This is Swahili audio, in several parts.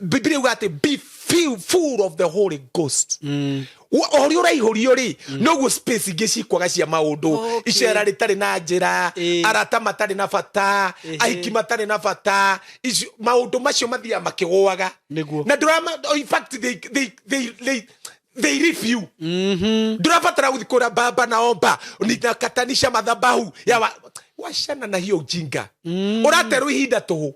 Biblia ugate be full of the Holy Ghost. Ori uraihũrio ri noguo space ingĩ cikwaga cia maũndũ icera rĩtarĩ na njĩra arata matarĩ na bata ahiki matarĩ na bata maũndũ macio mathiaga makĩgũaga na drama in fact they leave you ndũrabatara gũthiĩ kũrĩa baba na omba ninakatanisha madhabahu ya washana na hiyo ujinga ũraterwo ihinda tũhũ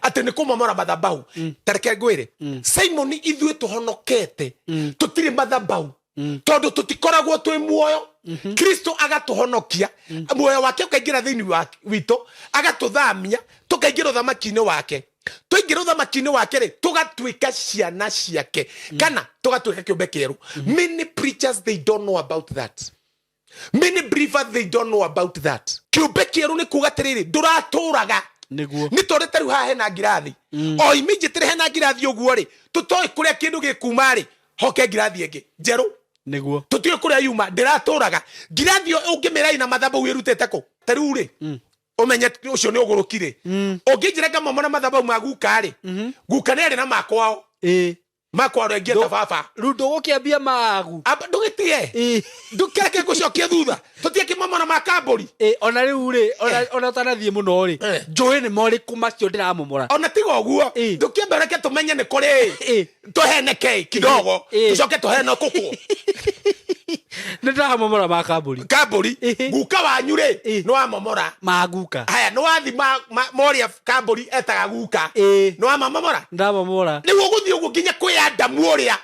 atĩ nĩ kũmomora madhabahu tareke ngwĩre Simon ithuĩ tũhonokete tũtirĩ madhabahu tondũ tũtikoragwo twĩ muoyo Kristo agatũhonokia muoyo wake ũkaingĩra thĩinĩ witũ agatũthamia tũkaingĩra ũthamaki-inĩ wake tũingĩra ũthamaki-inĩ wake rĩ tũgatuĩka ciana ciake kana tũgatuĩka kĩũmbe kĩerũ. Many preachers they don't know about that. Many believers they don't know about that. Kiũmbe kĩerũ nĩ kuuga atĩrĩrĩ ndũratũraga nĩguo nĩ tondũ tarĩ haha hena ngirathi o immediately hena ngirathi ũguo rĩ tũtoĩ kũrĩa kĩndũ gĩkuma rĩ hoke ngirathi ĩngĩ njerũ nĩguo tũtiĩ kũrĩa yuma ndĩratũraga ngirathi ũngĩmĩrai na mathabahu ĩrutĩte kũ tarĩu rĩ umenye ũcio nĩ ũgũrũkire ũngĩnjĩra ngamomora mathabahu ma guka rĩ guka nĩ arĩ na makwao makwa rengia ta baba rundo gũkĩambia magu ndũgĩtie ndũkeke gũcokia thutha tũtie kĩmomora ma kambũri ona rĩu rĩ ona ũtanathiĩ mũno rĩ njũĩ nĩ morĩkũ macio ndĩramomora ona tiga ũguo ndũkĩambe reke tũmenye nĩ kũrĩ tũheneke kidogo tũcoke tũhene kũkũ nĩndĩramomora ma kambũri guka wanyu rĩ nĩ wamomora ma guka haya nĩ wathi moria kambũri etaga guka nĩ wamomora ndamomora nĩguo gũthiĩ ũguo nginya kwĩ Adamu ũrĩa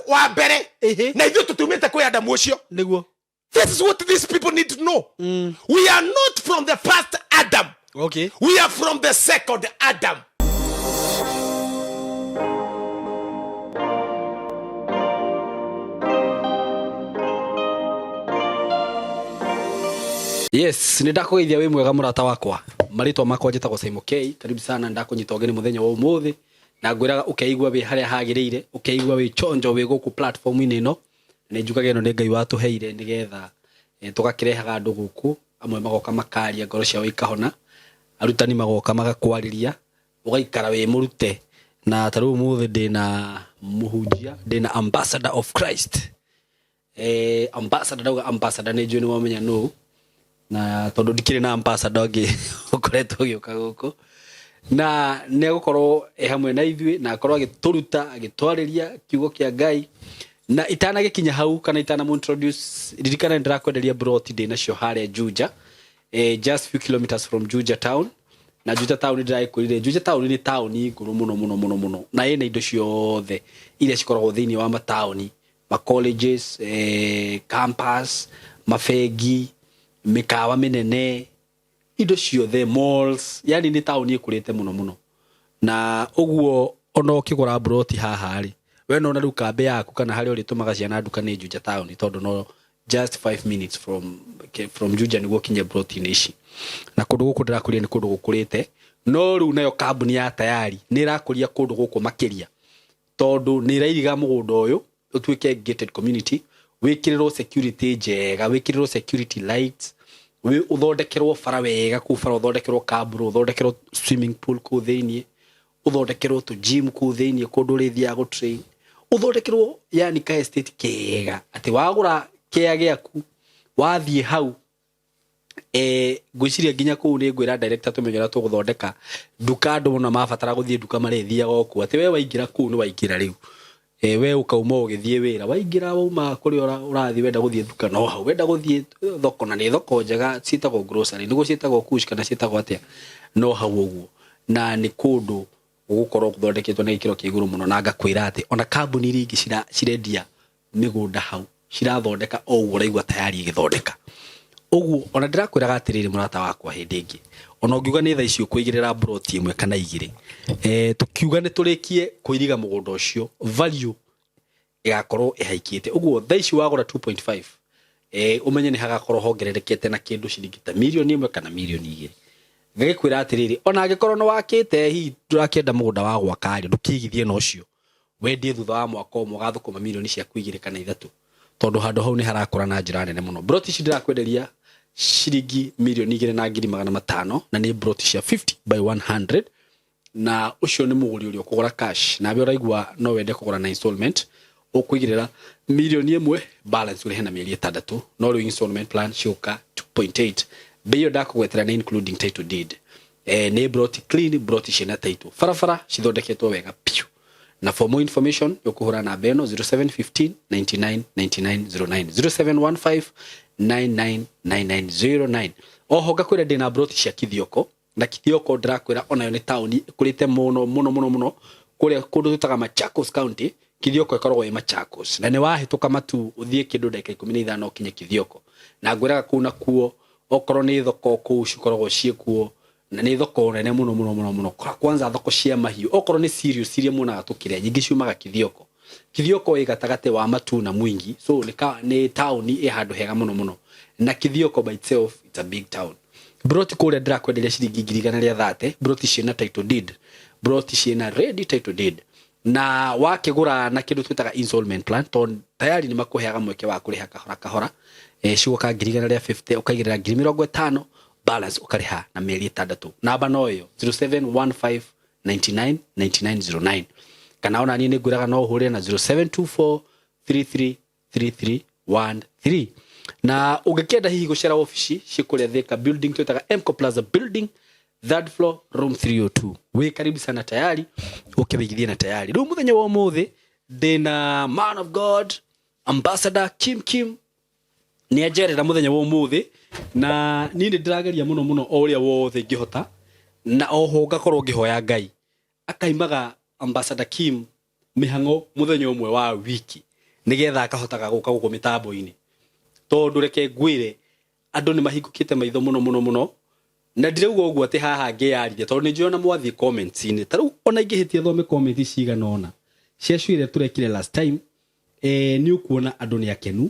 wa mbere na ithuĩ tũtumĩte kwĩ Adamu ũcio nĩguo. This is what these people need to know. We are not from the first Adam. Okay. We are from the second Adam. Yes, nĩndakũgeithia wĩ mwega mũrata wakwa. Marĩtwa makwa njĩtagwo Simon K. Karibu sana ndakũnyita ũgeni mũthenya wa ũmũthĩ. Na ngwĩraga ũkeigua wĩ harĩa hagĩrĩire, ũkeigua wĩ chonjo wĩ gũkũ platform-inĩ ĩno. Nĩ njugaga ĩno nĩ Ngai watũheire nĩgetha tũgakĩrehaga andũ gũkũ, amwe magoka makaria ngoro ciao ikahona, arutani magoka magakwarĩria, ũgaikara wĩ mũrute. Na tarĩu ũmũthĩ ndĩna mũhunjia, ndĩna ambassador of Christ. Ambassador nĩ njũĩ nĩ wamenya nũ. Na tondũ ndikĩrĩ na ambassador ũngĩ ũkoretwo ũgĩũka gũkũ. Na nĩegũkorwo hamwe na ithuĩ na akorwo agĩtũruta agĩtwarĩria kiugo kĩa Ngai na itanagĩkinya hau kana itanamintroduce ririkana ndĩrakwenderia broti ndĩ nacio harĩa Juja just few kilometers from Juja town na Juja town ndĩraikũrire Juja town nĩ taũni ngũrũ mũno na ĩna indo ciothe iria cikoragwo thĩinĩ wa mataũni ma colleges campus mafegi mĩkawa mĩnene indo ciothe malls yani ni taũni ĩkũrĩte mũno na ũguo ona ũkĩgũra broti haha rĩ we no na rĩu kambe yaku kana harĩa ũrĩtũmaga ciana nduka nĩ Juja town tondũ no just 5 minutes from Juja nĩguo kinye broti-inĩ ici na kũndũ gũkũ ndĩrakũria nĩ kũndũ gũkũrĩte no rĩu nayo kambuni ya tayari nĩ ĩrakũria kũndũ gũkũ makĩria tondũ nĩ ĩrairiga mũgũnda ũyũ ũtuĩke gated community wĩkĩrĩrwo security njega wĩkĩrĩrwo security lights uthondekerwo bara wega ku bara uthondekerwo kamburu uthondekerwo swimming pool ku thĩinĩ uthondekerwo tu gym ku thĩinĩ kũndũ ũrĩthiaga gũ train uthondekerwo yani ka estate kega atĩ wagũra kĩa gĩaku wathiĩ hau ngwĩciria nginya kũu nĩ ngwĩra director tũmenyera tũgũthondeka nduka andũ na mabatara gũthiĩ nduka marĩthiaga okũ atĩ we waingĩra kũu nĩ waingĩra rĩu we ukauma ũgĩthiĩ wĩra waingĩra wauma kũrĩa ũrathiĩ wenda gũthiĩ nduka no hau wenda gũthiĩ thoko na nĩ thoko njega ciĩtagwo grocery nĩguo ciĩtagwo kush kana ciĩtagwo atĩa no hau ũguo na nĩ kũndũ gũgũkorwo gũthondeketwo na gĩkĩro kĩa igũrũ mũno na ngakwĩra atĩ ona kambuni iria ingĩ cirendia mĩgũnda hau cirathondeka o ũguo ũraigua tayari igĩthondeka ũguo ona ndĩrakwĩraga atĩrĩrĩ mũrata wakwa hĩndĩ ĩngĩ ona ũngiuga nĩ thaa icio kũigĩrĩra broti ĩmwe kana igĩrĩ tukiuga nĩ tũrĩkie kũiriga mũgũnda ũcio value ĩgakorwo ĩhaikĩte ũguo thaa ici wagũra 2.5 umenye nĩ hagakorwo hongererekete na kĩndũ ciringi ta mirioni 1 kana mirioni 2 ngagĩkwĩra atĩrĩrĩ ona angĩkorwo nĩ wakĩte hihi ndũrakĩenda mũgũnda wa gwaka rĩ ndũkĩigithie na ũcio wendie thutha wa mwaka ũmwe ũgathũkũma mirioni ciaku 2 kana 3 tondũ handũ hau nĩ harakũra na njĩra nene mũno broti ici ndirakwenderia shiringi mirioni 2,500 na nĩ broti cia 50 by 100 na ucio ni muguri uri ukugura cash na be uraigwa no wende kugura na installment ukuigirira milioni 1 balance uri hena mieri 6 no ri installment plan shuka 2.8 beyo ndakugwetera na including title deed ne brought clean brought shina title farafara cithondeketwo wega piu na for more information yokuhura na beno 0715 99 9909 0715 999909 oho gakwira ndina brought cia Kithioko na Kithioko ndakwira ona yo ni town kurite muno kuria kundu tutaga Machakos County Kithioko ikoragwo i Machakos na ni wahituka matu uthie kindu dakika 15 okinye Kithioko na ngwiraga kuna kuo okorwo ni thoko ku cikoragwo ciekuo na ni thoko nene muno kwanza thoko cia mahiu okorwo ni serious iria munaga tukire nyingi ciumaga Kithioko igatagate wa matu na mwingi so ni town i handu hega muno na Kithioko by itself it's a big town broti kule ndrakwenderia ciringi 130 broti ciina title deed broti ciina ready title deed na wakigura na kindu twitaga installment plan ton tayari ni makuheaga mweke wa kuriha kahora ciuka 150 ukaigirira 50 balance ukariha na mieri 6 namba noyo 0715 99 9909 kana ona ni nguraga no hure na 0724 33 3313 na ungekenda hihi gucera office cikuria Thika building twitaga Mco Plaza building third floor room 302 we karibu sana tayari ukibigithia na tayari ru muthenya wa muthi ndina man of God ambassador Kim ni ajerera muthenya wa muthi na ni ndirageria muno oria wothe ngihota na oho ngakorwo ngihoya Ngai akaimaga ambassador Kim mihango muthenya umwe wa wiki nigetha akahotaga guka guko mitambo-ini tondu reke ngwire andu ni mahingukite maitho muno na ndirauga uguo ati haha ngiyarithia tondu ni njona mwathi comments-ini taru ona ingihitia thome comments cigana ona cia cwire turekire last time ni ukuona andu ni akenu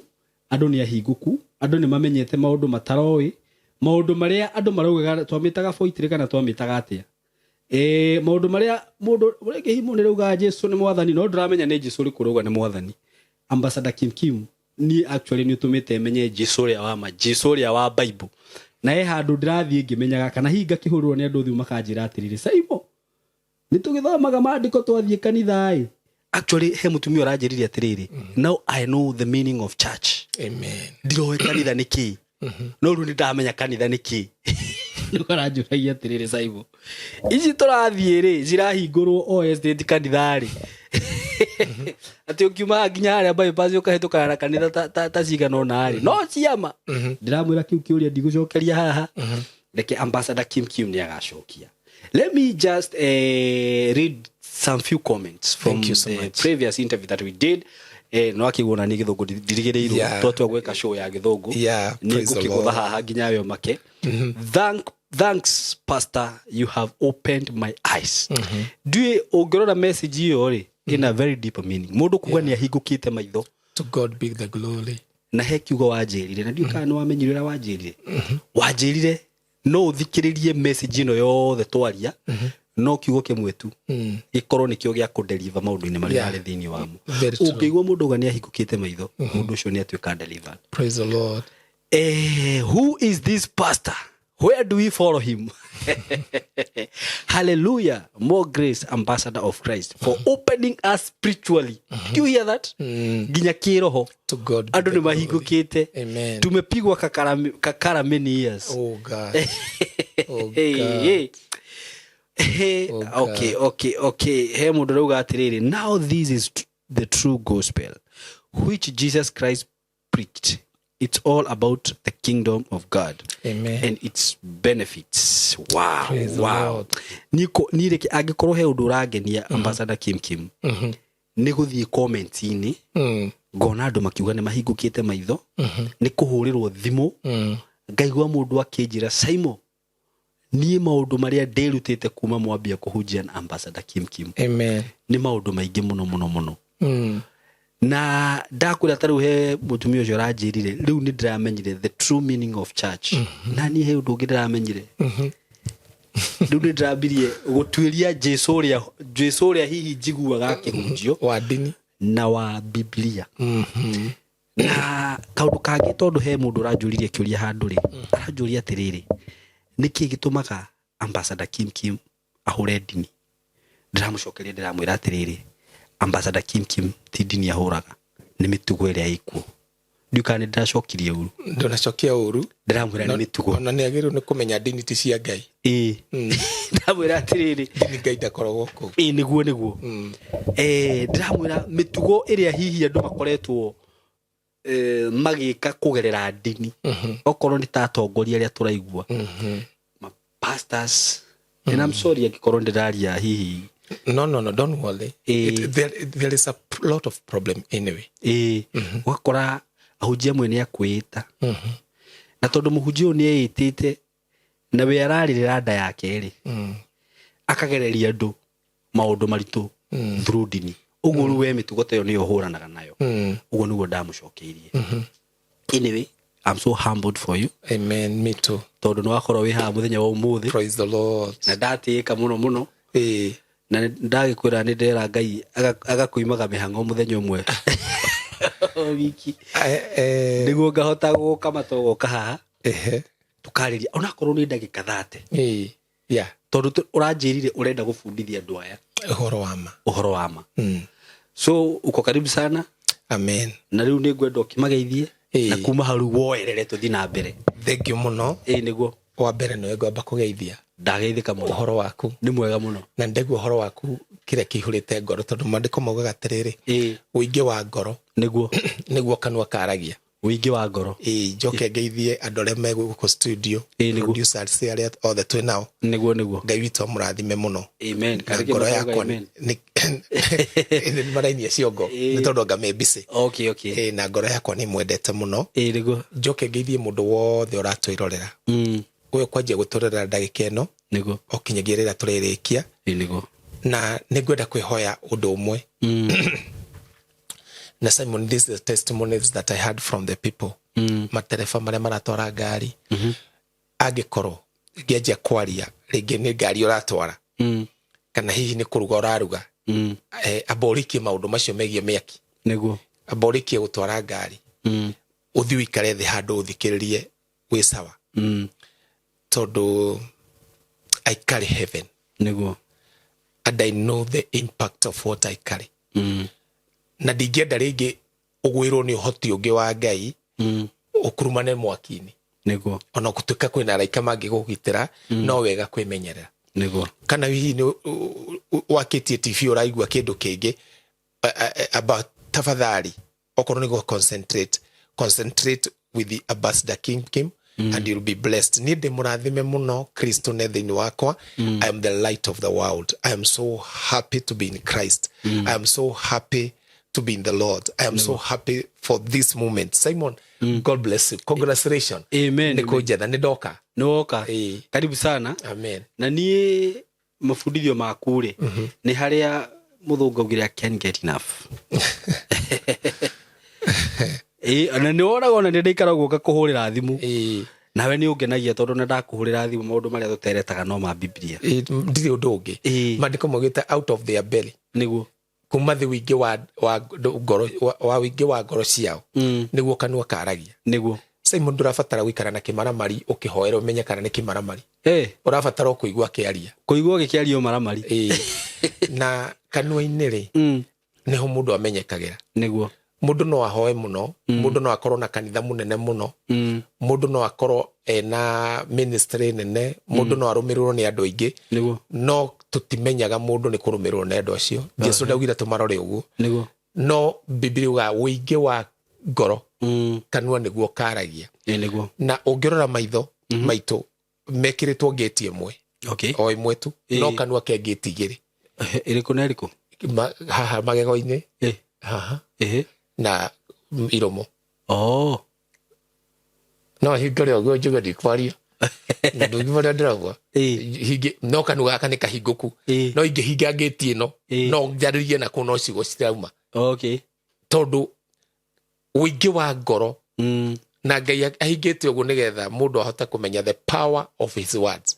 andu ni ahinguku andu ni mamenyete maundu mataroi maundu maria andu maraugaga twamitaga foitire kana twamitaga atia maundu maria mundu ureke himu ni rauga Jesu ni mwathani no ndramenya ni Jesu ri kuruga ni mwathani ambassador Kim ni actually ni utumite menye Jesu ria wa Bible na handu ndirathie ngimenyaga kana hinga kihurwo ni andu thiu makanjira atirire Saimo ni tugithomaga maandiko twathie kanitha actually he mutumia urajiriria atiriri now I know the meaning of church amen ndiroe kanitha niki no ru ni ndamenya kanitha niki nukaranjuragia atiriri Saimo ici turathie ri cirahingurwo o estate kanitha ri ati ukiuma nginya aria bypass ukahituka na kanitha ta cigana ona ari no ciama ndiramwira kiu kiuria ndigucokeria haha reke ambassador Kim ni agacokia let me just read some few comments from the previous interview that we did no akigona ni githungu ndirigireirwo twatwa gweka show ya githungu ni gukigutha haha nginya yo make thanks pastor you have opened my eyes do ungirora message iyo ri in a very deep meaning mundu kuga ni ahingukite maitho to God be the glory na he kiugo wanjirire na ndiuka no wamenyirira wanjirire wanjirire no uthikiririe message ino yothe twaria no kiugo kimwe tu ikorwo ni kio gya kudeliver maundu-ini maria ari thiini wa mu ukigwa mundu gani ahingukite maitho mundu ucio ni atuika deliver praise the Lord who is this pastor where do we follow him hallelujah more grace ambassador of Christ for opening us spiritually do you hear that ginya kiroho to God andu ni mahingukite amen tumepigwa kakara many years oh God okay he mundu rauga atiriri now this is the true gospel which Jesus Christ preached. It's all about the kingdom of God. Amen. And its benefits. Wow. Praise wow. Niko nireke agikorwo he undu uragenia ambassador Kim. Ni guthie comments ini. Ngona andu makiuga ni mahingukite maitho. Ni kuhurirwo thimu. Ngaigwa mundu akinjira Saimo. Ni maundu maria ndirutite kuma mwambia kuhunjia na ambassador Kim. Amen. Ni maundu maingi muno. Na ndakura taru he mutumio ucio ranjirire riu ni ndiramenyire the true meaning of church na ni he undu ndiramenyire riu ni ndirambirie gutwiria Jesu ria hihi njiguaga kihunjio wa dini na wa Biblia na kaundu kangi tondu he mundu ranjuririe kiuria handu ri aranjuria atiriri niki gitumaga ambassador Kim ahure dini ndiramucokeria ndiramwira atiriri Ambassador Kim ti dini ahuraga ni mitugo iria ikuo ndukane ndiracokirie uru Ndonacokia uru ndiramwira ni mitugo ona ni agiru ni kumenya dini ti cia Ngai ndamwira atiriri dini Ngai ndakoragwo ku niguo ndiramwira mitugo iria hihi andu makoretwo magika kugerera dini okorwo ni tatongoria aria turaigua ma pastors and I'm sorry akikorwo ndiraria hihi no don't worry there is a lot of problem anyway wakora ahujia mwene akwita na tondu muhujio ni eitite na we araririra nda yake ri akagereria andu maundu maritu through dini uguo ruwe mitugo tayo ni ohuranaga nayo uguo niguo ndamucokeirie anyway I'm so humbled for you. Amen. Me too. Tondu no akorwo wi ha muthenya wa umuthi. Praise the Lord. Na ndatika muno. Na ndagikwira ni ndera Ngai agakuimaga mihango muthenya umwe. Wiki. Niguo ngahota guka matogo kaha. Tukariria ona akorwo ni ndagika 30. Yeah. Tondu uranjirire urenda gufundithia andu aya. Uhoro wa ma. So uko karibu sana. Amen. Na riu ni ngwenda ukimageithie. Na kuma haru woerere tuthi na mbere. Thank you muno. Niguo wa mbere no ngwamba kugeithia. Ndageithika muno. Uhoro waku ni mwega muno. Na ndegu uhoro waku kire kihurite ngoro tondu mandiko maugaga atiriri. Uingi wa ngoro niguo kanwa karagia. Uingi wa ngoro. Njoke ngeithie andu aria me guku studio. Producers aria othe twi nao. Niguo Ngai witu amurathime muno. Amen. Ngoro yakwa ni marainia ciongo ni tondu ngame busy. Okay. Na ngoro yakwa ni mwendete muno. Niguo Njoke ngeithie mundu wothe uratwirorera. Uyo kwanjia guturera ndagika eno. Niguo okinyagia rira turirikia. Niguo Na ningwenda kwihoya undu umwe. Na Simon, this is the testimonies that I heard from the people. Matereba maria maratwara ngari. Angikoro ngianjia kwaria ringi ni ngari uratwara. Kana hihi ni kuruga uraruga. Aborikie maundu macio megie miaki. Niguo aborikie gutwara ngari. Uthi wikare thi handu uthikiririe wi sawa. Tondu I carry heaven. Niguo and I know the impact of what I carry. Na ndingenda ringi ugwirwo ni uhoti ungi wa Ngai ukurumane mwakini. Niguo ona gutuika kwina araika mangi gugitira no wega kwimenyerera. Niguo kana hihi ni wakitie TV uraigua kindu kingi about tafadhali okorwo ni go concentrate with the Ambassador Kim and you'll be blessed. Ni ndimurathime muno Kristo nethini wakwa. I am the light of the world. I am so happy to be in Christ. I am so happy to be in the Lord. I am so happy for this moment. Simon, God bless you. Congratulations. Amen. Nikuja na nidoka. Noka. Karibu sana. Amen. Na ni mafundithio makure ni haria muthunga ugira can get enough. Ana ni ora ona ndi ndikara guka kuhurira thimu. Nawe ni ungenagia tondu na ndakuhurira thimu maundu maria tuteretaga no ma Biblia. Ndiri undu ungi. Mandiko mogita out of their belly. Niguo kuma thi wingi wa ngoro wa wingi wa ngoro ciao. Niguo kanwa karagia. Niguo Simon ndurabatara gwikara na kimaramari ukihoera umenye kana ni kimaramari. Urabatara kuigua kiaria. Kuigua gikiario maramari. Na kanwa-ini ri niho mundu amenyekagira. Niguo mundu no ahoe muno, mundu no akorwo na kanitha munene muno, mundu no akorwo na ministry nene, mundu no arumirwo ni andu aingi. No tutimenyaga mundu ni kurumirwo ni andu acio. Jesu ndaugire tumarore uguo. No Biblia uga wingi wa ngoro kanwa niguo karagia. Na ungirora maitho maitu mekiritwo ngeti imwe. O imwe tu no kanwa ke ngeti igiri. Iriku na iriku haha magego-ini haha na iromo. No hingore ogo juga dikwaria. Na ndugibara ndiragwa. Hingi no kanwa gaka ni kahinguku. No ingi hinga ngeti ino no njaririe na kuno cigo cirauma. Tondu wingi wa ngoro na Ngai ahingite uguo nigetha mundu ahota kumenya the power of his words.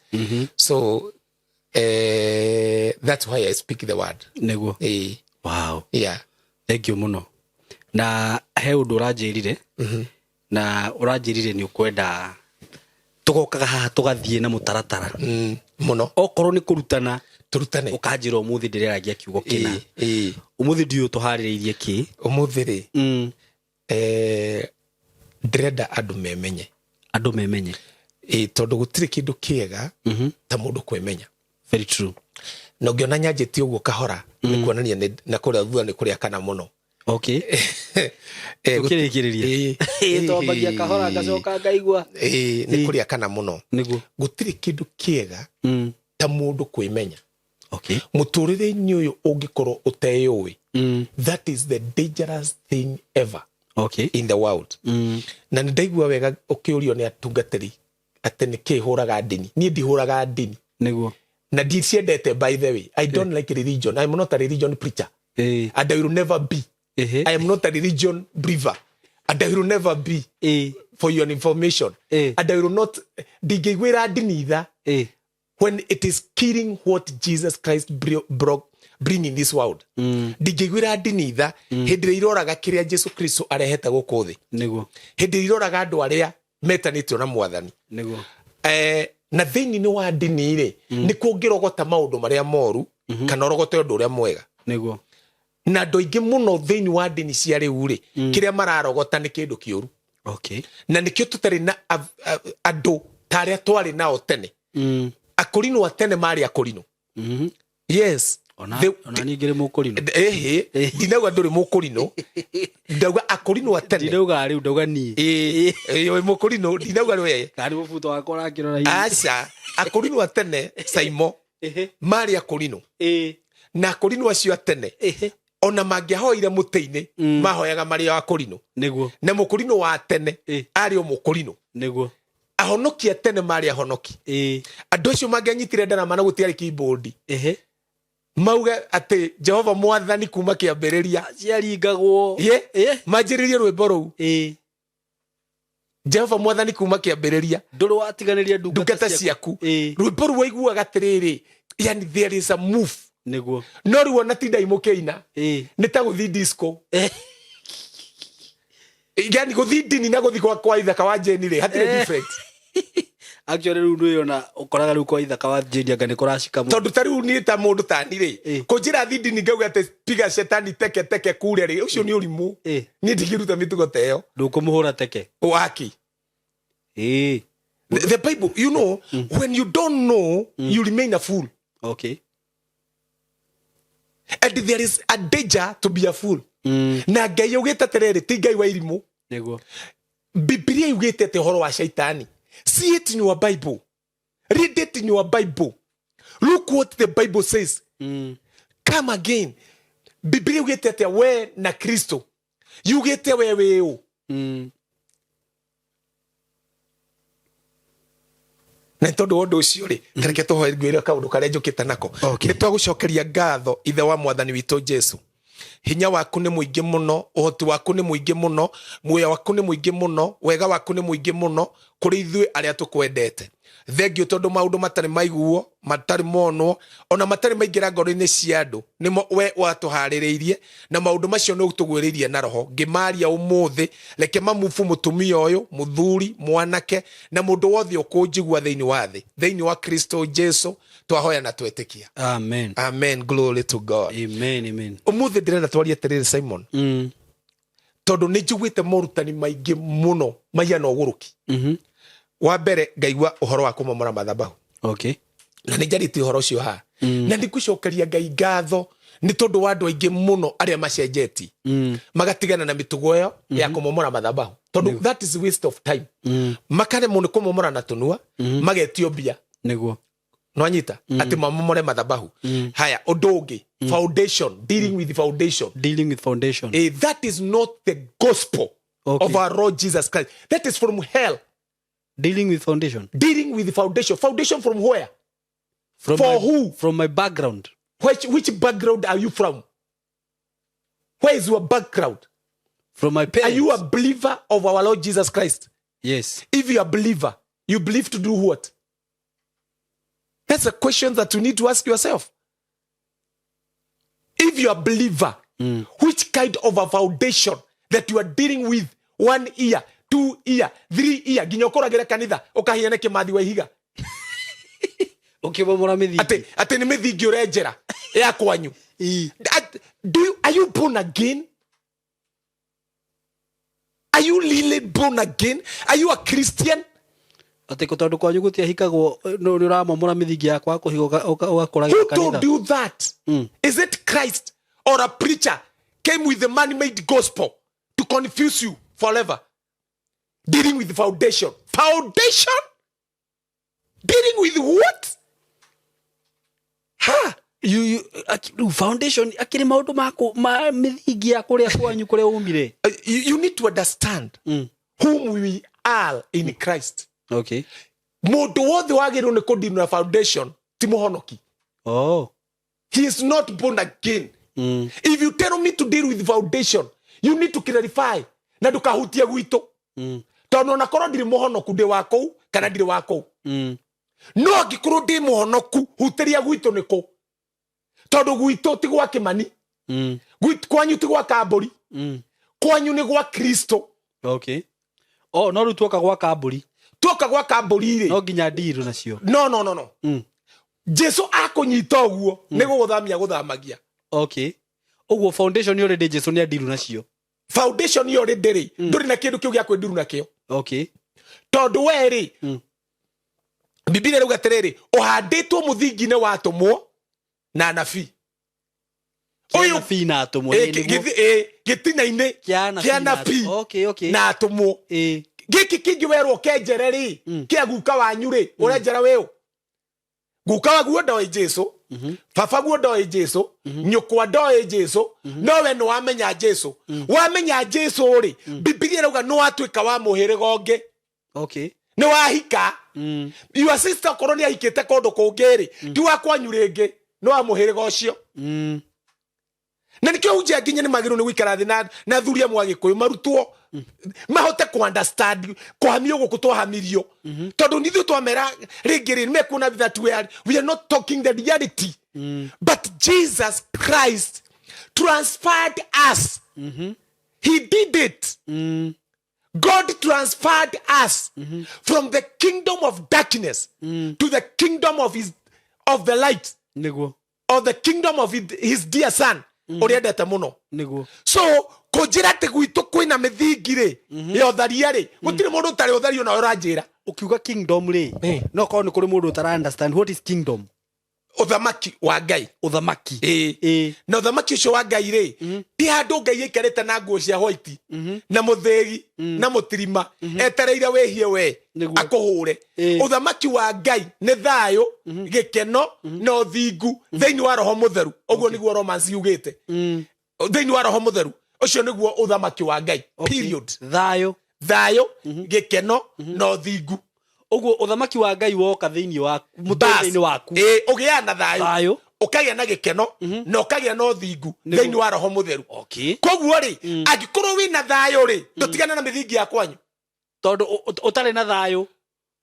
So that's why I speak the word. Niguo. Wow. Yeah. Thank you muno. Na he undu uranjirire na uranjirire ni ukwenda tugokaga haha tugathie na mutaratara muno okorwo ni kurutana turutane ukanjira umuthi ndireragia kiugo kina umuthi ndiyo tuhaririirie ki umuthi ri ndirenda andu memenye tondu gutire kindu kiega ta mundu kwimenya. Very true. Na ungiona nyanjĩtie ũguo kahora nĩ kuonania na kũrĩa thutha nĩ kũrĩa kana mũno. Okay. Tukirĩkĩrĩria tombagia kahora ngacoka ngaigua nĩ kũrĩa kana mũno. Nĩguo Gũtirĩ kĩndũ kĩega ta mũndũ kwĩmenya. Okay. Mũtũrĩre-inĩ ũyũ ũngĩkorwo ũteũĩ, that is the dangerous thing ever. Okay. In the world. Na nĩ ndaigua wega ũkĩũrio nĩ atungatĩri atĩ nĩ kĩĩ hũraga ndini. Niĩ ndihũraga ndini. Nĩguo. Na ndiciendete, by the way. I don't like religion. I am not a religion preacher. And I will never be. I am not a religion believer. And I will never be. For your information. And I will not ndingĩigwĩra ndini itha when it is killing what Jesus Christ bring in this world. Ndingĩigwĩra ndini itha hĩndĩ ĩrĩa iroraga kĩrĩa Jesu Kristo arehete gũkũ thĩ. Nĩguo. Hĩndĩ ĩrĩa iroraga andũ arĩa metanĩtio na Mwathani. Nĩguo. Na thĩinĩ wa ndini rĩ nĩ kũngĩrogota maũndũ marĩa moru kana rogote ũndũ ũrĩa mwega. Nĩguo. Na andũ aingĩ mũno thĩinĩ wa ndini cia rĩu rĩ kĩrĩa mararogota nĩ kĩndũ kĩũru. Okay. Na nĩkĩo tũtarĩ na andũ ta arĩa twarĩ nao tene. Akorino a tene marĩ akorino. Yes. Ona niĩ ngĩrĩ mũkũrino. Ndinauga ndũrĩ mũkũrino. Ndauga akorino a tene. Ndinauga rĩu ndauga niĩ. Wĩ mũkũrino ndinauga we. Kandi mũbuto wakwa ũrakĩrora hihi. Aca akorino a tene Saimo marĩ akorino. Na akorino acio a tene ona mangĩahoire mũtĩ-inĩ mahoyaga marĩ akorino. Nĩguo. Na mũkũrino wa tene arĩ o mũkũrino. Nĩguo. Ahonokia tene marĩ ahonoki. Andũ acio mangĩanyitire ndarama na gũtiarĩ keyboard. Mauga atĩ Jehova Mwathani kuma kĩambĩrĩria ciaringagwo. Manjĩrĩrie rwĩmbo rũu. Jehova Mwathani kuma kĩambĩrĩria ndũrĩ watiganĩria ndungata ciaku. Rwĩmbo rũu waiguaga atĩrĩrĩ, yani there is a move. Nĩguo. No rĩu ona ti ndaimũkĩina nĩ ta gũthiĩ disco. Yani gũthiĩ ndini na gũthiĩ kwa ithaka wa Jeni rĩ hatirĩ different. Actually rĩu nĩ ona ũkoraga rĩu kwa ithaka wa Jeni anga nĩ kũracika mũno. Tondũ ta rĩu niĩ ta mũndũ tani rĩ kũnjĩra thiĩ ndini ngauga atĩ piga shetani teke teke kũrĩa rĩ ũcio nĩ ũrimũ. Niĩ ndingĩruta mĩtugo ta ĩyo. Ndũkũmũhũra teke. Waki. The Bible, you know, when you don't know, you remain a fool. Okay. And there is a danger to be a fool. Na Ngai ugĩte atĩrĩrĩ ti Ngai wa irimũ. Nĩguo. Biblia ugĩte atĩ ũhoro wa shaitani. See it in your Bible. Read it in your Bible. Look what the Bible says. Come again. Biblia ugĩte atĩ we na Kristo. Ugĩte we wĩũ. Na tondu ũndũ ũcio rĩ tareke tũhoe ngwĩre kaũndũ karĩa njũkĩte nako. Nĩ twagũcokeria ngatho ithe wa Mwathani witũ Jesu. Hinya waku nĩ mũingĩ mũno, ũhoti waku nĩ mũingĩ mũno, muoyo waku nĩ mũingĩ mũno, wega waku nĩ mũingĩ mũno kũrĩ ithuĩ arĩa tũkwendete. Thengio tondũ maũndũ matarĩ maiguo, matarĩ monwo, ona matarĩ maingĩra ngoro-inĩ cia andũ, nĩmo we watũharĩrĩirie na maũndũ macio nĩ ũtũgwĩrĩirie na roho. Ngĩmaria ũmũthĩ, reke mamubu mũtumia ũyũ, mũthuri, mwanake na mũndũ wothe ũkũnjigua thĩinĩ wa thĩ. Thĩinĩ wa Kristo Jesu twahoya na twetĩkia. Amen. Amen. Glory to God. Amen. Amen. Ũmũthĩ ndĩrenda twarie atĩrĩrĩ Simon. Tondũ nĩ njiguĩte morutani maingĩ mũno mahiana ũgũrũki. Wa mbere ngaigua ũhoro wa kũmomora mathabahu. Okay. Na nĩ njarĩtie ũhoro ũcio haha. Na ndĩgũcokeria Ngai ngatho nĩ tondũ wa andũ aingĩ mũno arĩa macenjetie. Magatigana na mĩtugo ĩyo ya kũmomora mathabahu. Tondũ that is waste of time. Makaremwo nĩ kũmomora na tũnua, magetio mbia. Nĩguo. No anyita atĩ mamomore mathabahu. Haya ũndũ ũngĩ, foundation, dealing with foundation. Dealing with foundation. That is not the gospel of our Lord Jesus Christ. That is from hell. Dealing with foundation. Dealing with the foundation. Foundation from where? From who? From my background. Which background are you from? Where is your background? From my parents. Are you a believer of our Lord Jesus Christ? Yes. If you are a believer, you believe to do what? That's a question that you need to ask yourself. If you are a believer, which kind of a foundation that you are dealing with 1 year, 2 year, 3 year, nginya ũkoragĩra kanitha ũkahiane kĩmathi wa ihiga. ukibomora mithingi ati ni mithingi urenjera ya kwanyu. Are you born again? Are you really born again? Are you a Christian? ati ko tondu kwanyu gutia hikagwo no uramomora mithingi yakwa kuhiga ugakora Who told you that? Is it Christ or a preacher came with the man-made gospel to confuse you forever? Dealing with the foundation. Foundation? Dealing with what? Ha! You foundation akiri maundu mako ma mithingi ya kuria kwanyu kuria umire. You need to understand whom we are in Christ. Okay. Mundu wothe wagirwo ni kudinu na foundation ti muhonoki. Oh. He is not born again. If you tell me to deal with foundation, you need to clarify. Na ndukahutia gwitu. Tondu na korwo ndiri muhonoku ndi wako kana ndiri wako. No angikorwo ndi muhonoku hutiria gwitu niko. Tondu gwitu ti gwa Kimani. Gwitu kwanyu ti gwa Kamburi. Kwanyu ni gwa Kristo. Okay. Oh, no rutuoka gwa Kamburi. Tuoka gwa Kamburi ri. No ginya ndiru nacio. No. Jesu akunyita oguo ni guguthamia guthamagia. Okay. Oguo foundation yore de Jesu ni adiru nacio. Foundation yore ndiri. Nduri na kindu kiu gya kwendiru nakio. Okay. Tondu we ri. Biblia rauga atiriri uhanditwo muthingi-ini wa atumwo na anabii. Oyo anabii na atumwo gitina-ini kia anabii. Okay. Na atumwo. Giki kingi werwo kenjere ri kia guka wanyu ri urenjera wiu. Guka waguo ndoi Jesu. Baba guo ndoi Jesu. Nyukwa ndoi Jesu. No we no wamenya Jesu. Wamenya Jesu ri. Biblia rauga no atuika wa muhiriga ungi. Okay. Ni wahika. Your sister koroni ahikite kondu kungiri. Ti wa kwanyu ringi. No wa muhiriga ucio. Na nikio unje nginya ni magiru ni gwikara thi na thuria mwagikuyu marutwo mahote ku understand kuhamio guku twahamirio tondu nithu twamera ringiri mekuna that we are not talking the reality. But Jesus Christ transferred us. He did it. God transferred us from the kingdom of darkness to the kingdom of the light. Niguo. Or the kingdom of his dear son. Oriendete muno. Niguo. So kunjira te gwitu kwina mithingi ri ya utharia ri gutire mundu utari uthari ona uranjira ukiuga kingdom ri no ko ni kuri mundu utara understand what is kingdom. Uthamaki wa Ngai. Uthamaki. Na uthamaki ucio wa Ngai ri ti handu Ngai ikarite na nguo cia white na muthegi na mutirima etereire wehie we akuhure. Uthamaki wa Ngai ni thayo gikeno na uthingu thiini wa roho mutheru. Oguo niguo Romans yugite. Thiini wa roho mutheru ucio niguo uthamaki wa Ngai. Period. Thayo gikeno na uthingu. Oguo uthamaki wa Ngai woka thiini wa muthenya-ini waku. Ugia na thayo ukagia na gikeno na ukagia na uthingu thiini wa roho mutheru. Okay. Koguo ri angikorwo wina thayo ri tutigana na mithingi ya kwanyu. Tondu utari na thayo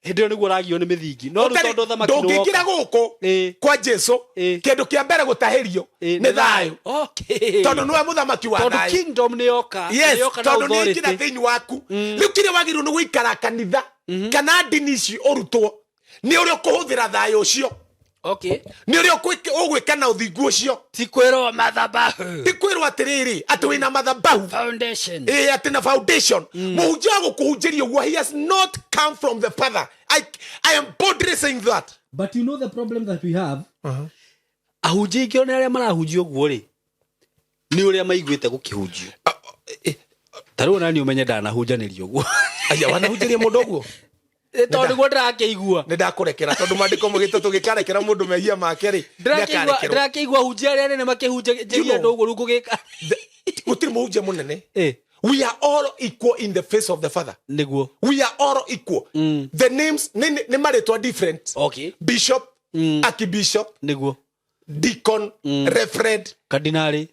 hindi niguo ragio ni mithingi. No tondu uthamaki woka ndungikira guku kwa Jesu kindu kia mbere gutahirio ni thayo. Okay. Tondu niwe muthamaki wa thayo. Tondu kingdom ni yoka. Yes. Tondu ni ngina thiini waku. Riu kire wagiru ni guikara kanitha kana ndini ici urutwo ni uri kuhuthira thayo ucio. Okay. Ni uri ugwika na uthingu ucio. Ti kwirwo mathabahu. Ti kwirwo atiriri ati wina mathabahu. Foundation. Ati na foundation. Muhunjia gukuhunjiria uguo he has not come from the Father. I am boldly saying that. But you know the problem that we have. Ahunjia ingĩ ona arĩa marahunjia ũguo rĩ nĩ ũrĩa maiguĩte gũkĩhunjio. Tarĩu nani ũmenye ndanahunjanĩrio ũguo. Aya wanahunjĩria mũndũ ũguo. Tondu niguo ndĩrakĩigua. Nĩ ndakurekera tondu maandĩko maugĩte tũgĩkarekera mũndũ mehia make rĩ nĩakarekerwo. Ndĩrakĩigua hunjia arĩa anene makĩhunjagia andũ ũguo rĩu gũgĩka. Gũtirĩ mũhunjia mũnene. We are all equal in the face of the Father. Niguo. We are all equal. The names nĩ marĩtwa different. Okay. Bishop, archbishop, niguo. Deacon, reverend, cardinal,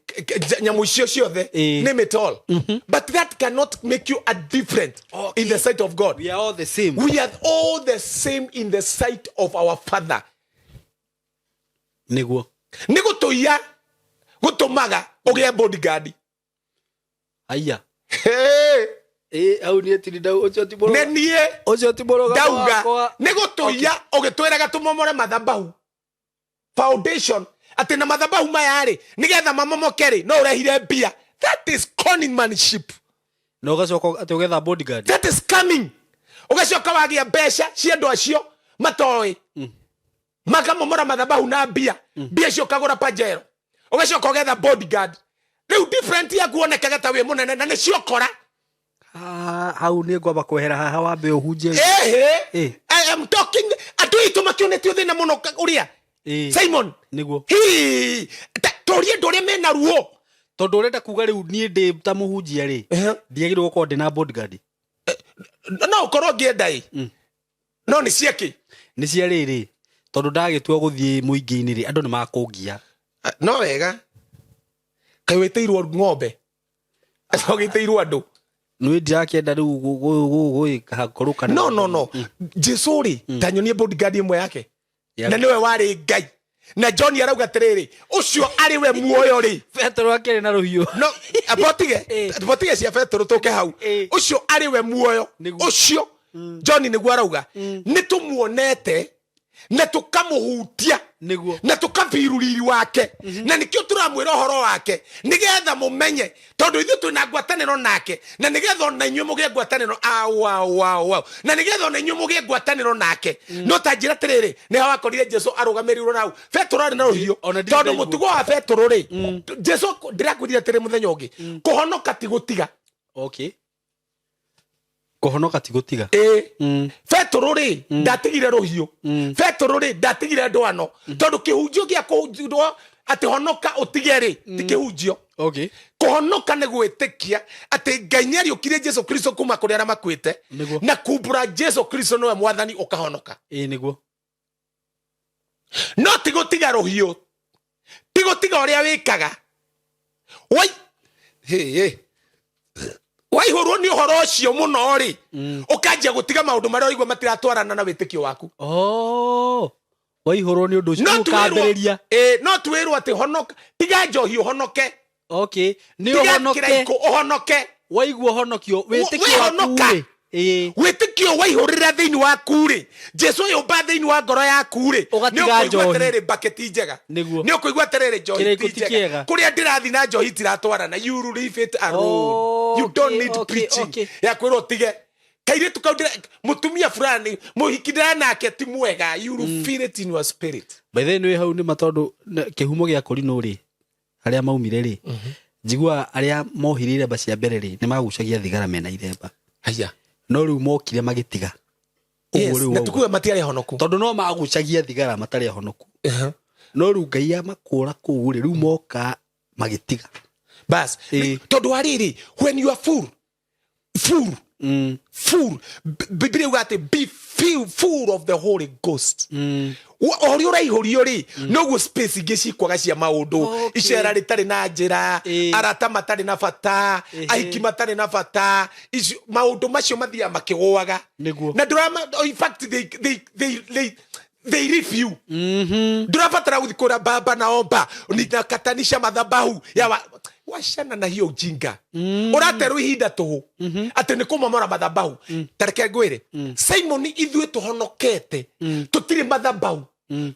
nyamu icio ciothe, name it all. But that cannot make you a different in the sight of God. We are all the same. We are all the same in the sight of our Father. Niguo. Nĩ gũtũia gũtũmaga ũgĩe bodyguard. Aya. Hey. au ni etinda ucio ti boro. Nenie. Ucio ti boro Dauga. Nego tuya ogitweraga tumomore madhabahu. Foundation. Ati na madhabahu mayari. Nigetha mamomokeri. No urehire bia. That is conmanship. No gacoka ati ugetha bodyguard. That is coming. Ugacoka wagia besha ciendo acio matoi. Makamomora madhabahu na bia. Bia cio kagura pajero. Ugacoka ugetha bodyguard. Riu different ya kuonekaga ta we munene na ni ciokora. Hau ni ngwamba kwehera haha wambe uhunje. I am talking atu itumakionetio thina muno uria. Simon niguo. Torie ndore mena ruo. Tondu urenda kuga riu nie ndi ta muhunjia ri. Ndiagirwo gukorwo ndi na bodyguard. No ukorwo ngiendai. No ni cieki. Ni cia riri. Tondu ndagitua guthie muingi-ini ri andu ni makungia. No wega. Kai witeirwo ng'ombe. Agiteirwo andu. Nui ndirakienda riu guikakoruka. No. Jesu ri tanyonie bodyguard imwe yake. Na niwe wari Ngai. Na John arauga tiriri ucio ari we muoyo ri. Petro akiri na ruhiu. No abotige cia Petro tuke hau. Ucio ari we muoyo. Ucio John niguo arauga nitumuonete na tukamuhutia niguo na tukabiruriri wake na nikio turamwira horo wake nigetha mumenye tondu ithu twina ngwataniro nake na nigetha ona inyuĩ mugie ngwataniro wow na nigetha ona inyuĩ mugie ngwataniro nake no tanjira tiriri ni hawa korire Jesu arugamiriro nau Petro ari na ruhiu tondu mutugo wa Petro ri Jesu ndirakwirira tiri muthenya ungi kuhonoka ti gutiga. Okay. Kuhonoka ti gutiga. Petro ri ndatigire ruhiu. Petro ri ndatigire ndwano tondu kihunjio gia kuhunjirwo ati honoka utige ri ti kihunjio. Okay. Kuhonoka ni gwitikia ati Ngai ni ariukire Jesu Kristo kuma kuri ara makwite na kumbura Jesu Kristo nowe mwathani ukahonoka. Niguo. No ti gutiga ruhiu. Ti gutiga uria wikaga. Wai. Waihurwo ni uhoro ucio muno ri ukanjia gutiga maundu maria oigwa matiratwarana na witikio waku. Waihurwo ni undu ucio ukambiriria. No twirwo ati honoka tiga njohi uhonoke. Okay. Ni uhonoke. Uhonoke. Waigwa honokio witikio waku. Witikio waihurira thiini waku ri Jesu yumba thiini wa ngoro yaku ri ni ukuigwa terere bucket njega ni ukuigwa terere njohi njega kuria ndirathi na njohi tiratwarana. You leave it alone. You don't need preaching ya kwirwo tige kaire tukaudira mutumia fulani muhikidira nake ti mwega. You feel it in your spirit. By the way hau ni matondu kihumo gia Korino ri aria maumire ri njigua aria mohirire bacia mbere ri ni magucagia thigara mena iremba. Haya. No riu mokire magitiga. Na tukuwe matiare honoku. Tondu no magucagia thigara matari honoku. No riu Ngai amakura kuu riu moka magitiga. Bas. Tondu ariri when you are full. Biblia ugate be full of the Holy Ghost. Ori uraihũrio ri noguo space ingĩ cikwaga cia maũndũ icera rĩtarĩ na njĩra arata matarĩ na bata ahiki matarĩ na bata maũndũ macio mathiaga makĩgũaga na drama. In fact they leave you. Ndurabatara gũthiĩ kũrĩa baba na omba ninakatanisha madhabahu ya washana na hiyo ujinga. Uraterwo ihinda tuhu ati ni kumomora madhabahu. Tareke ngwire Simon ithuĩ tuhonokete tutiri madhabahu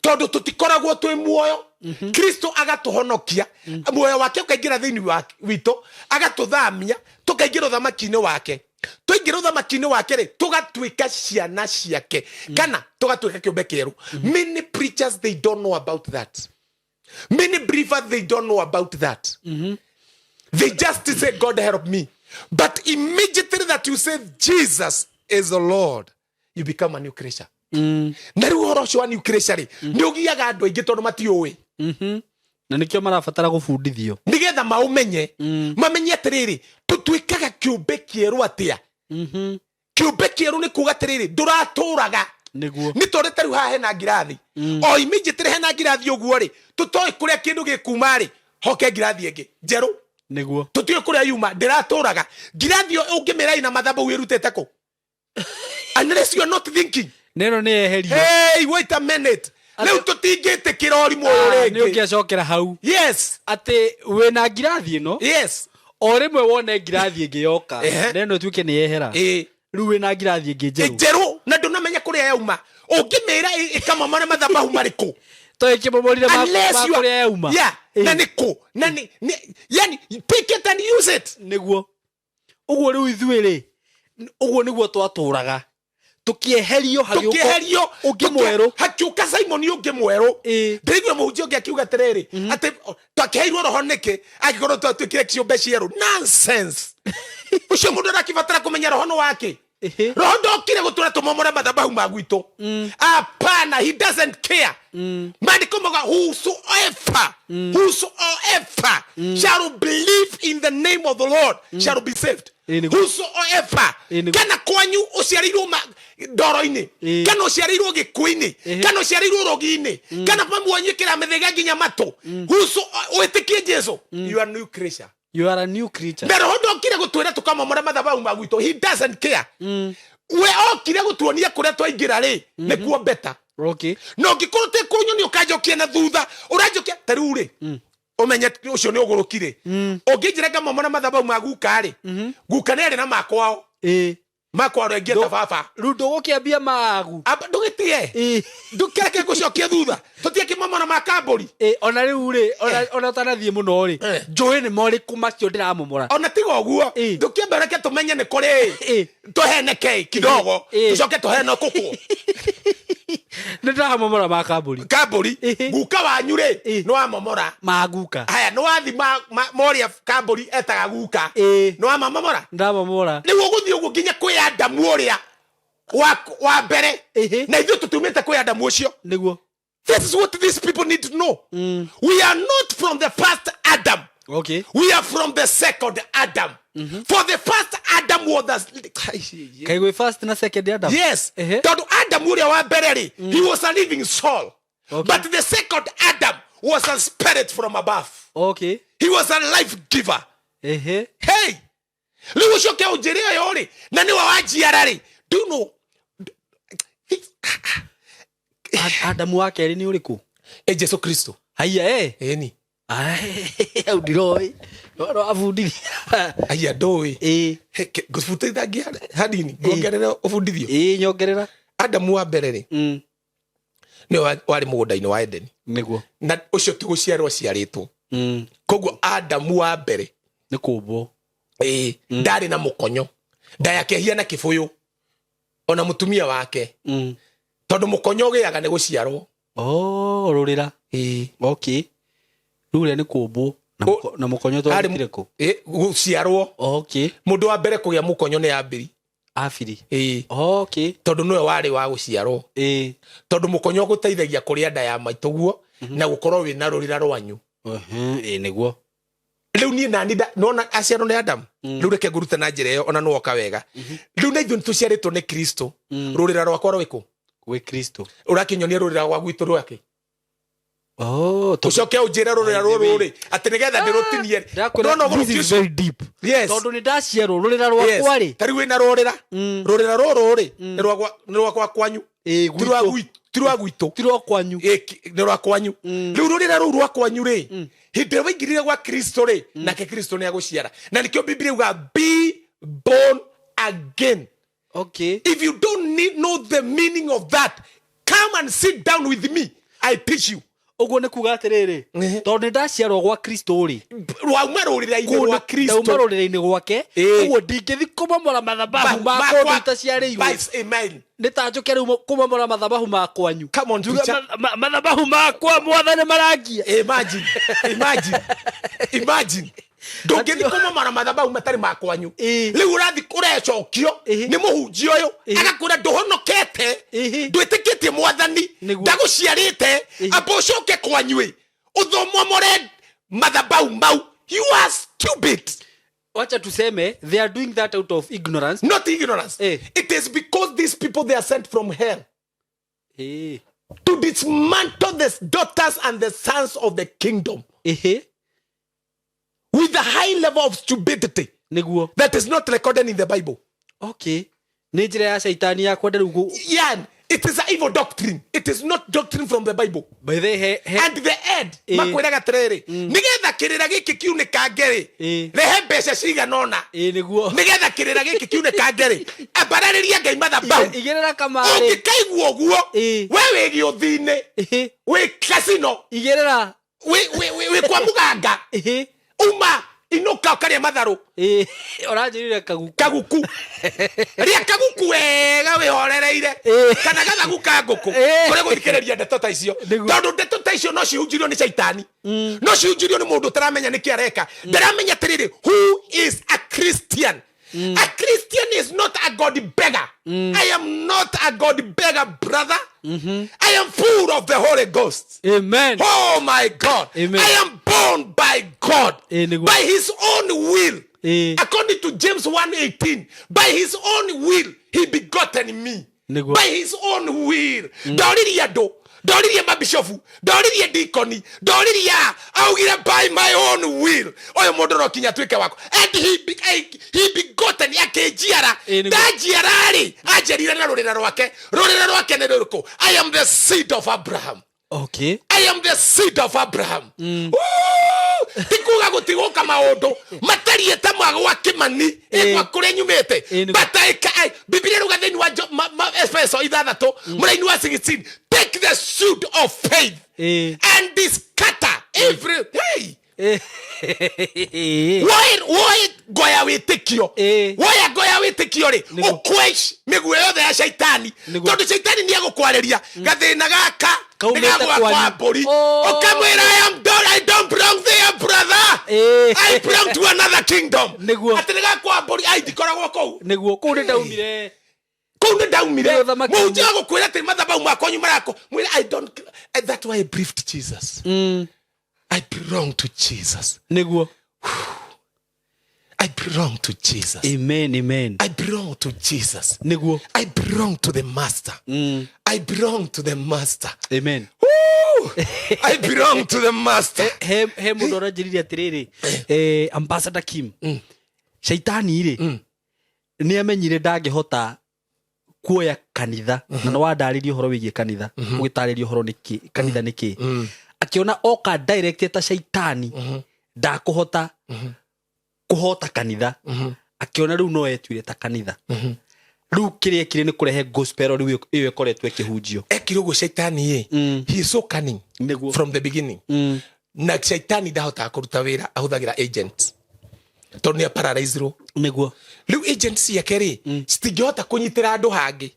tondu tutikoragwo twi muoyo. Kristo agatuhonokia muoyo wake ukaingira thiini witu agatuthamia tukaingira uthamaki-ini wake. Tuingira uthamaki-ini wake ri tugatuika ciana ciake kana tugatuika kiumbe kieru. Many preachers they don't know about that. Many believers they don't know about that. They just say God help me. But immediately that you say Jesus is the Lord, you become a new creature. Na riu horo cio wa new creature ri ni ugiaga andu aingi tondu matiui. Na nikio marabatara gubundithio nigetha maumenye mamenye atiriri tutuikaga kiumbe kieru atia. Kiumbe kieru ni kuga atiriri nduraturaga niguo ni tondu tariu haha hena ngirathi o immediately hena ngirathi uguo ri tutoi kuria kindu gikuma ri hoke ngirathi ingi njeru niguo tutio kuria yuma ndiraturaga ngirathi ungimira ina mathabu wirutete ku. Unless you are not thinking neno ni eherio. Hey, wait a minute. Leo tutingite kirori moyo rege. Ni ukiacokera hau. Yes. Ate we na ngirathi no. Yes. o rimwe wone ngirathi ingi yoka Ehe. neno tuike ni yehera riu wina ngirathi ingi njeru njeru na ndunamenya kuria yauma ungimira ikamamana mathabahu mariku to ikimomorire unless you kuria yauma yeah na niku na ni yani pick it and use it niguo uguo riu ithuiri uguo niguo twaturaga tukieherio tukieherio ungi mweru hakiuka Simon ungi mweru ndirigwe muhunjia ungi akiuga tiriri ati twakeheirwo roho niki agikorwo twatwikire kiumbe cieru nonsense ucio mundu arakibatara kumenya roho no wake roho ndokire gutura tumomore mathabahu ma gwitu apana he doesn't care maandiko moga whosoever shall believe in the name of the Lord shall be saved. Whosoever kana kwanyu uciarirwo ndoro-ini kana uciarirwo gikuini kana uciarirwo rogi-ini kana pamuonyekera mithega nginya matu witikie Jesu you are new creature. You are a new creature. Na roho ndokire gutwira tukamomora mathabahu ma gwitu he doesn't care. We okire gutuonia kuria twaingira ri nikuo better. Okay. No ngikorwo te kunyu ni ukanjokia na thutha uranjokia tariu ri umenye ucio ni ugurukire unginjira ngamomora mathabahu ma guka ri guka neri na makwao makwa rengia ta baba riu ndugukiambia magu aba ndugitie ndukireke gucokia thutha tutieke mamona ma kamburi ona riu ri ona tanathie muno ri njui ni moriku macio ndiramomora ona tiga uguo ndukiambereke tumenye ni kuri tuheneke kidogo tucoke tuhene kuku nindamomora ma kamburi guka wanyu ri no amomora maguka haya no wathi moria kamburi etaga guka no amomora ndamomora ni uguthi ugu nginya kwi Adamu uria wa mbere na ithu tutumite kwi Adamu ucio niguo. This is what these people need to know. We are not from the first Adam. Okay. We are from the second Adam. For the first Adam was Kai we first na second Adam. Yes. Tondu Adam uria wa mbere ri he was a living soul. Okay. But the second Adam was a spirit from above. Okay. He was a life giver. Hey. Riu ucoke unjiria yo ri na ni wa wajiara ri do you know Adamu wa keri ni uriku Jesu Kristo haya ni au diroi ro abundithia haya ndoi gufutithagia hadini ngongerera ubundithio nyongerera Adamu wa mbere ri ni wari mugunda-ini wa Edeni niguo na ucio ti guciarwo ciaritwo koguo Adamu wa mbere ni kumbo ndari na mukonyo ndayake hiana kibuyu ona mutumia wake tondu mukonyo giaga ni guciarwo rurira okay rure ni kumbo na mukonyo to atire ku guciarwo okay mundu wa mbere kugia mukonyo ni Abiri okay tondu niwe wari wa guciarwo tondu mukonyo guteithagia kuria nda ya maituguo na gukorwo wina rurira rwanyu niguo riu ni nani nona aciarwo ni Adam riu reke ngurute na njira iyo ona nuoka wega riu na ithu tuciaritwo ni Kristo rurira rwakwa rwiku we Kristo urakinyonia rurira rwa gwitu rwake tucoke unjire rurira ruru ri ati nigetha ndirutinie this is very deep tondu ni ndaciarwo rurira rwakwa ri tari wina rurira rurira ruru ri ni rwakwa kwanyu tirwa gwitu tirwa kwanyu ni rwa kwanyu riu rurira ruru rwa kwanyu ri hindi waingirire gwa Kristo ri nake Kristo ni aguciara na nikio Biblia uga be born again. Okay. If you don't know the meaning of that, come and sit down with me. I teach you. Uguo ni kuga atiriri tondu ndaciarwo gwa Kristo ri wauma rurira-ini rwa Kristo wauma rurira-ini gwake uguo ndingithi kumomora mathabahu makwa itaciarĩirwo amen ni ta njuke riu kumomora mathabahu makwanyu come on preacher mathabahu makwa mwathani marangia imagine ndungithi kumomora mathabahu matari makwanyu riu urathi urecokio ni muhunjia uyu agakwira nduhonokete ndwitikitie mwathani ndaguciarite amba ucoke kwanyu uthomomore mathabahu mau. You are stupid. Wacha tuseme they are doing that out of ignorance. Not ignorance. It is because these people they are sent from hell to dismantle the daughters and the sons of the kingdom with a high level of stupidity that is not recorded in the Bible. Okay. Ni njira ya shaitani ya kwenda rugo. Yeah, It is an evil doctrine. It is not doctrine from the Bible. By the And the end, makwiraga atiriri, nigetha kirira giki kiune kangeri, rehe mbeca ciganona, nigetha kirira giki kiune kangeri, ambarariria Ngai mathabahu, igirira kamari, ungikaigua uguo, we wigi uthine, we casino, igirira, we kwa muganga, uma inuka ukaria matharu, oranjirire kaguku ria kaguku wega wihorereire kana gathaguka nguku kuri guthikiriria ndeto ta icio tondu ndeto ta icio no cihunjirio ni shaitani no cihunjirio ni mundu taramenya niki areka ndaramenya tiriri who is a Christian. A Christian is not a God beggar. I am not a God beggar, brother. I am full of the Holy Ghost. Amen. Oh my God. Amen. I am born by God, by His own will. According to James 1:18, by His own will He begotten me. By His own will. Ndoririe andu, ndoririe mabishofu, ndoririe deaconi, ndoririe augire by my own will. Oyo mundu no kinya twike wako. And he begotten akejiara. Dajiarari ajerire na rurira rwake. Rurira rwake ni ruko. I am the seed of Abraham. Okay. I am the seed of Abraham. Tikuga gutigoka maundu matariye ta magwa kimani egwa kure nyumete bataika Biblia ruga thini wa Efeso 6 muraini wa 16 take the shield of faith and scatter every why goya witikio why goya witikio ri ukwesh migwe yothe ya shaitani tondu shaitani ni agukwareria gathina gaka nigagwa kwa mburi ukamwira I don't belong there, brother. I belong to another kingdom. Ati nigakwa mburi ai ndikoragwo kou niguo kunde daumire mundu agukwira ati mathabahu makwa nyuma yako mwira I don't. That's why I briefed Jesus. I belong to Jesus. Niguo. I belong to Jesus. Amen, amen. I belong to Jesus. Niguo. I belong to the Master. I belong to the Master. Amen. I belong to the Master. He mundu oranjiririe atiriri, Ambassador Kim. Shaitani ri ni amenyire ndangihota kuoya kanitha na no wandaririe uhoro wigie kanitha ugitaririe uhoro niki kanitha niki akiona oka direct ta shaitani ndakuhota kuhota kanitha akiona riu no etwire ta kanitha riu kiria kire ni kurehe gospel riu iyo ekoretwe kihunjio ekirugo shaitani he is so cunning from the beginning na shaitani ndahota kuruta wira ahuthagira agents tonia paralyzero niguo riu agents yake ri stingihota kunyitira andu hangi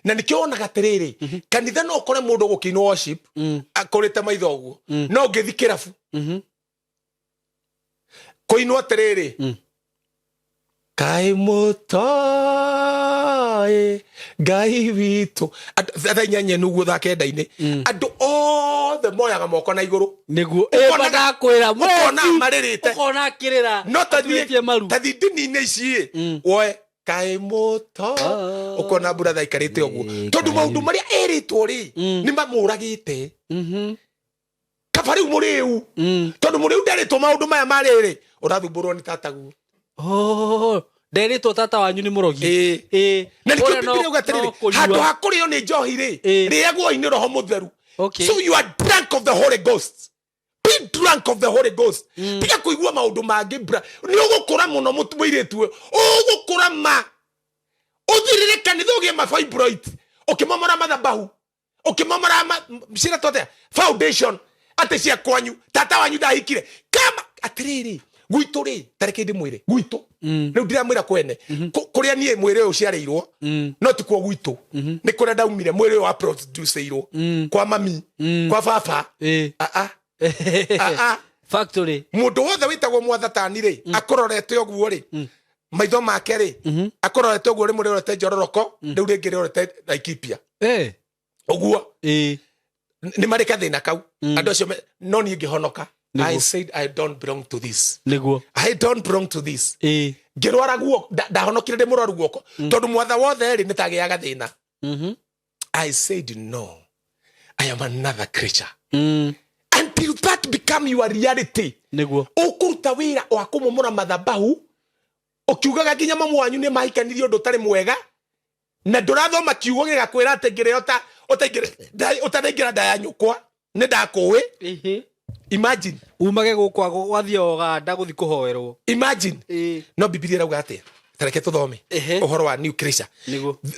na nikiona gatiriri kanitha no kore mundu gukina worship akorete maitho guo no ngithikirafu koino atiriri kai mutoe gai witu athanyanye nuguo thakenda-ini andu othe moyaga moko na iguru niguo bada kwira mwana maririte ukona kirira no tathi ndini-ini ici woe kai muto ukona brother ikarite uguo tondu maundu maria eritwo ri ni mamuragite kabari muriu tondu muriu nderitwo maundu maya mariri urathumburwo ni tataguo nderitwo tata wanyu ni murogi na nikio Biblia ugatiriri handu hakurio ni njohi ri riagwo ini roho mutheru so you are drunk of the Holy Ghost. Be drunk of the Holy Ghost. Tiga kuigua maundu mangi bra ni ugukura muno mutumiritwe ugukura ma uthirire kanitha ugie ma fibroid ukimomora mathabahu ukimomora mshira tote foundation ate cia kwanyu tata wanyu ndahikire kama atiriri gwitu ri tareke ndi mwire gwitu riu ndiramwira kwene kuria nie mwire uyu ciareirwo no ti kwa gwitu ni kuria ndaumire mwire uyu aproduceirwo kwa mami kwa baba factory mundu wothe witagwo mwathatani ri akororete uguo ri maitho make ri akororete uguo ri mwire urete njororoko riu ringi ri urete Laikipia uguo ni marika thina kau andu acio no ni ngihonoka. I said I don't belong to this. Niguo. I don't belong to this. Ngirwara guo ndahonokire ndi murwaru guoko tondu mwatha wothe ri nitagiaga thina. I said no. I am another creature. Until that become your reality. Niguo. Ukuruta wira wa kumomora mathabahu ukiugaga nginya mamu wanyu ni mahikanirio ndu tari mwega na ndurathoma kiugo gigakwira ati ngire utarengira nda ya nyukwa ni ndakuwi. Imagine umage gukwa gwathie Uganda guthi kuhoerwo. Imagine no Biblia rauga atia tareke tuthome uhoro wa new creature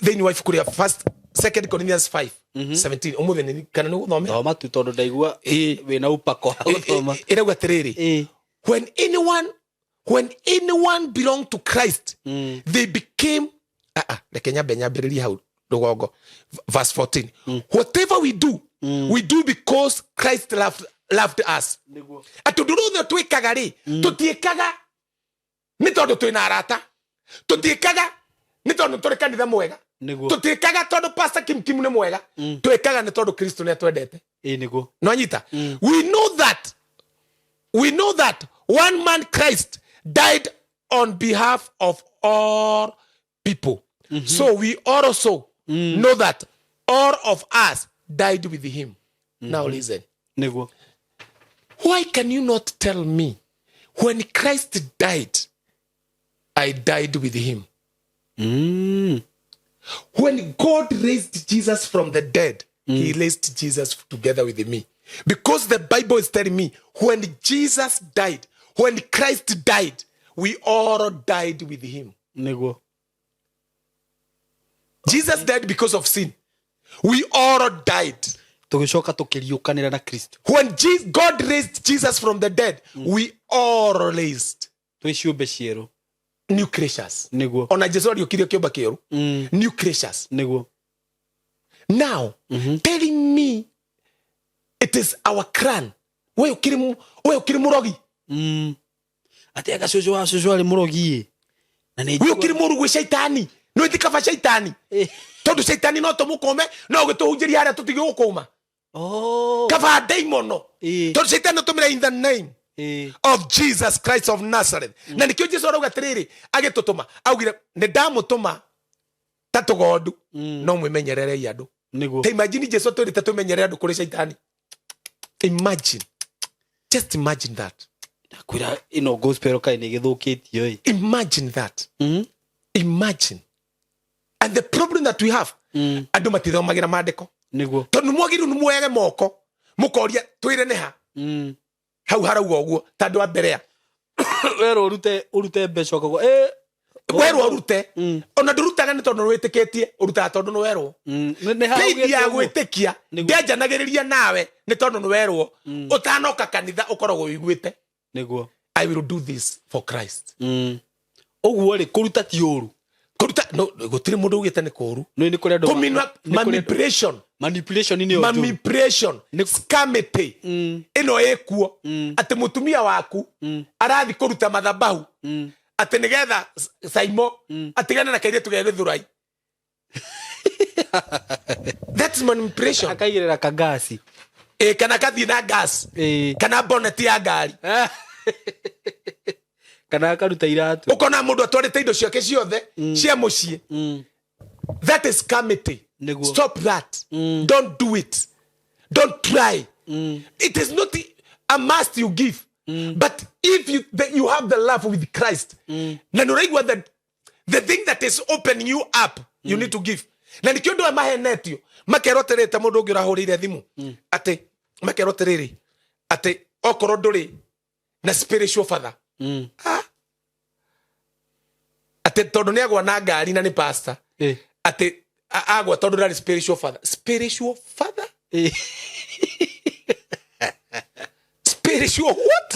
thiini wa ibuku ria 2 Corinthians 5:17 umuthi ni kana ni guthome thoma tu tondu ndaigua wina upako wa guthoma. Irauga atiriri when anyone belong to Christ they became reke nyambiriria hau rugongo verse 14 whatever we do because Christ loved us. Atunduruthe twikaga ri tutiikaga ni tondu twina arata, tutiikaga ni tondu turi kanitha mwega, tutiikaga tondu pastor Kim ni mwega, twikaga ni tondu Kristo ni atwendete. Niguo no anyita we know that one man Christ died on behalf of all people. So we also know that all of us died with him. Now listen. Niguo. Why can you not tell me when Christ died, I died with him? When God raised Jesus from the dead, he raised Jesus together with me. Because the Bible is telling me when Jesus died, when Christ died, we all died with him. Niguo. Jesus died because of sin. We all died. Tugicoka tukiriukanira na Kristo. When God raised Jesus from the dead, we all raised. Twiciumbe cieru. New creatures. Niguo. Ona Jesu aliukirio kiumba kieru. New creatures. Niguo. Now, telling me it is our clan. We ukiri murogi. Ati agacoco wa coco ari murogi. Na ni we ukiri muru gwe shaitani. No itikava shaitani. Tondu shaitani no tumukome, no gituhunjiria haria tutigi gukuma. Kava daimono. Tondu shaitani no tumira in the name of Jesus Christ of Nazareth. Na nikio Jesu arauga atiriri agitutuma augire ni ndamutuma tatugondu no mwimenyerere andu. Niguo. Imagine Jesu twirite tumenyerere andu kuri shaitani. Imagine. Just imagine that. Kwira ino gospel kai ni githukitio. Imagine that. Imagine. And the problem that we have, andu matithomagira maandiko. Niguo. Tondu mwagiru ni muege moko, mukoria twire ne ha. Hau harauga uguo tandu wa berea. Wero urute mbeca kogo. Wero urute. Ona ndurutaga ni tondu witikitie, urutaga tondu no wero. Ni ha ya gwitikia. Ndenjanagiriria nawe ni tondu no wero. Utanoka kanitha ukoragwo wiguite. Niguo. I will do this for Christ. Oguo ri kuruta ti uru. Kuruta no gutiri mundu ugite ni kuru. No ni kuri andu manipulation. Manipulation ni manipulation. Scamete. Ino ekuo. Ati mutumia waku arathi kuruta mathabahu. Ati nigetha Saimo atigana na kaire tuge githurai. That's manipulation. Akaigirira kagasi. Kana kathi na gas. Kana bonnet ya gari. Kana akaruta iratu. Ukona mundu atwarite indo ciake ciothe cia mucie. That is scamete. Stop that. Don't do it. Don't try. It is not a must you give. But if you have the love with Christ, na nuraigwa the thing that is opening you up, you need to give. Na nikiondo mahenetio makeroterete mundu ungi urahurire thimu ati makeroterere ati okoro nduri na spiritual father. Ati tondu ni agwa na ngari na ni pastor. Ati agwa tondu na spiritual father. Spiritual father? Spiritual what?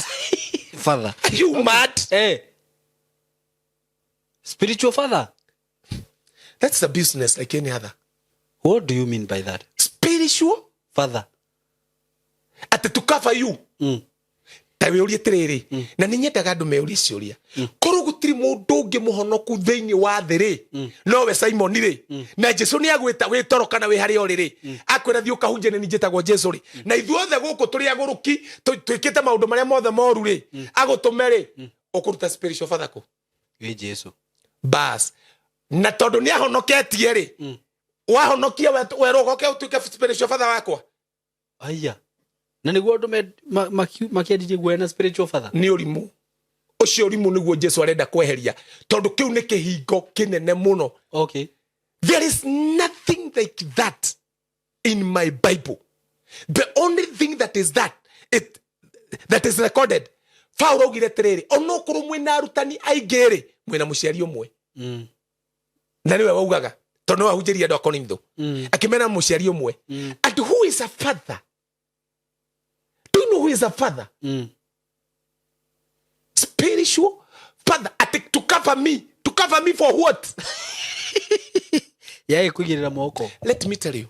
Father. Are you mad? Spiritual father? That's a business like any other. What do you mean by that? Spiritual father. Ati to cover you. Tawe uria tiriri na ninyendaga andu meuria ciuria koru gutiri mundu ungi muhonoku thiini wa thiri no we Simon ri na Jesu ni agwita witoroka na we hari oriri akwira thi ukahunje ni njitagwo Jesu ri na ithuothe guku turi aguruki twikite maundu maria mothe moru ri agutumere ukuruta spiritual father ku we Jesu bas na tondu ni ahonoketie ri wahonokia werogoke utuike spiritual father wakwa aya na niguo andu makiendire gwena spiritual father ni urimu ucio urimu niguo Jesu arenda kweheria tondu kiu ni kihingo kinene muno. Okay. There is nothing like that in my Bible. The only thing that is that is recorded. Paulo augire tiriri, onokorwo mwina arutani aingĩ mwina muciari umwe. Na niwe waugaga tondu no ahunjirie andu akonimtho. Akimena muciari umwe. And who is a father? Do you know who is a father? Spiritual father. To cover me. To cover me for what? Yae kugirira moko. Let me tell you.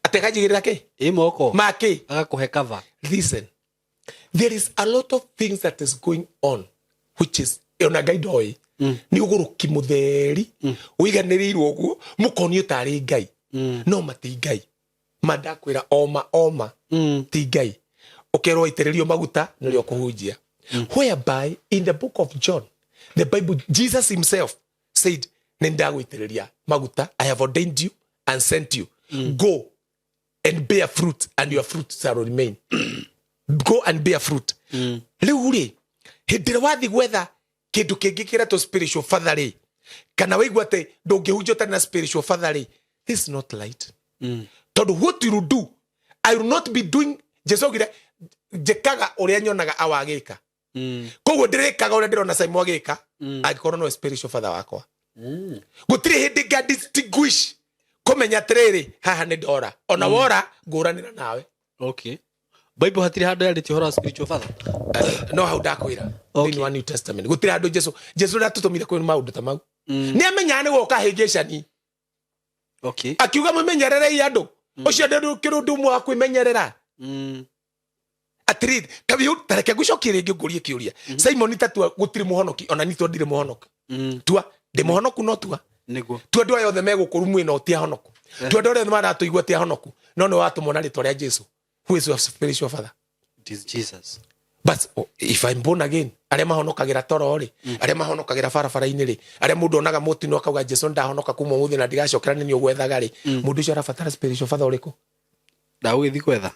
Atekajigirira ke? Moko. Make. Agakuhe cover. Listen. There is a lot of things that is going on, which is ona gaidoi. Ni uguruki mutheri. Uiganirirwo guo mukonio tari ngai. No mati ngai. Madakwira oma ti ngai. Okero itererio maguta nilio kuhujia. Whereby in the book of John, the Bible, Jesus himself said, Nendago itereria maguta, I have ordained you and sent you. Go and bear fruit, and your fruit shall remain. Go and bear fruit. Leuri, hindira wathi gwetha kindu kingi kireto spiritual father kana waigua te ndungihunjota na spiritual father. This is not light. Tondu what you do, I will not be doing jesogire jekaga uria nyonaga awagika. Koguo ndirikaga uria ndirona Simon agika agikorwo no spiritual father wakwa. Gutiri hindi ga distinguish komenya tiriri haha ni ndora ona wora nguranira nawe. Okay. Bible hatiri handu yandite horo spiritual father. No how ndakwira in one New Testament. Gutiri handu Jesu ratutumire kwina maundu ta mau. Ni amenya ni woka higicani. Okay. Akiuga mumenyerere andu. Ucio ndu kirundu mwa kwimenyerera. Atrid kabiu tareke gucokire ngigurie kiuria. Simon tatua gutiri muhonoki ona ni twandire muhonoki. Tua de muhonoku no tua. Niguo. Tua ndu ayothe megukuru mwina otia honoku. Tua ndu ayothe mara tuigwa tia honoku. No no watumona ritwa ria Jesu. Who is your spiritual father? It is Jesus. But if I'm born again, aria mahonokagira toro ri, aria mahonokagira barabara-ini ri, aria mundu onaga mutino akauga Jesu ndahonoka kuma muthi na ndigacokera ni ogwethaga ri, mundu ucio arabatara spiritual father uriku? Ndagugithi kwetha.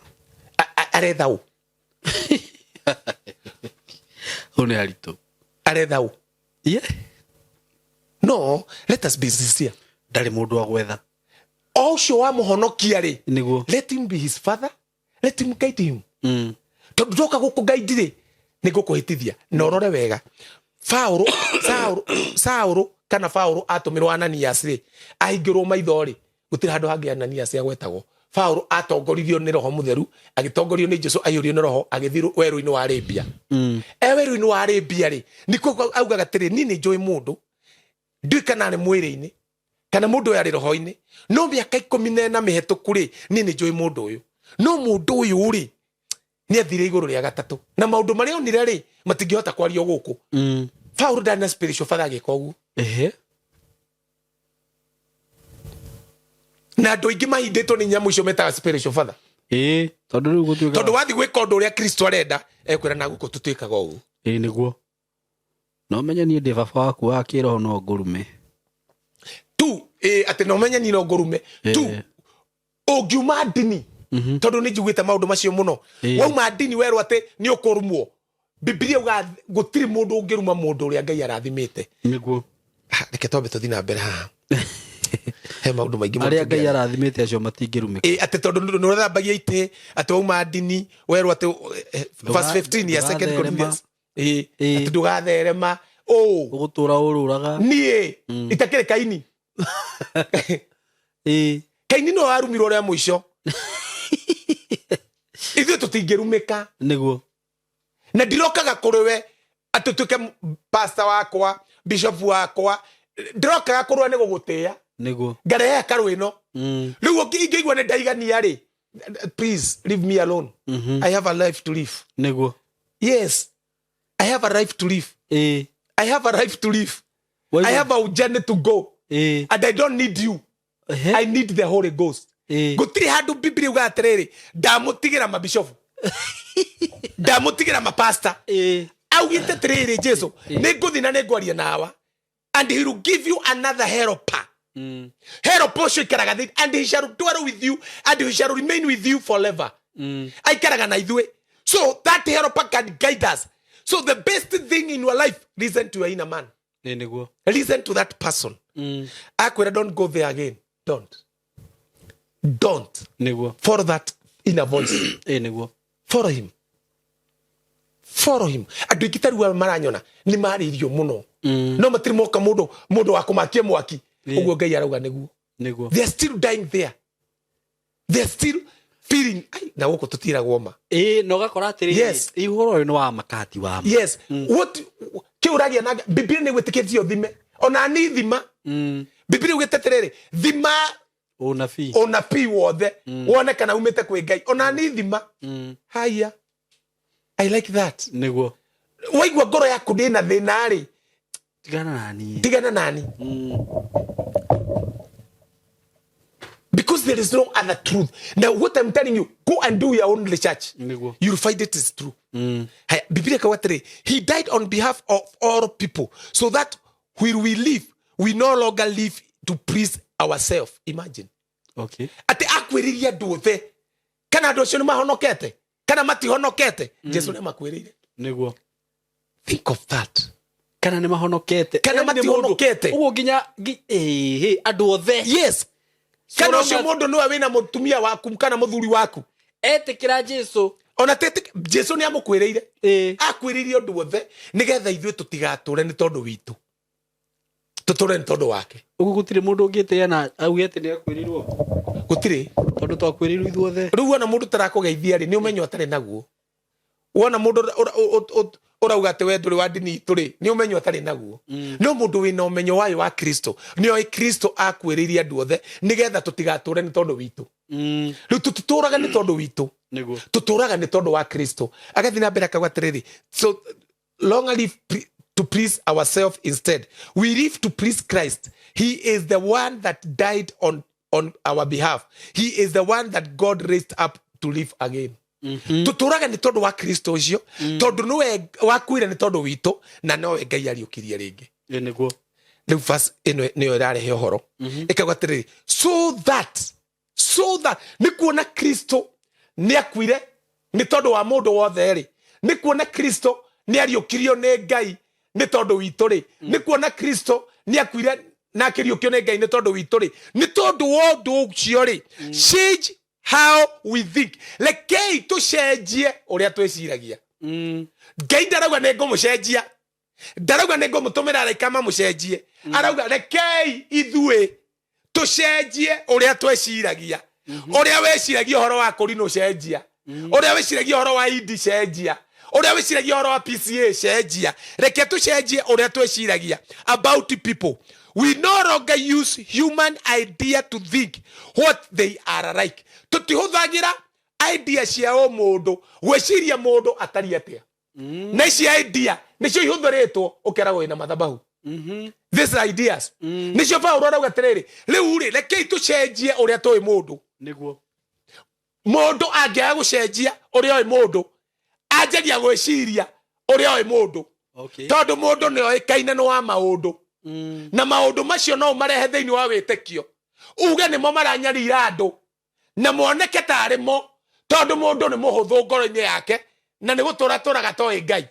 Aretha u. One arito. Aretha u. Yeah. No, let us be sincere. Ndari mundu wa gwetha. Ucio wa muhonokia ri. Niguo. Let him be his father. Let him guide him. Tondu ndoka guku guide ri ni gukuhitithia na urore wega. Sauro kana Paulo atumirwo Ananias ri ahingirwo maitho ri gutira handu hangi Ananias agwetagwo. Paulo atongorithio ni roho mutheru agitongorio ni Jesu ayurio ni roho agithiru weru-ini wa Arabia. Weru-ini wa Arabia ri niko augaga tiri ni njui mundu ndikana ni mwiri-ini kana mundu yari roho-ini no miaka 14 mihituku ri ni njui mundu uyu no mundu uyu ri ni athire iguru ria gatatu na maundu maria onire ri matingihota kwario guku. Paulo ndana spiritual father agikogu. Na andu aingi mahinditwo ni nyamu icio metaga spiritual father. Tondu riu gutuika. Tondu wathi gwika undu uria Kristo arenda ekwira na guku tutuikaga ugu. Niguo. No menya ni ndi baba waku wa kiroho no ngurume. Tu ati no menya ni no ngurume. Tu ungiuma ndini. Tondu ni njiguite maundu macio muno. Wauma ndini weru ati ni ukurumwo. Biblia uga gutiri mundu ungiruma mundu uria Ngai arathimite. Niguo. Reke twambe tuthi na mbere haha. He maundu maingi muno. Aria Ngai arathimite acio matingirumika. Ati tondu no thambagia ite ati wauma ndini weru ati verse 15 ya 2 Corinthians. Ati ndugatherema. Ugutura ururaga. Nie itakire Kaini. Kaini no arumirwo ria muico. Ithu tutingirumika. Niguo. Na ndirokaga kuriwe atutuke pastor wakwa bishop wakwa ndirokaga kuriwe ni gugutia. Niguo. Ngare ya karwino. Riu ngigwa ne ndaigania ri. Please leave me alone. I have a life to live. Niguo. Yes. I have a life to live. I have a life to live. I have a journey to go. And I don't need you. I need the Holy Ghost. Gutiri handu Biblia uga atiriri ndamutigira mabishofu ndamutigira mapasta augite atiriri Jesu ninguthi na ningwaria nawa and he will give you another helper. Helper ucio ikaraga thiini and he shall dwell with you and he shall remain with you forever. Aikaraga na ithue. So that helper can guide us. So the best thing in your life, listen to your inner man. Listen to that person. akwira don't go there again, don't niguo follow that inner voice. niguo follow him. Andu ikitarua maranyona ni maririo muno, no matiri moka mundu wa kumakia mwaki uguo Ngai arauga niguo they are still dying there, they are still feeling na guko tutira goma no gakora atiri ihoro no wa makati wa yes what kiuragia na Biblia ni gwitikithio thime ona ni thima Biblia ugiteterere thima onabii wothe wone kana umite kwi Ngai ona ni thima haya. I like that niguo waigua ngoro yaku ndina thina ri tigana nani because there is no other truth. Now what I'm telling you, go and do your own research, you'll find it is true. Biblia kawatire, he died on behalf of all people so that when we live we no longer live to please ourselves. Imagine ati akwiriria duothe kana ndo cio mahonokete kana matihonokete Jesu ne makwirire niguo. Think of that. Kana ne mahonokete kana matihonokete ugo nginya andu othe yes kana ucio mundu niwe wina mutumia waku kana muthuri waku etikira Jesu ona Jesu ni amukwiriire akwiririe undu othe nigetha ithuĩ tutigature ni tondu witu tuture ni tondu wake. Ugo gutire mundu ungiiteana auge ati ni akwirirwo gutire tondu twakwirirwo ithuothe. Riu wona mundu tarakugeithia ri ni umenyo atari naguo. Wona mundu urauga ati we nduri wa dini ituri ni umenyo atari naguo. No mundu wina umenyo wayo wa Kristo ni oi Kristo akwiririe andu othe nigetha tutigature ni tondu witu. Riu tuturaga ni tondu witu niguo tuturaga ni tondu wa Kristo. Agathi na mbere akauga atiriri, so long live to please ourselves instead. We live to please Christ. He is the one that died on our behalf. He is the one that God raised up to live again. Tuturaga ni tondu wa Kristo ucio tondu niwe wakuire ni tondu witu na nowe Ngai ariukirie ringi niguo. Riu verse ino niyo irarehe uhoro ikauga atiriri, so that ni kuona Kristo ni akuire ni tondu wa mundu wothe ri, ni kuona Kristo ni ariukirio ni Ngai ni tondu witu ri, ni kuona Kristo ni akuire na akiriukio ni Ngai ni tondu witu ri, ni tondu wa ndu ucio ri. Change how we think. Rekei tucenjie uria twiciragia. Ngai ndarauga ni ngumucenjia, ndarauga ni ngumutumira araika mamucenjie, arauga rekei ithuĩ tucenjie uria twiciragia. Uria wiciragia horo wa Korino cenjia, uria wiciragia horo wa Idi cenjia, uria wiciragia horo wa PCA cenjia. Reke tucenjie uria twiciragia about people. We no longer use human idea to think what they are like. Tutihuthagira idea cia o mundu gwiciria mundu atari atia. Na cia idea nicio ihuthiritwo ukerago ina mathabahu. These ideas nicio Paulo arauga atiriri, riu ri rekei tucenjie uria tui mundu niguo. Mundu angiaga gucenjia uria oi mundu anjagia gwiciria uria oi mundu tondu mundu ni oikaine no wa maundu na maundu macio no marehe thiini wa witikio uge nimo maranyarira andu na moneke tari mo tondu mundu ni muhuthu ngoro-ini yake na ni gutura turaga toi Ngai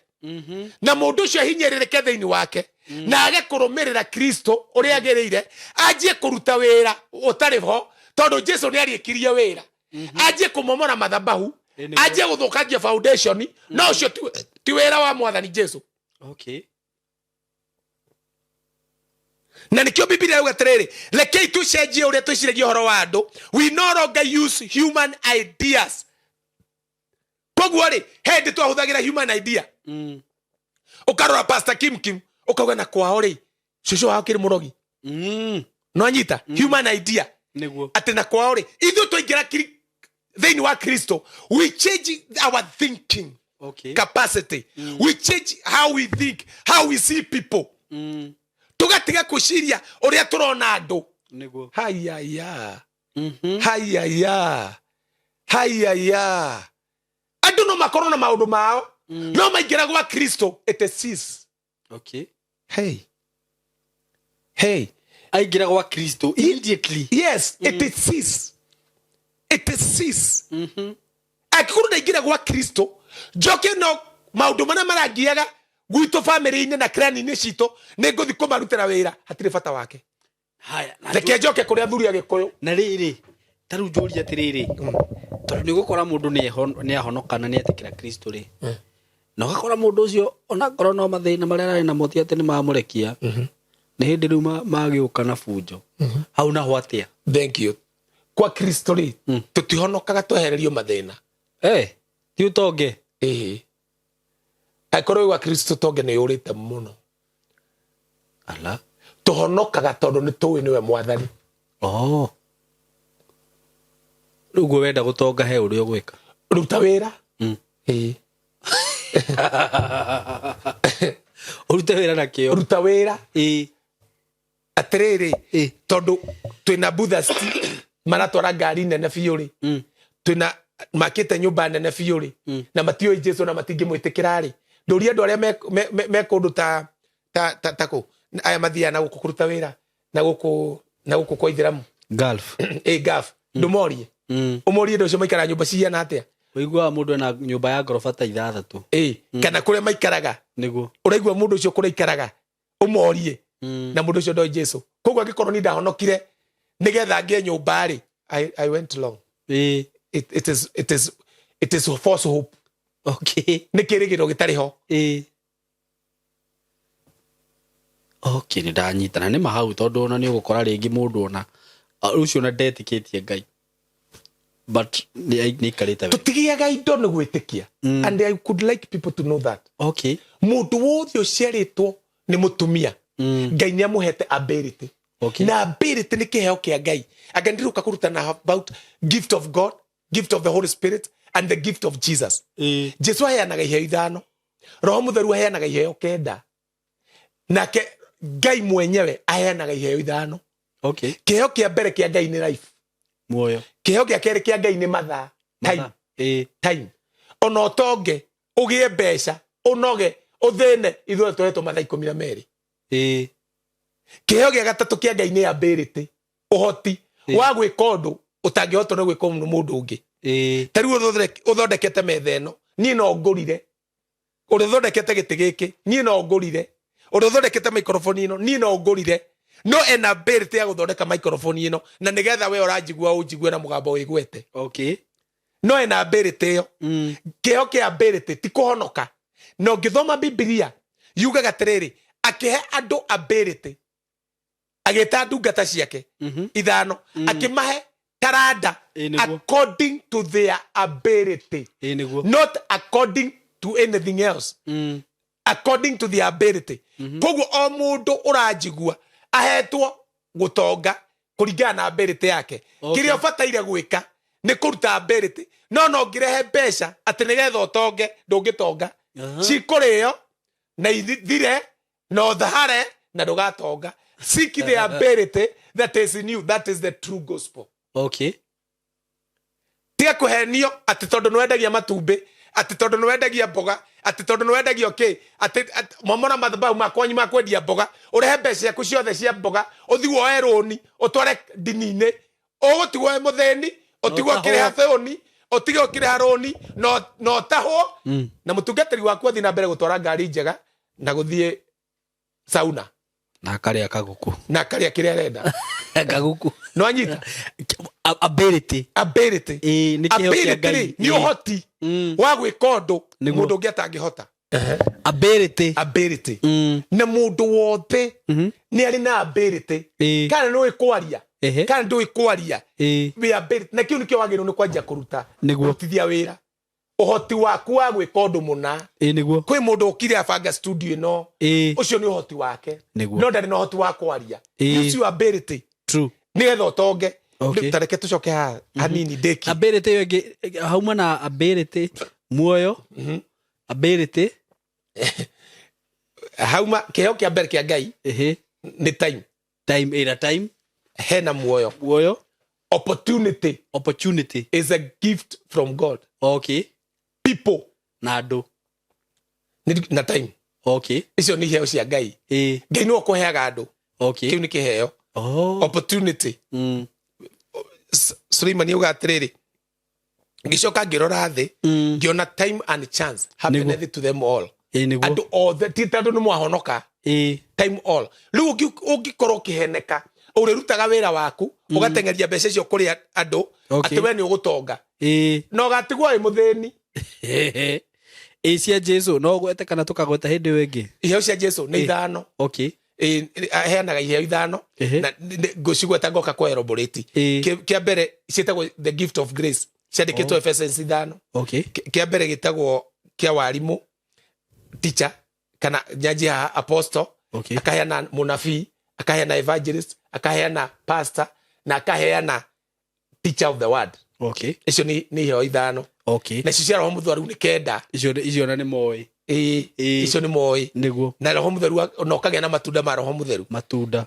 na mundu ucio hinyiririke thiini wake na age kurumirira Kristo uria agiriire anjie kuruta wira utari ho tondu Jesu ni arikirie wira anjie kumomora mathabahu anjie guthukagia foundation no ucio ti wira wa Mwathani Jesu. Na nikio Biblia yauga atiriri, rekei tucenjie uria twiciragia horo wa andu. We no longer use human ideas. Koguo ri hindi twahuthagira human idea. Ukarora Pastor Kim ukauga na kwao ri cucu wao kiri murogi no anyita human idea niguo ati na kwao ri ithu twaingira thiini wa Kristo. We change our thinking capacity. We change how we think, how we see people. Tugatiga kuciria uria turona andu niguo. Hayaya hayaya andu no makorwo na maundu mao no maingira gwa Kristo it is hey aingira gwa Kristo immediately. Yes, it is akikuru na ingira gwa Kristo joke no maundu mana maragiaga gwito family-ini na clan-ini cito ni nguthi kumarutira wira hatire bata wake. haya reke njoke kuria thuri agikuyu na riri taru njuria atiriri tondu ni gukora mundu ni ahonokana ni etikira Kristo ri na gakora mundu ucio ona ngoro no mathina maria arari na muti ati ni mamurekia ni hindi riu magiuka na bunjo hau na hwatia. Thank you. Kwa Kristo ri tutihonokaga twehererio mathina ti utonge akoro wa Kristo tonge ni urite muno ala tuhonokaga tondu ni tuwi niwe mwathani. Rugo wenda gutonga he uri ogwika ruta wira urute wira na kio ruta wira atiriri tondu twina Buddhist maratwara ngari nene biũ ri twina makite nyumba nene biũ ri na matio Jesu na matingi mwitikira ri nduri andu aria me kundu ta ku aya mathia na guku kuruta wira na guku kwa Ithiramu Gulf Gulf ndumorie umorie ndo cio maikara nyumba ciana atia uigua mundu na nyumba ya gorofa ta 6 kana kuria maikaraga niguo uraigua mundu ucio kuria ikaraga umorie na mundu ucio ndo Jesu koguo angikorwo ni ndahonokire nigetha ngie nyumba ri I went long it is false hope ni kirigiro gitari ho ni ndanyitana ni mahau tondu ona ni ugukora ringi mundu ona ucio na dedicate Ngai but ni karita tutigiaga indo ni gwitikia and I could like people to know that mundu wothe uciaritwo ni mutumia Ngai ni amuhete ability na ability ni kiheo kia Ngai agandiruka kurutana about gift of God, gift of the Holy Spirit and the gift of Jesus. Jesu aheanaga iheo 5 Roho Mutheru aheanaga iheo 9 nake Ngai mwenyewe aheanaga iheo 5 kiheo kia mbere kia Ngai ni life muoyo kiheo kia kere kia Ngai ni mathaa time ona utonge ugie mbeca unoge uthine ithuĩ tũhetwo mathaa 12 kiheo gia gatatu kia Ngai ni ability uhoti wa gwika undu utangihotwo ni gwika mundu ungi tariu uthondekete metha ĩno nie no ngurire uri thondekete giti giki nie no ngurire uri thondekete microphone ĩno nie no ngurire no en ability ya guthondeka microphone ĩno na nigetha we uranjigua unjigue na mugambo wigwete no en ability yo kiheo kia ability ti kuhonoka no ngithoma Biblia yugaga atiriri akihe andu ability ageta ndungata ciake 5 akimahe taranda according to their ability not according to anything else according to their ability koguo o mundu uranjigua ahetwo gutonga kuringana na ability yake kiria bataire gwika ni kuruta ability no ngirehe mbeca ati nigetha utonge ndungitonga cikurio na ithire no thahare na ndugatonga. Seek the ability that is in you. That is the true gospel. Tia kuhenio ati tondu nwendagia matumbi ati tondu nwendagia mboga ati tondu nwendagia ati momona madhabahu makwanyu makwendia mboga urehe mbeca ciaku ciothe cia mboga uthiwo eroni utware dini-ini ugutigwo mutheni utigwo kireha theoni utigwo kireha roni no tahwo na mutungatiri waku athi na mbere gutwara ngari njega na guthie sauna na karia kaguku na karia kiria renda kaguku no anyita ability ni kiheo kia Ngai ni uhoti wa gwika undu mundu ungi atangihota ability na mundu wothe ni ari na ability kana no ikwaria kana ndu ikwaria we ability na kiu nikio wagirwo ni kwanja kuruta kurutithia wira uhoti waku wa gwika undu muna niguo kwi mundu ukire abanga studio no ucio ni uhoti wake no ndari no uhoti wa kwaria ucio ability true nigetha utonge tareke tucoke hanini deki ability yo hauma na ability muoyo ability hauma kiheo kia mbere kia Ngai ni time hena muoyo opportunity is a gift from God people na andu na time icio ni heo cia Ngai Ngai no kuheaga andu kiu ni kiheo opportunity Suleiman yuga atiriri ngicoka ngirora thi ngiona time and chance happeneth to them all andu othe ti tandu ni mwahonoka time all riu ungikorwo kiheneka urerutaga wira waku ugatengeria mbeca icio kuri andu ati we ni ugutonga no gatigwo imuthini cia Jesu no gwete kana tukagweta hindi wengi iheo cia Jesu ni ithano heanaga iheo ithano na ngocigweta ngoka kwa elaborate kia mbere cietagwo the gift of grace ciandikitwo Ephesians ithano kia mbere gitagwo kia warimu teacher kana nyaji apostle akaheana munabii akaheana evangelist akaheana pastor na akaheana teacher of the word icio ni iheo ithano na cio cia Roho Mutheru ni kenda icio na ni moi icio ni moi niguo na Roho Mutheru no kagea na matunda ma Roho Mutheru matunda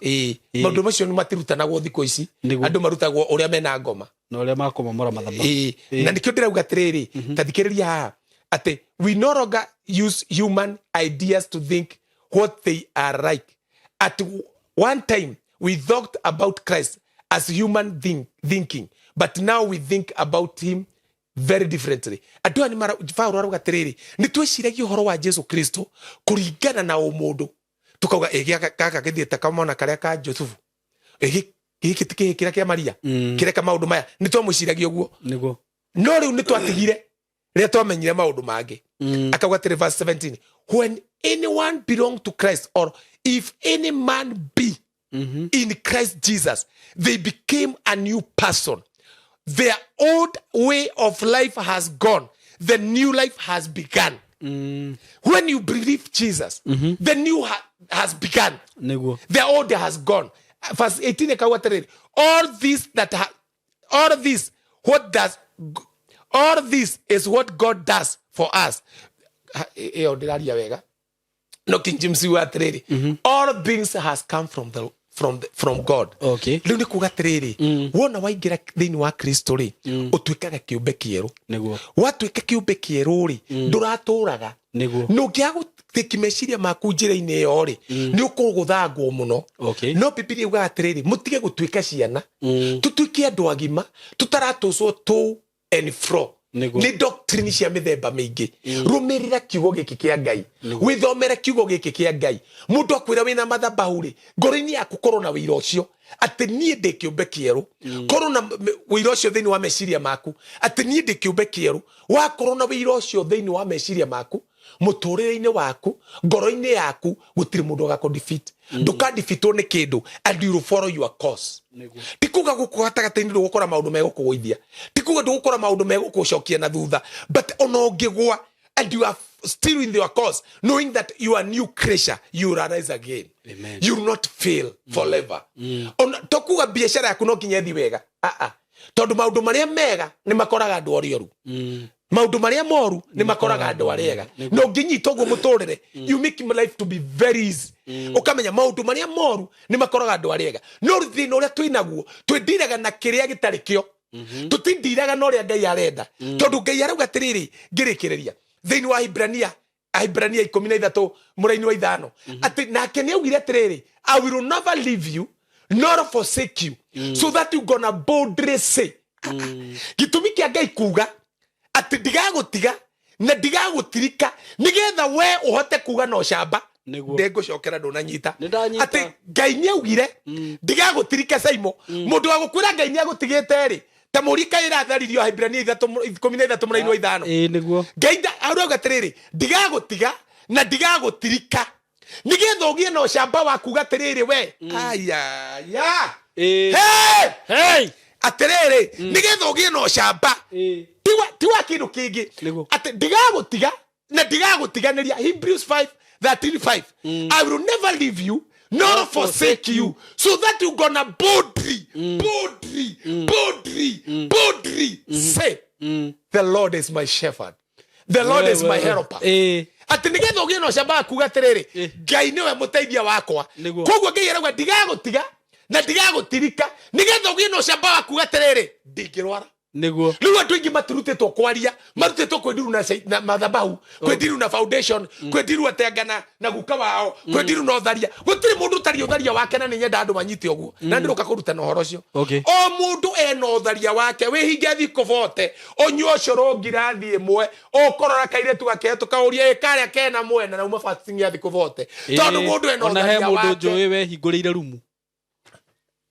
maundu macio ni matirutanagwo thiko ici andu marutagwo uria mena ngoma na uria makomamora mathamba na nikio ndirauga atiriri tathikiriria haha ati we no longer use human ideas to think what they are like. At one time we thought about Christ as human thinking, but now we think about him very differently. Andu ani Paulo arauga atiriri ni twiciragia uhoro wa Jesu Kristo kuringana na umundu tukauga gaka githiete kamona karia ka Josefu giki kira kia Maria kireka maundu maya ni twamwiciragia uguo niguo no riu ni twatigire ria twamenyire maundu mangi akauga atiriri verse 17 when anyone belong to Christ or if any man be in Christ Jesus they became a new person. Their old way of life has gone. The new life has begun. When you believe Jesus, the new has begun. The old has gone. Verse 18, all this is what God does for us. No, King James, all things has come from God. Riu ni kuga atiriri wona waingira thiini wa Kristo ri utuikaga kiumbe kieru watuika kiumbe kieru ri nduraturaga no ngiaguthiki meciria maku njira-ini iyo ri ni ukuguthangwo muno no Biblia yuga atiriri mutige gutuika ciana tutuike andu agima tutaratucwo tu and fro ni doctrine cia mithemba mingi rumirira kiugo giki kia Ngai withomere kiugo giki kia Ngai mundu akwira wina mathabahu ri ngoro-ini yaku korwo na wira ucio ati nie ndi kiumbe kieru korwo na wira ucio thiini wa meciria maku ati nie ndi kiumbe kieru wakorwo na wira ucio thiini wa meciria maku muturire-ini waku ngoro-ini yaku gutiri mundu agakudefeat ndukadefeatwo ni kindu and you will follow your course tikuga gukuhatagataini ndugukora maundu megukugwithia tikuga ndugukora maundu megukucokia na thutha but ono ngigwa and you are still in your course knowing that you are new creature you will rise again. Amen. You will not fail forever. Tokuga biashara yaku no kinyethi wega tondu maundu maria mega ni makoraga andu orioru maundu maria moru ni makoraga andu ariega no nginyita uguo muturire you make my life to be very easy ukamenya maundu maria moru ni makoraga andu ariega no thina uria twinaguo twindiraga na kiria gitari kio tutindiraga no ria Ngai arenda tondu Ngai arauga atiriri ngirikiriria thiini wa Ibrania 13 muraini wa 5 ati nake ni augire atiriri I will never leave you nor forsake you so that you gonna boldly say gitumi kia Ngai kuga ati ndigagutiga na ndigagutirika nigetha we uhote kuga no camba ndigucokera ndunanyita ati Ngai ni augire ndigagutirika Saimo mundu wa gukwira Ngai ni agutigite ri ta murika iratharirio Hibrania 13 muraini wa 5 niguo Ngai arauga atiriri ndigagutiga na ndigagutirika nigetha ugie no camba wa kuga atiriri we aya hey atiriri nigetha ugie no camba tiwa kindu kingi ati ndigagutiga na ndigagutiganiria Hebrews 5:13 I will never leave you nor forsake you so that you gonna boldly say the Lord is my shepherd, the Lord is my helper. Ati nigetha ugie no camba kuga atiriri Ngai niwe muteithia wakwa koguo Ngai arauga ndigagutiga na ndigagutirika nigetha ugie no camba kuga atiriri ndingirwara niguo riu andu aingi maturutitwo kwaria marutitwo kwendiru na mathabahu kwendiru na foundation kwendiru atengana na guka wao kwendiru na utharia gutiri mundu utari utharia wake na ninyenda andu manyite uguo na ndiruka kuruta na horo ucio o mundu ena utharia wake wihinge thiko vote onyua coro ngirathi imwe okorora kairetu gake tukauria ikaria kena mwena na uma fasting ya thiko vote tondu mundu ena utharia wake ona he mundu njui we hinguriire rumu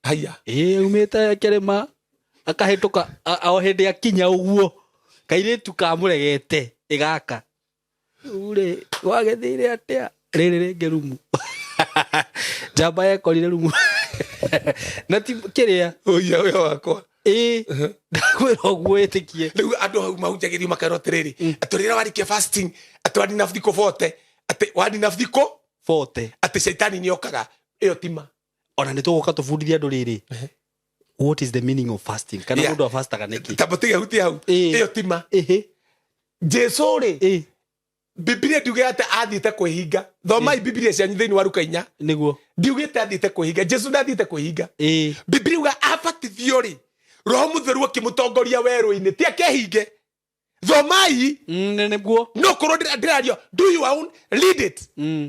haya umite kirima akahituka o hindi akinya uguo kairitu kamuregete igaka ure wagethire atia riri ringi rumu jamba yekorire rumu na ti kiria oya wakwa ndakwira uguo itikie riu andu hau mahunjagirio makero tiriri aturira warikia fasting atwari na thiko 40 ati wadi na thiko 40 ati shaitani ni okaga iyo tima ona nituguka tubundithia andu riri what is the meaning of fasting kana mundu afastaga niki tabotiga huti hau iyo tima Jesu ri Biblia ndiuge ati athite kwihinga thomai Biblia cianyu thiini wa Luka 4 niguo ndiugite athite kwihinga Jesu ndathite kwihinga Biblia uga abatithio ri Roho Mutheru akimutongoria weru-ini ti akehinge thomai niguo no korwo ndirario do you own read it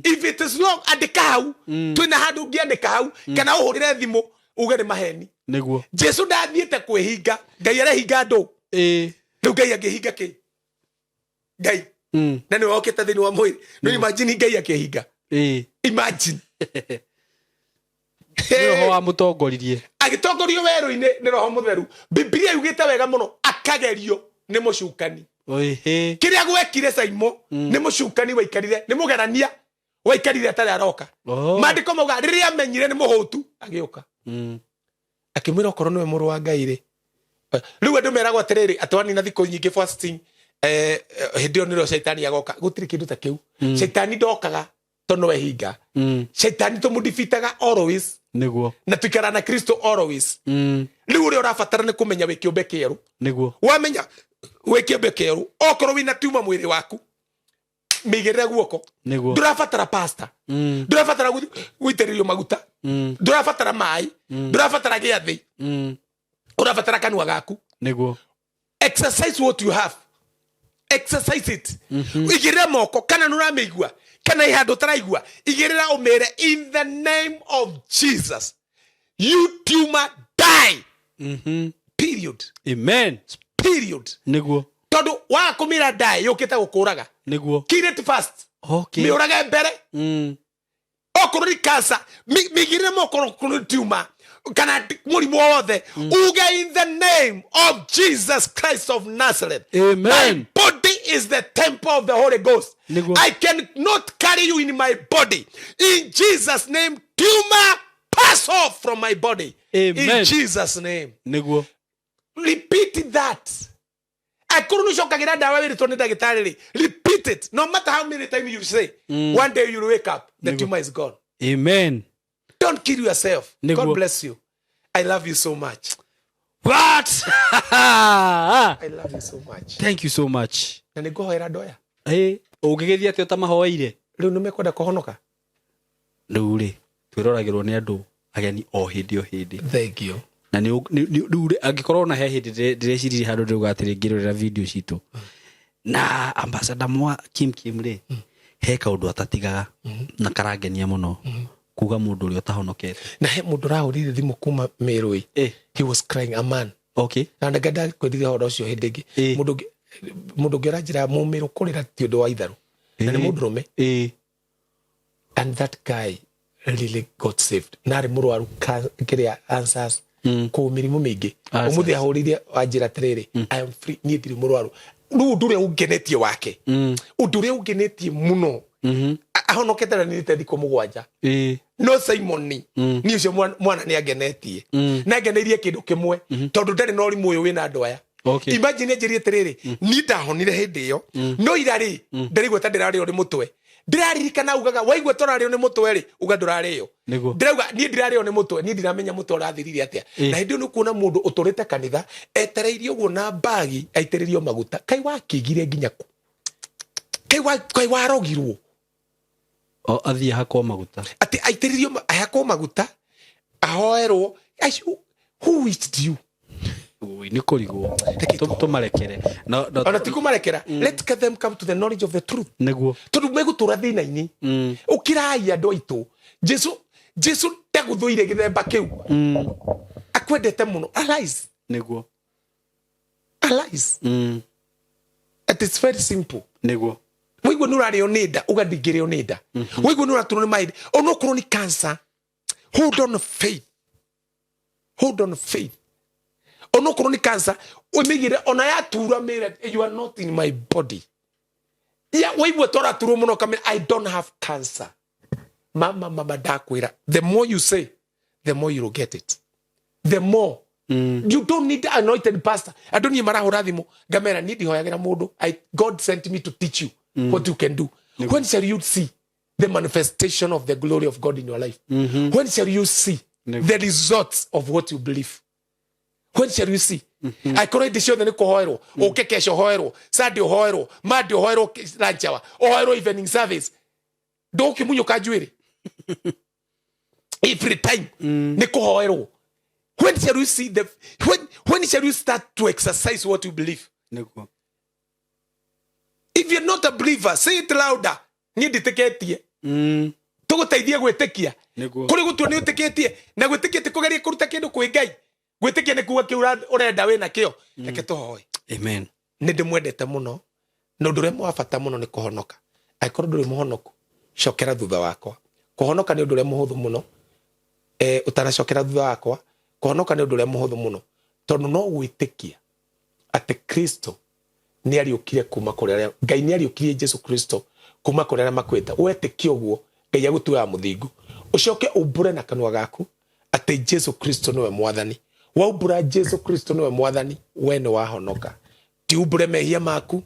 if it is long andika hau twina handu ngiandika hau kana uhurire thimu uge ni maheni niguo Jesu ndathiite kwihinga Ngai arehinga andu riu Ngai angihinga ki Ngai na ni wokete thiini wa mwiri no imagine Ngai akihinga imagine Roho wa mutongoririe agitongorio weru-ini ni Roho Mutheru Biblia yugite wega muno akagerio ni mucukani kiria gwekire Saimo ni mucukani waikarire ni mugerania waikarire atari aroka mandiko mauga riria amenyire ni muhutu agiuka akimwira okorwo niwe muru wa Ngai ri riu andu meragwo atiriri atwani na thiko nyingi fasting hindio niro shaitani agoka gutiri kindu ta kiu shaitani ndokaga tono wehinga shaitani tumudifitaga always niguo na tukara na Kristo always riu uri urabatara ni kumenya wikiumbe kieru niguo wamenya wikiumbe kieru okorwo wina tuma mwiri waku migere guoko ndurabatara pasta ndurabatara guitiririo maguta ndurabatara mai ndurabatara giathi urabatara kanua gaku niguo exercise what you have exercise it igirira moko kana nuramigua kana ihando taraigua igirira umere in the name of Jesus you tumor die period amen period niguo todo wa kumira die yokita gukuraga niguo kill it fast okay mi uraga mbere okorwo ni cancer migirira moko kono tumor kana murimu wothe uga in the name of Jesus Christ of Nazareth amen my body is the temple of the Holy Ghost niguo. I cannot carry you in my body in Jesus name tumor pass off from my body amen in Jesus name niguo repeat that akuru shokagira dawa wiritwo ni ndagitari repeat it no matter how many times you say one day you will wake up the tumor is gone amen don't kill yourself niguo. God bless you I love you so much what I love you so much thank you so much na niguhoera ndoya ungigithia ati utamahoeire riu nimekwenda kuhonoka riu ri twiroragirwo ni andu ageni o hindi o hindi thank you na ni riu angikorwo na he hindi ndirecirie handu ndiugatiri ngirorera video citu na ambassador mwa Kim ri he kaundu atatigaga na karangenia muno kuga mundu uri utahonokete na he mundu rahurire thimu kuma Merui he was crying a man okay na ndagenda kwendithia horo ucio hindi ingi mundu ngira njira mumiru kurira ti undu wa itharu na ni mundu rume and that guy really got saved na ari murwaru kiria answers ku mirimu mingi umuthi ahuririe anjira tiriri I am free ni ndiri murwaru ru ndure ungenetie wake undure ungenetie muno ahonokete na ni thiko mugwanja no Simon ni ucio mwana ni agenetie na ageneirie kindu kimwe tondu ndari no rimu uyu wina andu aya imagine njirie tiriri ni ndahonire hindi iyo no irari ndarigwa ta ndirari uri mutwe ndiraririkana ugaga waigwa torari ni mutwe ri uga ndurari yo ndirauga ni ndirari ni mutwe ni ndiramenya mutwe urathirire atia na hindi no kuona mundu uturite kanitha etereirio uguo na bagi aitiririo maguta kai wakigire nginya ku kai warogirwo athie hakwa maguta ati aitiririo hakwa maguta ahoerwo who wished you ni kurigwo tumarekere ona tikumarekera let them come to the knowledge of the truth niguo tondu megutura thina-ini ukirai andu aitu Jesu ndaguthuire githemba kiu akwendete muno arise niguo arise it is very simple niguo wigwo nurario nida ugadigire nida wigwo nuraturwo ni mind onokorwo ni cancer hold on faith hold on faith. Ono koroni cancer umigire ona ya tura mere you are not in my body. Ya wewe tora turu muno kama I don't have cancer. Mama dakwira. The more you say, the more you will get it. The more you don't need anointed pastor. I don't need marahoradimo. Gamera need hoyagira modo. God sent me to teach you what you can do. When shall you see the manifestation of the glory of God in your life? When shall you see the results of what you believe? When shall you see? I correct the show the hoero, okay, cash hoero, Sadio hoero, Madio hoero, Ranchawa, hoero evening service. Don't you kajuere? Every time, Neko hoero. When shall you see the when shall you start to exercise what you believe? Neko. If you're not a believer, say it louder. Ni diteketie. Togo taidia gwetekia. Kuri gutu ni uteketie. Na gwetekia te kugeria kuruta kindu kwi Ngai. Gwetekia ni kuga kiura urenda we na kio. Reke tuhoe. Amen. Ni ndimwendete muno. No ndure mwa bata muno ni kuhonoka. Aikoro ndure muhonoku. Shokera thutha wakwa. Kuhonoka ni ndure muhuthu muno. Utanashokera thutha wakwa. Kuhonoka ni ndure muhuthu muno. Tondu no gwetekia ati Kristo ni ariukire kuma kuria Ngai ni ariukire Jesu Kristo kuma kuria makweta wetekie uguo Ngai agutuya muthingu ucoke umbure na kanwa gaku ati Jesu Kristo niwe mwathani wa umbura Jesu Kristo niwe mwathani we ni wahonoka ti umbure mehia maku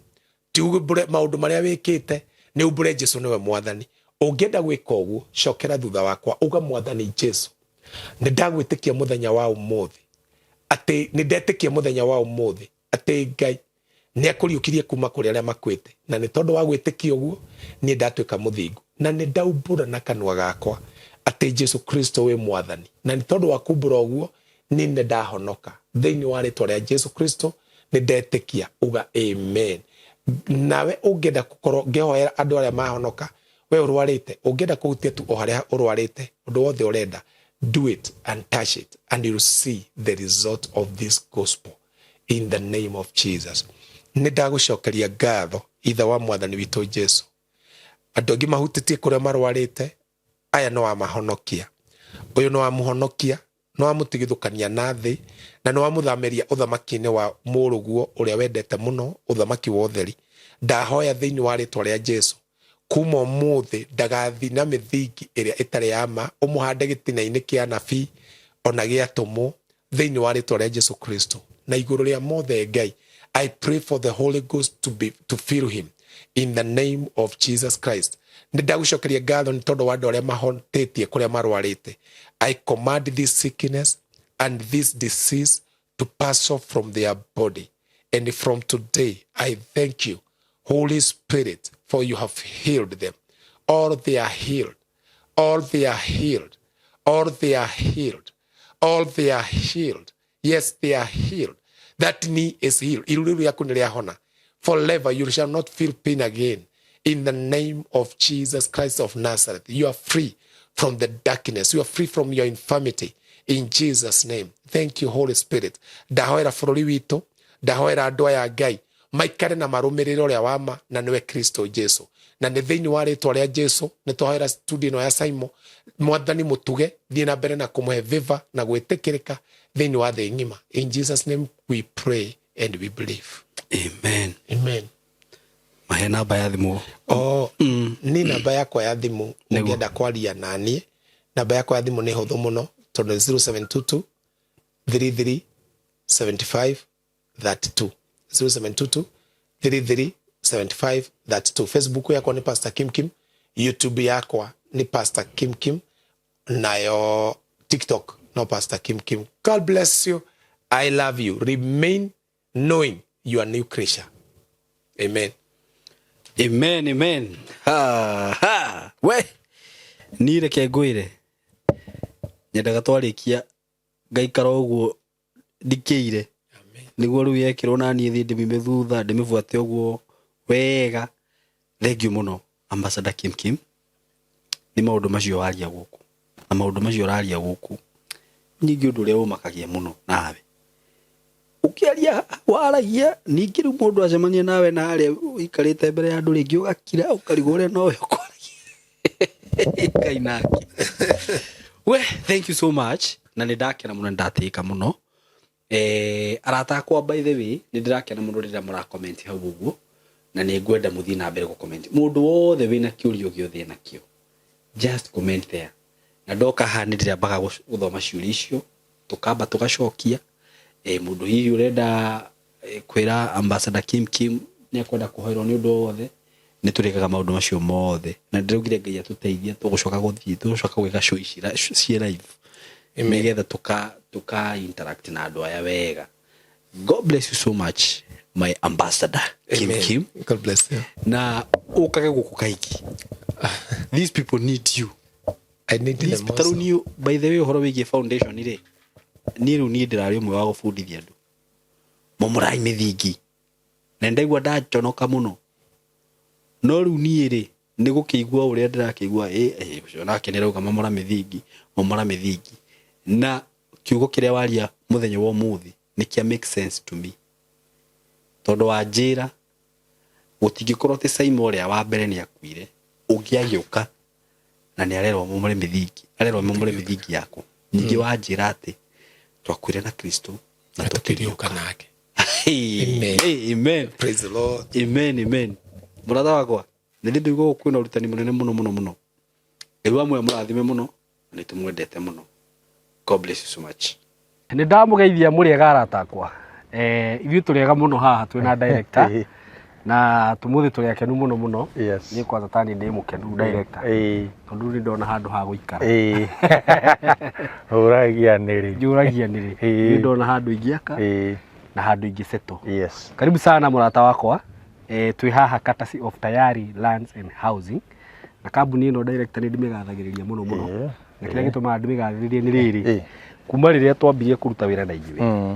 ti umbure maundu maria wikite ni umbure Jesu niwe mwathani ungienda gwika uguo cokera thutha wakwa uga mwathani Jesu ni ndagwitikia muthenya wa umuthi ati ni ndetekia muthenya wa umuthi ati Ngai ni akuriukirie kuma kuri aria makwete na ni tondu wa gwitikia uguo ni ndatwika muthingu na ni ndaumbura na kanwa gakwa ati Jesu Kristo we mwathani na ni tondu wa kumbura uguo ni ndahonoka thiini wa ritwa ria Jesu Kristo ni ndetikia uga amen. Nawe ungenda gukorwo ngihoera andu aria mahonoka we urwarite ungenda kuhutia tu oharia urwarite undu wothe urenda do it and touch it and you'll see the result of this gospel in the name of Jesus. Nidagucokeria ngatho itha wa mwathani witu Jesu. Andu angi mahutitie kuria marwarite aya no amahonokia. Uyu no amuhonokia no amutigithukania na thi na no amuthameria uthamaki-ini wa muruguo uria wendete muno uthamaki wa utheri. Ndahoya thiini wa ritwa ria Jesu kuma umuthi ndagathi na mithingi iria itari yama umuhande gitina-ini kia nabii ona giatumo thiini wa ritwa ria Jesu Kristo na iguru ria mothe Ngai. I pray for the Holy Ghost to fill him in the name of Jesus Christ. Nidagucokeria ngatho ni tondu wa andu aria mahontetie kuria marwarite. I command this sickness and this disease to pass off from their body. And from today, I thank you, Holy Spirit, for you have healed them. All they are healed. All they are healed. All they are healed. All they are healed. Yes, they are healed. That knee is healed. Forever you shall not feel pain again. In the name of Jesus Christ of Nazareth, you are free from the darkness. You are free from your infirmity. In Jesus' name. Thank you, Holy Spirit. Ndahoera bururi witu, ndahoera andu aya Ngai maikare na marumiriro ria wama na niwe Kristo Jesu. Na ni thiini wa ritwa ria Jesu ni twahoera studio no ya Saimo mwathani mutuge thie na mbere na kumuhe viva na gwitikirika thiini wa thi ngima. In Jesus' name we pray and we believe. Amen. Amen. Mahe namba ya thimu. Ni namba yakwa ya thimu ungienda kwaria nani. Namba yakwa ya thimu ni huthu muno tondu 0722 33 75 32 0722 33 75 32. Facebook yakwa ni Pastor Kim Kim. YouTube yakwa ni Pastor Kim Kim. Nayo TikTok no Pastor Kim Kim. God bless you. I love you. Remain knowing you are a new creature. Amen. Amen, amen. Ha. We. Ni reke ngwire. Nyendaga twarikia ngaikara uguo ndikiire. Amen. Niguo riu yekirwo na nie thi ndimime thutha ndimifuate uguo wega. Thank you muno Ambassador Kim Kim. Ni maundu macio waria guku. Na maundu macio raria guku. Nyingi undu ria umakagia muno nawe. Ukiaria waragia ningi riu mundu acemania nawe na aria ikarite mbere ya andu ringi ugakira ukarigore no yo kwaragia. Kainaki. We, thank you so much. na nä ndakena må no nä ndatä må no arata akwa by the way nä ndä rakena må no rä rä a må rakomenti hau å guo na nä ngwenda må thiä na mbere gå komenti må ndå wothe wä na kä å rio gä othe nakä just comment there na ndoka haha nä ndä rä ambaga gå thoma ciũria icio tå kamba tå gacokia må ndå hihi å renda kwä ra ambassador Kim nä akwenda kå hoerwo nä å ndå wothe nä tå rä kaga maå ndå macio mothe na ndä raugire Ngai atå teithia tå gå coka gå thiä tå gå coka gwä ka show ici cie live nä getha tå ka interact na andå aya wega. God bless you so much my ambassador Kim. God bless you. Na ukage guku kaiki. These people need you. I need them also. Taru ni by the way horo wigie foundation ire. Ni ru ni ndirari umwe wa gubundithia andu. Momurai mithingi. Na ndaigua ndaconoka muno. No ru ni ire ni gukigua uria ndirakigua ucio nake ni rauga momora mithingi. Na kiugo kiria waria muthenya wa muthi ni kia make sense to me. Tondu wa njira gutingikorwo ti Simon uria wa mbere ni akuire ungiagiuka na ni arerwo momore mithingi yako ningi wa njira ati twakuire na Kristo na tukiriuka nake. Amen. Praise the Lord. Amen. Muratha wakwa ni ndi ndugo kwina urutani munene muno ewa mwe murathime muno ni tumwendete muno. God bless you so much. Ni ndamugeithia muri garata akwa ithuĩ tũrĩega mũno haha twĩna director na tũmũthĩ tũrĩakenu mũno nĩ kwanza tani ndĩ mũkenu director tondũ nĩ ndona handũ ha gũikara ũragia nĩrĩ nĩ ndona handũ ingĩaka na handũ ingĩsettle. Karibu sana mũrata wakwa twĩ haha courtesy of Tayari Lands and Housing na kambuni ĩno director nĩ ndĩmĩgathagĩrĩria mũno na kĩrĩa gĩtũmaga ndĩmĩgathĩrĩrie nĩ rĩrĩ kuma rĩrĩa twambirie kũruta wĩra na ithuĩ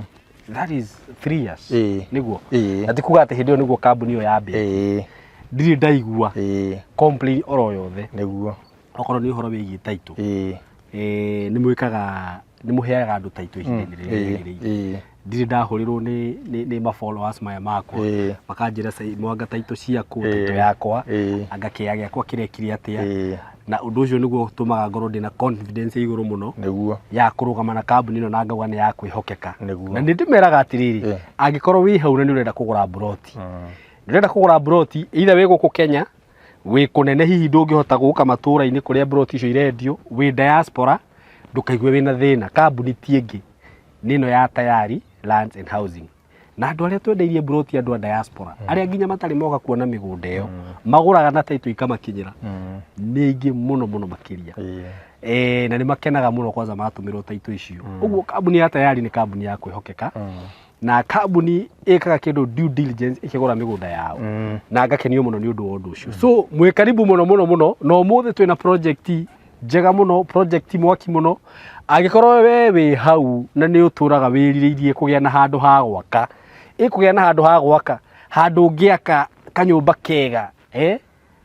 that is 3 years niguo ati kuga ati hindio niguo kambuni yo yambe ndiri ndaigua complain oro yothe niguo okorwo ni horo wigie title ni mwikaga ni muheaga andu title ihinda rĩrĩ ndiri ndahurirwo ni ma followers maya makwa makanjira sai mwanga title ciaku title yakwa agakia giakwa kirekiri atia na undu ucio niguo tumaga ngoro ndina confidence iguru muno niguo ya kurugama na kambuni no na ngauga ni ya kwihokeka na ndimeraga atiriri angikorwo wi hau na ni urenda kugura broti ndĩrenda kugura broti either wĩ gũkũ Kenya wĩ kũnene hihi ndũngĩhota gũka matũra-inĩ kũrĩa broti icio irendio wĩ diaspora ndũkaigue wĩna thĩna kambuni ti ĩngĩ nĩno ya Tayari Lands and Housing na andũ arĩa twendeirie broti andũ a diaspora arĩa nginya matarĩ moga kuona mĩgũnda ĩyo magũraga na title ikamakinyĩra nĩ ingĩ mũno makĩria na nĩ makenaga mũno kwanza matũmĩrwo title icio ũguo kambuni ya Tayari nĩ kambuni ya kwĩhokeka na kambuni ĩkaga kĩndũ due diligence ĩkĩgũra mĩgũnda yao na ngakenio mũno nĩ ũndũ wa ũndũ ũcio so mwĩ karibu mũno no mũthĩ twĩna project njega mũno project mwaki mũno angĩkorwo we wĩ hau na nĩ ũtũraga wĩrirĩirie kũgĩa na handũ ha gwaka kũgĩa na handũ ha gwaka handũ ũngĩaka kanyũmba kega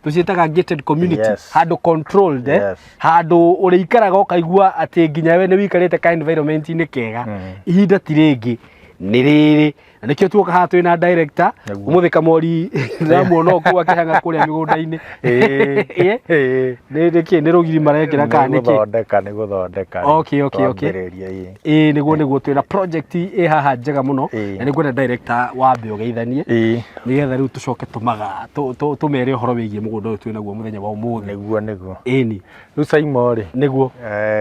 tuciĩtaga gated community handũ controlled handũ ũrĩikaraga ũkaigua atĩ nginya we nĩ wĩikarĩte ka environment inĩ kega ihinda ti rĩngĩ nĩ rĩrĩ na nĩkĩo tuoka haha twĩna director ũmũthĩ Kamori ndamuona okuo akĩhanga kũrĩa mĩgũnda-inĩ nĩ rũgiri marekĩra kana nĩ gũthondeka okay nĩguo twĩna project haha njega mũno na nĩngwenda director wambe ũgeithanie nĩgetha rĩu tũcoke tũmere ũhoro wĩgiĩ mũgũnda ũyũ twĩnaguo mũthenya wa ũmũthĩ nĩguo rĩu Simon rĩ nĩguo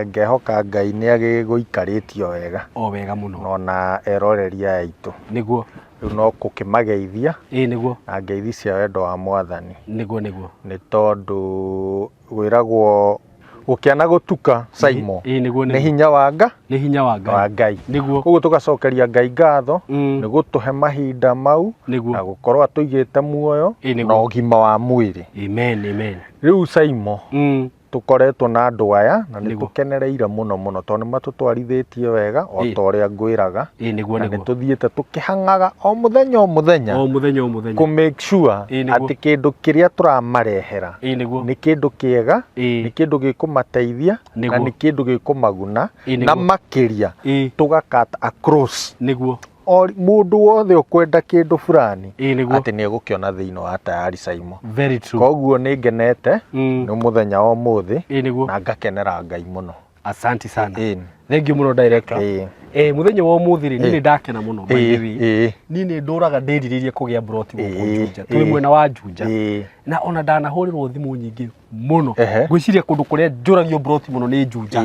ngehoka Ngai nĩ agĩgũikarĩtio wega wega mũno ona eroreria aitũ nĩguo rĩu no gũkĩmageithia nĩguo na ngeithi cia wendo wa Mwathani nĩguo nĩ tondũ gwĩragwo gũkĩana gũtuka Simon nĩ hinya wa Ngai nĩguo koguo tũgacokeria Ngai ngatho nĩ gũtũhe mahinda mau na gũkorwo atũigĩte muoyo na ũgima wa mwĩrĩ amen rĩu Simon tukoretwo na andũ aya na nĩ tũkenereire mũno tondũ nĩ matũtwarithĩtie wega o ta ũrĩa ngwĩraga na nĩ tũthiĩte tũkĩhangaga o mũthenya kũ make sure atĩ kĩndũ kĩrĩa tũramarehera nĩ kĩndũ kĩega nĩ kĩndũ gĩkũmateithia na nĩ kĩndũ gĩkũmaguna na makĩria tũgakat across mũndũ wothe ũkwenda kĩndũ fulani atĩ nĩ egũkĩona thĩinĩ wa Tayari Simon koguo nĩ ngenete nĩ mũthenya wa ũmũthĩ na ngakenera Ngai mũno Asante sana. Thank you muno director. Muthenya wa umuthiri ni ndakena muno by the way. Ni nduraga ndiririe kugia broti guku Juja. Twi mwena wa Juja. Na ona ndanahurirwo thimu nyingi muno. Gwiciria kundu kuria njuragio broti muno ni Juja.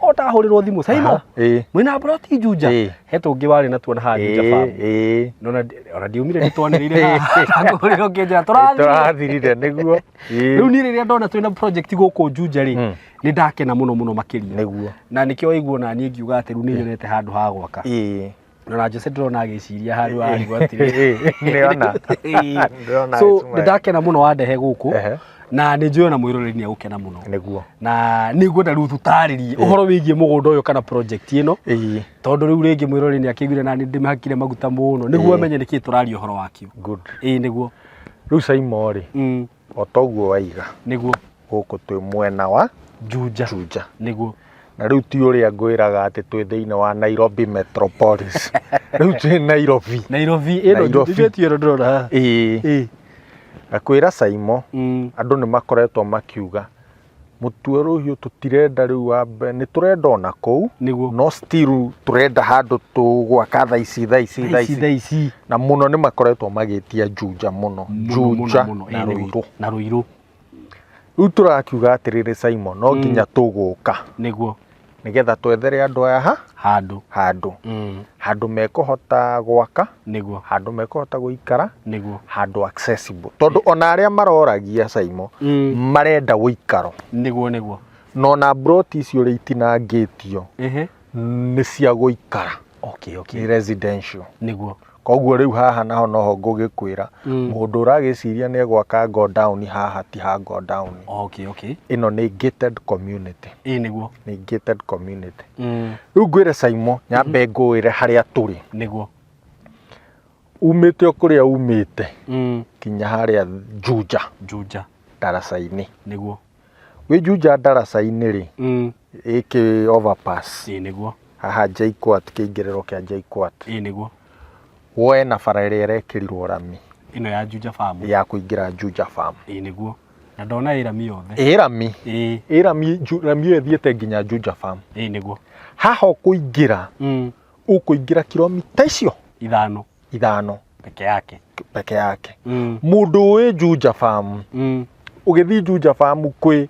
Otahurirwo thimu Saimo. Mwena broti Juja. Heto ungi wari na tuona ha Juja farm. Nona ona ndiumire nitwanirire ha. Ngoriro kinja turathirire niguo. Riu ni riria ndona twina project guku Juja ri. Ni ndakena muno muno makiria niguo na nikio iguo na ni ngiuga ati ru ni nyonete handu ha gwaka na Jose ndrona agiciria handu ha gwatire niona so ni ndakena muno wandehe guku na ni njuona mwiroreri ni agukena muno niguo na niguo nda ru tutaririe uhoro wigie mugunda uyu kana project ino tondu riu ringi mwiroreri ni akigwire na ni ndimahakire maguta muno niguo menye niki turario uhoro wakio good niguo riu Saimo ri otoguo waiga niguo guku twi mwena wa Juja niguo na riu ti uria ngwiraga ati twi thiini wa Nairobi metropolis riu twi Nairobi ino nditheti ro ndrona akwira Saimo andu ni makoretwo makiuga mutue ruhiu tutirenda riu wambe ni turenda ona kou no still turenda handu tugwaka thaici na muno ni makoretwo magitia Juja muno Juja na Ruiru riu turakiuga atiriri Saimo no nginya tuguka niguo nigetha twethere andu aya handu mekuhota gwaka niguo handu mekuhota guikara niguo handu accessible tondu ona aria maroragia Saimo marenda guikaro niguo no na broti icio ri itinangitio ni cia guikara okay residential niguo koguo riu haha naho noho ngugikwira mundu uragiciria ni gwaka go down haha ti ha go down okay ino ni gated community niguo ni gated community riu ngwire Saimo nyambe ngwire haria turi niguo umite okuria umite kinya haria Juja darasa-ini niguo wi Juja darasa-ini ri iki overpass niguo haha JKUAT kiingiriro kia JKUAT niguo woe na bara iria irekirirwo rami ino ya Juja farm ya kuingira Juja farm niguo na ndona irami yothe rami ethiete nginya Juja farm niguo haha ukuingira ukuingira kilomita icio ithano peke yake mundu wi Juja farm ugithi Juja farm kwi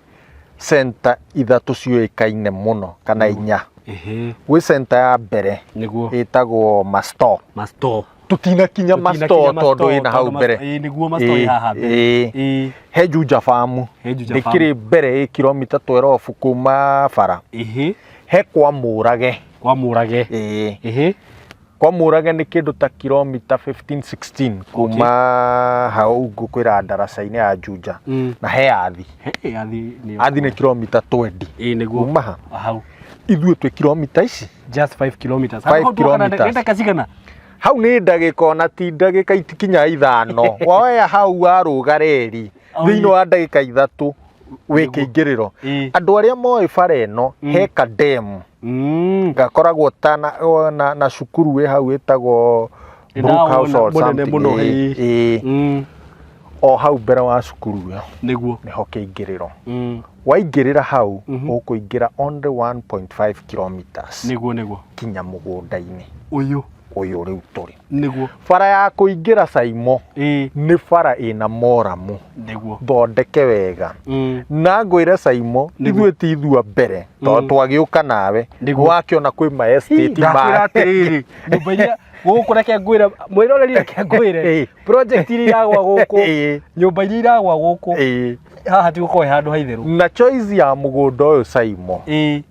center ithatu cioikaine muno kana inya gwi center ya mbere itagwo Masto tutina kinya Masto tondu ina hau mbere niguo Masto haha mbere he Juja farm ndikiri mbere kilomita 12 kuma bara he kwa Murage kwa Murage ni kindu ta kilomita 15-16 kuma hau ngukwira darasa-ini ya Juja na he athi ni kilomita 20 niguo kuma hau ithuĩ twĩ kilomita ici just 5 kilometers 5 kilometers hau ni ndagika ona ti ndagika itikinya 5 woya hau waruga reri thiini wa ndagika 3 wi kiingiriro andu aria moi bara ino he kadem gakoragwo na cukuru wi hau itagwo Brookhouse or something o hau mbere wa cukuru yo niguo niho kiingiriro waingirira hau ukuingira only 1.5 kilometers niguo kinya mugunda-ini uyu riu turi niguo bara ya kuingira Saimo ni bara ina moramu niguo thondeke wega na ngwire Saimo ithuĩ ti ithua mbere tondu twagiuka nawe wakiona kwi ma estate ma nyumba guku reke ngwira mwiroreri reke ngwire project iri iragwa guku nyumba iri iragwa guku haha ti gukorwo handu haitheru na choice ya mugunda uyu Saimo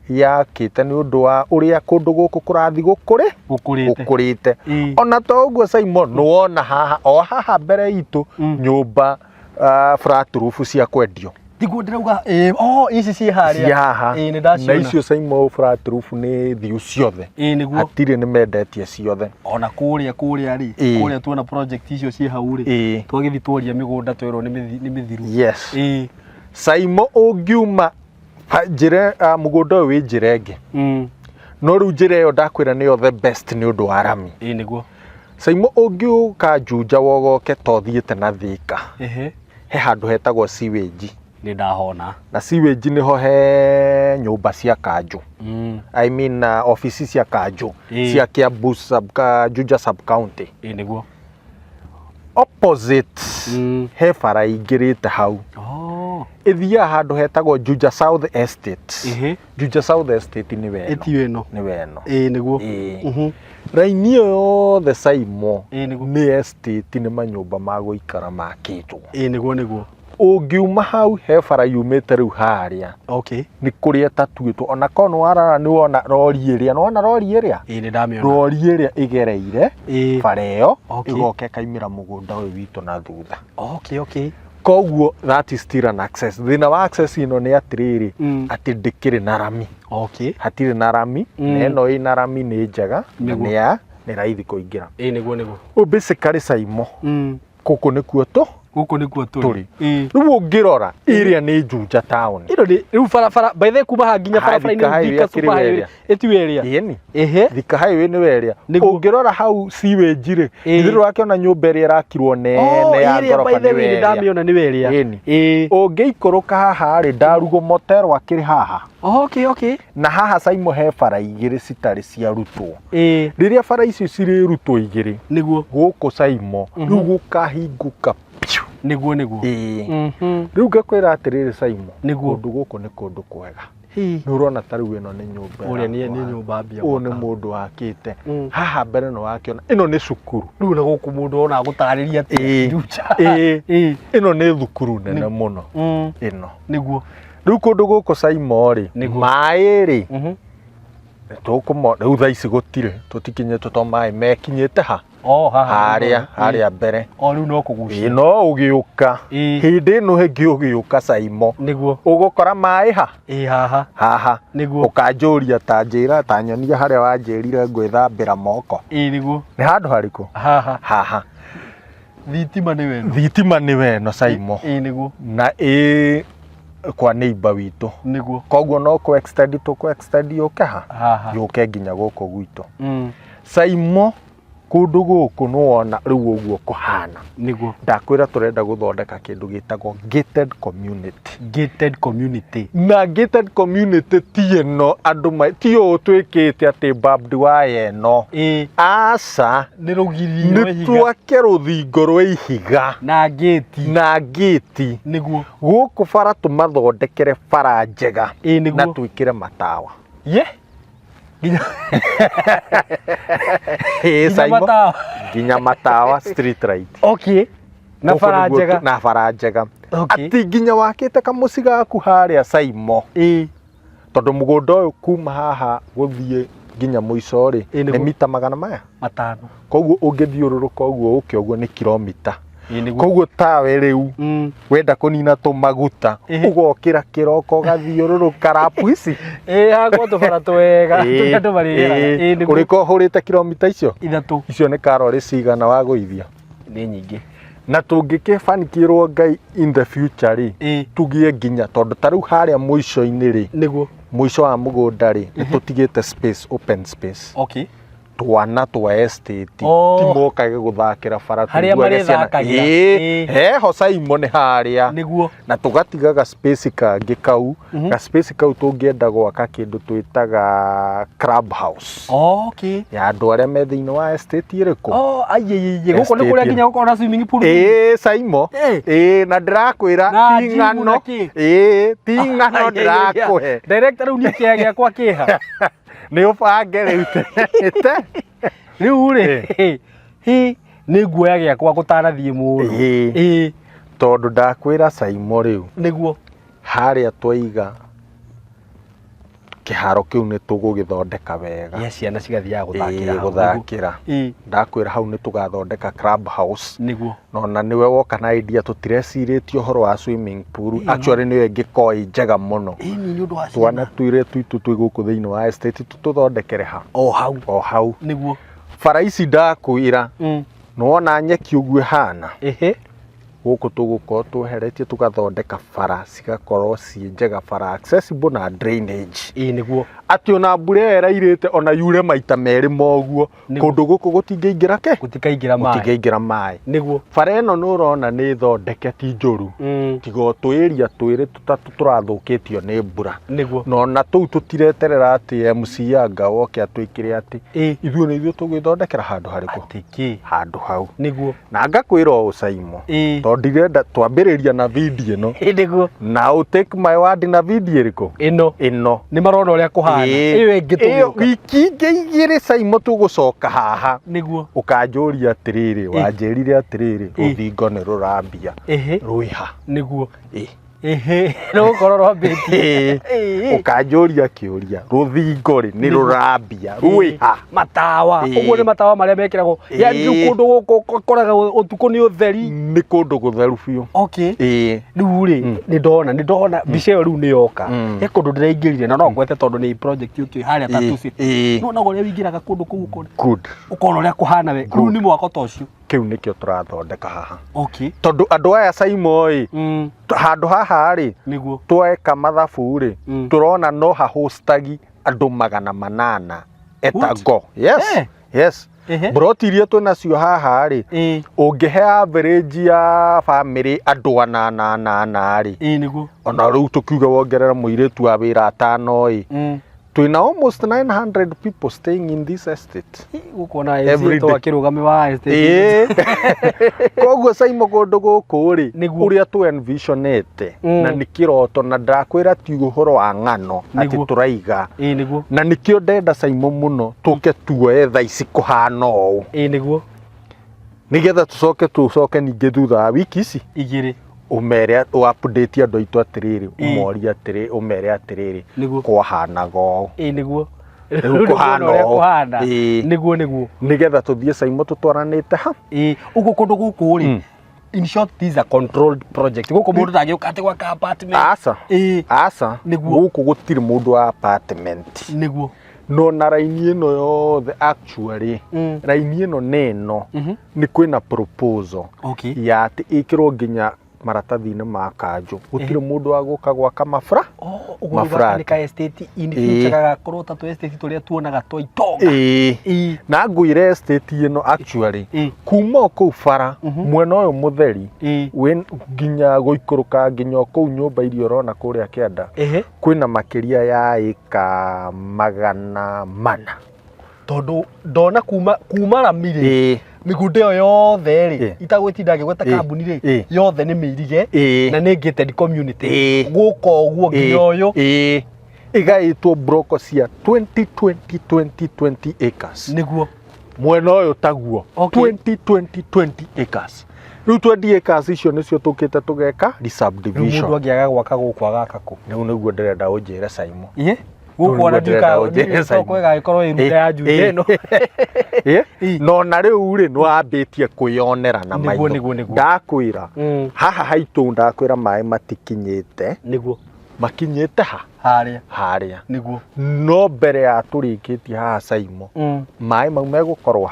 yakite ni undu wa uria kundu guku kurathi gukurite ona to uguo Saimo nuona haha mbere itu nyumba flat roof cia kwendio tiguo ndirauga ici ci haria ni ndaciona na icio Saimo flat roof ni thiu ciothe niguo atire ni mendetie ciothe ona kuria ri kuria tuona project icio ci hau ri twagithi twaria migunda twirwo ni mithiru yes Saimo ungiuma njire mugunda uyu wi njire ngi no riu njire yo ndakwira niyo the best ni undu wa rami niguo Saimo ungiuka Juja wogoke tothiete na Thika he handu hetagwo sewage Nĩ ndahona. Na sewage niho he nyũmba cia kanjũ. I mean office cia kanjũ cia Kiambu Juja sub county. Nĩguo. Opposite he bara ingĩrĩte hau. Ithia handũ hetagwo Juja South Estate. Juja South Estate nĩ weno. Ĩtio ĩno. Nĩ weno. Nĩguo. Raini yothe Saimo nĩ estate nĩ manyũmba ma gũikara makĩtwo. Nĩguo. Ũngiuma hau he bara yumĩte rĩu harĩa. Okay. Nĩ kũrĩa tatuĩtwo ona kono warara nĩ wona rori ĩrĩa. Nĩ wona rori ĩrĩa? Nĩ ndamĩona. Rori ĩrĩa ĩgereire bara ĩyo ĩgoka ĩkaimĩra mũgũnda ũyũ witũ na thutha. Okay. Koguo that is still an access. Thĩna wa access ĩno nĩ atĩrĩrĩ atĩ ndĩkĩrĩ na rami. Okay. Hatirĩ na rami. Na ĩno ĩna rami nĩ njega na nĩ raithi kũingĩra. Nĩguo. Basically Saimo. Gũkũ nĩkuo tũrĩ. Rĩu ũngĩrora area nĩ Juja town. Rĩu barabara by the way kuma nginya barabara-inĩ Thika super highway ĩtio area. Ĩni. Thika highway nĩ area. Ũngĩrora hau sewage rĩ, ithuĩ wakĩona nyũmba ĩrĩa ĩrakirwo nene ya ngoroba nĩ area. Ndamĩona nĩ area. Ũngĩikũrũka haha rĩ Ndarugo motel wakĩrĩ haha. Okay. Na haha Saimo he bara igĩrĩ citarĩ ciarutwo. Rĩrĩa bara icio cirĩrutwo igĩrĩ nĩguo gũkũ Saimo rĩu gũkahingũka. Nĩguo. Rĩu ngakwĩra atĩrĩrĩ Saimo, kũndũ gũkũ nĩ kũndũ kwega. Nĩ ũrona ta rĩu ĩno nĩ nyũmba. Ũrĩa nĩ nyũmba mbia. Ũyũ nĩ mũndũ wakĩte. Haha mbere nĩ wakĩona ĩno nĩ cukuru. Rĩu na gũkũ mũndũ ona gũtarĩria atĩ Juja. Ĩno nĩ thukuru nene mũno. Ĩno. Nĩguo. Rĩu kũndũ gũkũ Saimo rĩ, maĩ rĩ tũkũmona rĩu thaa ici gũtirĩ tũtikinyĩtwo to maĩ mekinyĩte ha harĩa mbere. Rĩu no kũgucia. No ũgĩũka hĩndĩ ĩno hĩngĩ ũgĩũka Saimo nĩguo ũgũkora maĩ haha nĩguo ũkanjũria ta njĩra ta nyonia harĩa wanjĩrire gwĩthambĩra moko. Nĩguo. Nĩ handũ harĩkũ? Haha. Thitima nĩ weno Saimo. Nĩguo. Na kwa neighbor witũ. Nĩguo. Koguo no kũ extend yũke haha yũke nginya gũkũ gwitũ. Saimo kũndũ gũkũ nĩ wona rĩu ũguo kũhana. Nĩguo. Ndakwĩra tũrenda gũthondeka kĩndũ gĩtagwo gated community. Na gated community ti ĩno andũ ti ũũ twĩkĩte atĩ barbed wire ĩno. Aca nĩ rũgiri nĩ twake rũthingo rwa ihiga na gate. Nĩguo. Gũkũ bara tũmathondekere bara njega na twĩkĩre matawa. Nginya matawa street light. Okay. Na bara njega. Ati nginya wakĩte kamũci gaku harĩa Saimo. Tondũ mũgũnda ũyũ kuma haha gũthiĩ nginya mũico rĩ nĩ mita 500. Koguo ũngĩthiũrũrũka ũguo ũke ũguo nĩ kilomita. Koguo tawe rĩu wenda kũnina tũmaguta ũgokĩra kĩroko ũgathiũrũrũka rapu ici. Hagwo tũbara twega tũrĩa andũ marĩgera. Ũrĩko hũrĩte kilomita icio? 3. Icio nĩ karori cigana wa gũithia? Nĩ nyingĩ. Na tũngĩkĩbanikĩrwo Ngai in the future rĩ tugie nginya tondũ ta rĩu harĩa mũico-inĩ rĩ nĩguo mũico wa mũgũnda rĩ nĩ tũtigĩte space, open space. Okay. Twana twa estate ti mokage gũthakĩra bara tuguage ciana. Heho Saimo nĩ harĩa nĩguo. Na tũgatigaga space kangĩ kau na space kau tũngĩenda gwaka kĩndũ twĩtaga club house. Okay. Ya andũ arĩa me thĩinĩ wa estate ĩrĩkũ? Gũkũ nĩ kũrĩa nginya gũkorwo na swimming pool. Saimo. Na ndĩrakwĩra ti ng'ano. Ti ng'ano ndĩrakũhe. Director rĩu niĩ kĩaya gĩakwa kĩha. Nĩ ũbange rĩu tenete. Rĩu rĩ nĩ guoya gĩakwa gũtanathiĩ mũndũ. Tondũ ndakwĩra Saimo rĩu nĩguo harĩa twaiga kĩharo kĩu nĩ tũgũgĩthondeka wega. Ciana cigathiaga gũthakĩra. Ndakwĩra hau nĩ tũgathondeka club house. Nĩguo. Na nĩwe woka na idea tũtirecirĩtie ũhoro wa swimming pool. Actually nĩyo ĩngĩkorwo ĩ njega mũno. Twana twĩre tuitũ twĩ gũkũ thĩinĩ wa estate tũthondekere ha. O hau. Nĩguo. Bara ici ndakwĩra nĩ wona nyeki ũguo hana. guku tugukorwo tweheretie tugathondeka bara cigakorwo ci njega, bara accessible na drainage. Niguo ati ona mbura erairite ona yure maita meri moguo kundu guku gutingeingĩra gutikaingĩra mai. Niguo bara ĩno nĩ ũrona nĩ thondeke ti njũru, tiga tũĩria twĩrĩ tũtatũ tũrathũkĩtio nĩ mbura. Niguo no na tũu tũtireterera atĩ MC Anga oke atwĩkĩre atĩ ithuĩ nĩ ithuĩ tũgwĩthondekera handũ harĩkũ handũ hau. Niguo na ngakwĩra Saimo tondũ ndirenda twambĩrĩria na video ĩno. Niguo na take my word na video ĩrĩkũ ĩno nĩ marona ũrĩa kũhana ĩyo ĩngĩ tũgĩũka wiki ingĩ Saimo tũgũcoka haha. Niguo ũkanjũria atĩrĩrĩ wanjĩrire atĩrĩrĩ rũthingo nĩ rũrambia rwĩha. Niguo no gũkorwo rwambĩtie ũkanjũria kĩũria rũthingo rĩ nĩ rũrambia rwĩha. Matawa ũguo nĩ matawa marĩa mekĩragwo yani kũndũ gũkũ ũkoraga ũtukũ nĩ ũtheri, nĩ kũndũ gũtheru biũ. Rĩu rĩ nĩ ndona mbica ĩyo rĩu nĩ yoka he kũndũ ndĩraingĩrire na no ngwete tondũ nĩ project ũkĩoĩ harĩa Tatu City no ũrĩa wĩingĩraga kũndũ kũu ũkona ũrĩa kũhana we rĩu nĩ mwako ta ũcio. Kĩu nĩkĩo tũrathondeka haha tondũ andũ aya Saimo handũ haha rĩ tweka mathabu rĩ tũrona no hahostagi andũ 800 etago. Yes broti iria twĩnacio haha rĩ ũngĩhe average ya family andũ 8 rĩ ona rĩu tũkiuga wongerera mũirĩtu wa wĩra 5 twina almost 900 people staying in this estate every day. Akĩrũgame wa estate koguo Saimo kũndũ gũkũ rĩ ũrĩa tũ envisionete na nĩ kĩroto na ndakwĩra ti ũhoro wa ng'ano atĩ tũraiga na nĩkĩo ndenda Saimo mũno tũke tuoe thaa ici kũhana ũũ nĩgetha tũcoke ningĩ thutha wa wiki ici igĩrĩ umere update andũ aitũ atĩrĩrĩ umoria atĩrĩrĩ umere atĩrĩrĩ kwahanaga ũũ nĩguo kuhana nĩguo nĩgetha tũthiĩ Saimo tũtwaranĩte ha ũguo kũndũ gũkũ rĩ. In short, this is a controlled project. Gũkũ mũndũ ndangĩũka atĩ gwaka apartment. Aca gũkũ gũtirĩ mũndũ wa apartment. Nĩguo no na raini ĩno yothe actually raini ĩno neno nĩ kwĩna proposal ya atĩ ĩkĩrwo nginya maratathi-inĩ ma kanjũ gũtirĩ mũndũ wa gũka gwaka mafra ka estate in future gagakorwo ta tu estate tũrĩa tuonaga twa itonga na ngwĩre estate ĩno actually kuma kũu bara mwena ũyũ mũtheri nginya gũikũrũka nginya kũu nyũmba iria ũrona kũrĩa kĩanda kwĩna makĩria ya ĩka 400 tondũ ndona kuma Ramire mĩgũnda ĩyo yothe rĩ itagwĩtinda ngĩgweta kambuni rĩ yothe nĩ mĩirige na nĩ gated community gũka ũguo nginya ũyũ ĩgaĩtwo block cia 20 acres nĩguo mwena ũyũ taguo 20 acres rĩu 20 acres icio nĩcio tũkĩte tũgeka subdivision. Mũndũ angĩaga gwaka gũkũ agaka kũ rĩu nĩguo ndĩrenda ũnjĩre Saimo gũkũ ona ndika soko ĩgagĩkorwo ĩrute ya njute ĩno no na rĩu rĩ nĩwambĩtie kwĩyonera na maitho ndakwĩra haha haitũ ndakwĩra maĩ matikinyĩte nĩguo makinyĩte harĩa nĩguo no mbere ya tũrĩkĩtie haha Saimo maĩ mau megũkorwo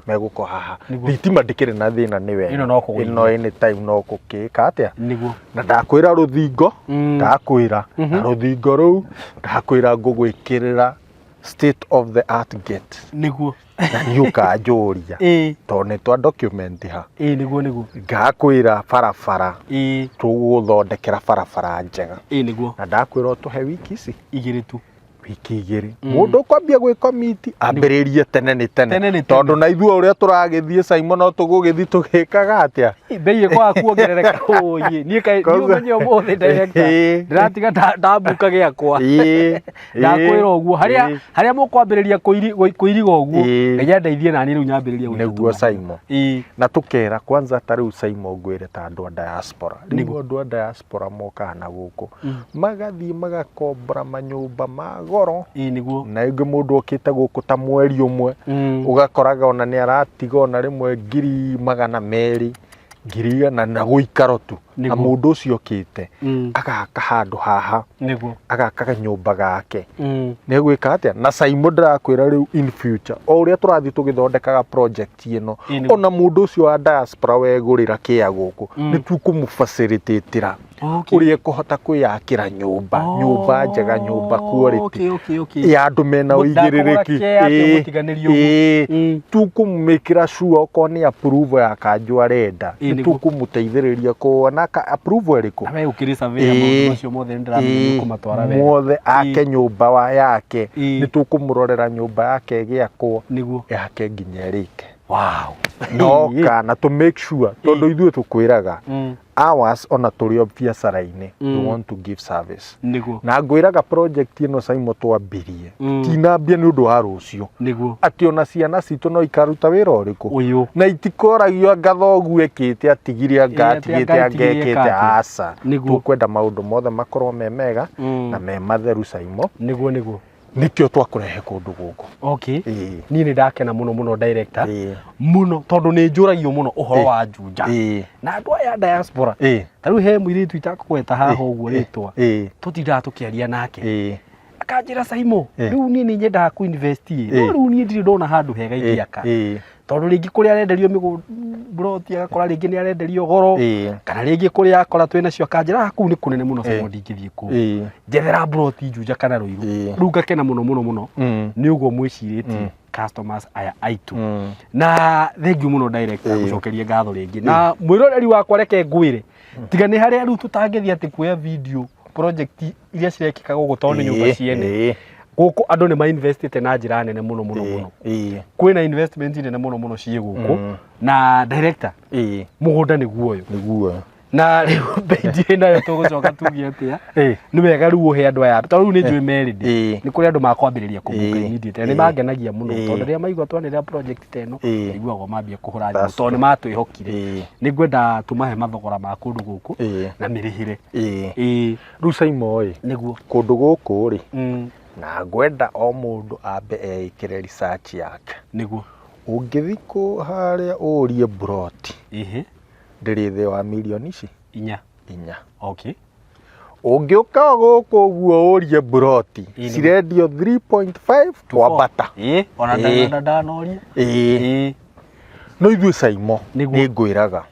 megũkorwo haha thitima ndĩkĩrĩ na thĩna nĩwe ĩno anytime no gũkĩka atĩa na ndakwĩra rũthingo ndakwĩra na rũthingo rũu ndakwĩra ngũgwĩkĩrĩra state of the art gate nĩguo na nĩũkanjũria tondũ nĩtwa document ha nĩguo ngakwĩra barabara tũgũthondekera barabara njega nĩguo na ndakwĩra ũtũhe wiki ici igĩrĩ tu wiki igĩrĩ mũndũ kwambia gwĩ komiti ambĩrĩrie tene nĩ tene tondũ na ithuĩ ũrĩa tũragĩthiĩ Saimo no tũgũgĩthiĩ tũgĩkaga atĩa mbei ĩkwaga kuongerereka ũyĩ niĩ ũmenye ũmũthĩ director ndĩratiga ndambuka gĩakwa ndakwĩra ũguo harĩa mũkwambĩrĩria kũiriga ũguo ngai ndeithie naniĩ rĩu nyambĩrĩrie nĩguo Saimo na tũkera kwanza ta rĩu Saimo ngwĩre ta andũ a diaspora rĩu andũ a diaspora mokaga na gũkũ magathiĩ magakombora manyũmba ma goro nĩguo na ingĩ mũndũ okĩte gũkũ ta mweri ũmwe ũgakoraga ona nĩ aratiga ona rĩmwe 200,000 ngiri na gũikaro tu na mundu ucio okite agaka handu haha niguo agaka kanyumba gake ne gwika atia na Simon ndirakwira riu in future o uria turathi tugithondekaga project ino ona mundu ucio wa diaspora wegurira kia guku ni tukumufacilitatira uria kuhota kwiyakira nyumba njega nyumba quality ya andu mena uigiririki tukumumikira sure okoni approve ya kanju arenda tukumuteithiriria kuona approve iriku we ukiri survey mundu ucio mothe ndiramenya kumatwara wega mothe ake nyumba wa yake ni tukumurorera nyumba yake giakwo niguo yake nginya rike wow no kana to make sure tondu ithuĩ tukwiraga ours ona turi biacara-ini we want to give service niguo na ngwiraga project ino Simon twambirie tinambia ni undu wa rucio niguo ati ona ciana citu no ikaruta wira uriku uyu na itikoragio ngathogu ekite atigire angatigite angekite asa tukwenda maundu mothe makorwo me mega na me matheru Simon niguo nikio twakurehe kundu guku okay ni ndakena muno director muno tondu ni njuragio muno uhoro wa njunja na andu aya diaspora taru he mwiritu itakweta haha uguo ritwa tutinda tukiaria nake akanjira Simon riu ni nyendaga ku invest riu ni ndiri ndona handu hega ingiaka tondu ringi kuria arenderio broti agakora ringi ni arenderio goro kana ringi kuria akora twina cio akanjira kuu ni kunene muno Simon ndingithie ku njethera broti njunja kana ruiru riu ngakena muno ni uguo mwiciritie customers aya aitu na thank you muno director gucokeria ngatho ringi na mwiroreri wakwa reke ngwire tiga ni haria riu tutangithia ati kuya video project iria cirekika gugu tondu nyumba ciene guku andu ni ma investite na njira nene muno kwina investment nene muno cie guku na director mugunda niguo uyu na riu bendi nayo tugucoka tugie atia ni wega riu uhe andu aya tondu ni njui merid ni kuri andu makwambiriria kubuka immediate ni mangenagia muno tondu ria maigua twanira project teno iguago mambia kuhura nyu tondu matwihokire ni ngwenda tumahe mathogora ma kundu guku na mirihire riu Simon niguo kundu guku ri na ngwenda o mundu ambe eikire research yake niguo ungithiko haria urie broti ndiri thi wa milioni ici 4 okay ungiuka guku guo urie broti cirendio 3.5 twambata ona ndanoria no ithuĩ Simon ni ngwiraga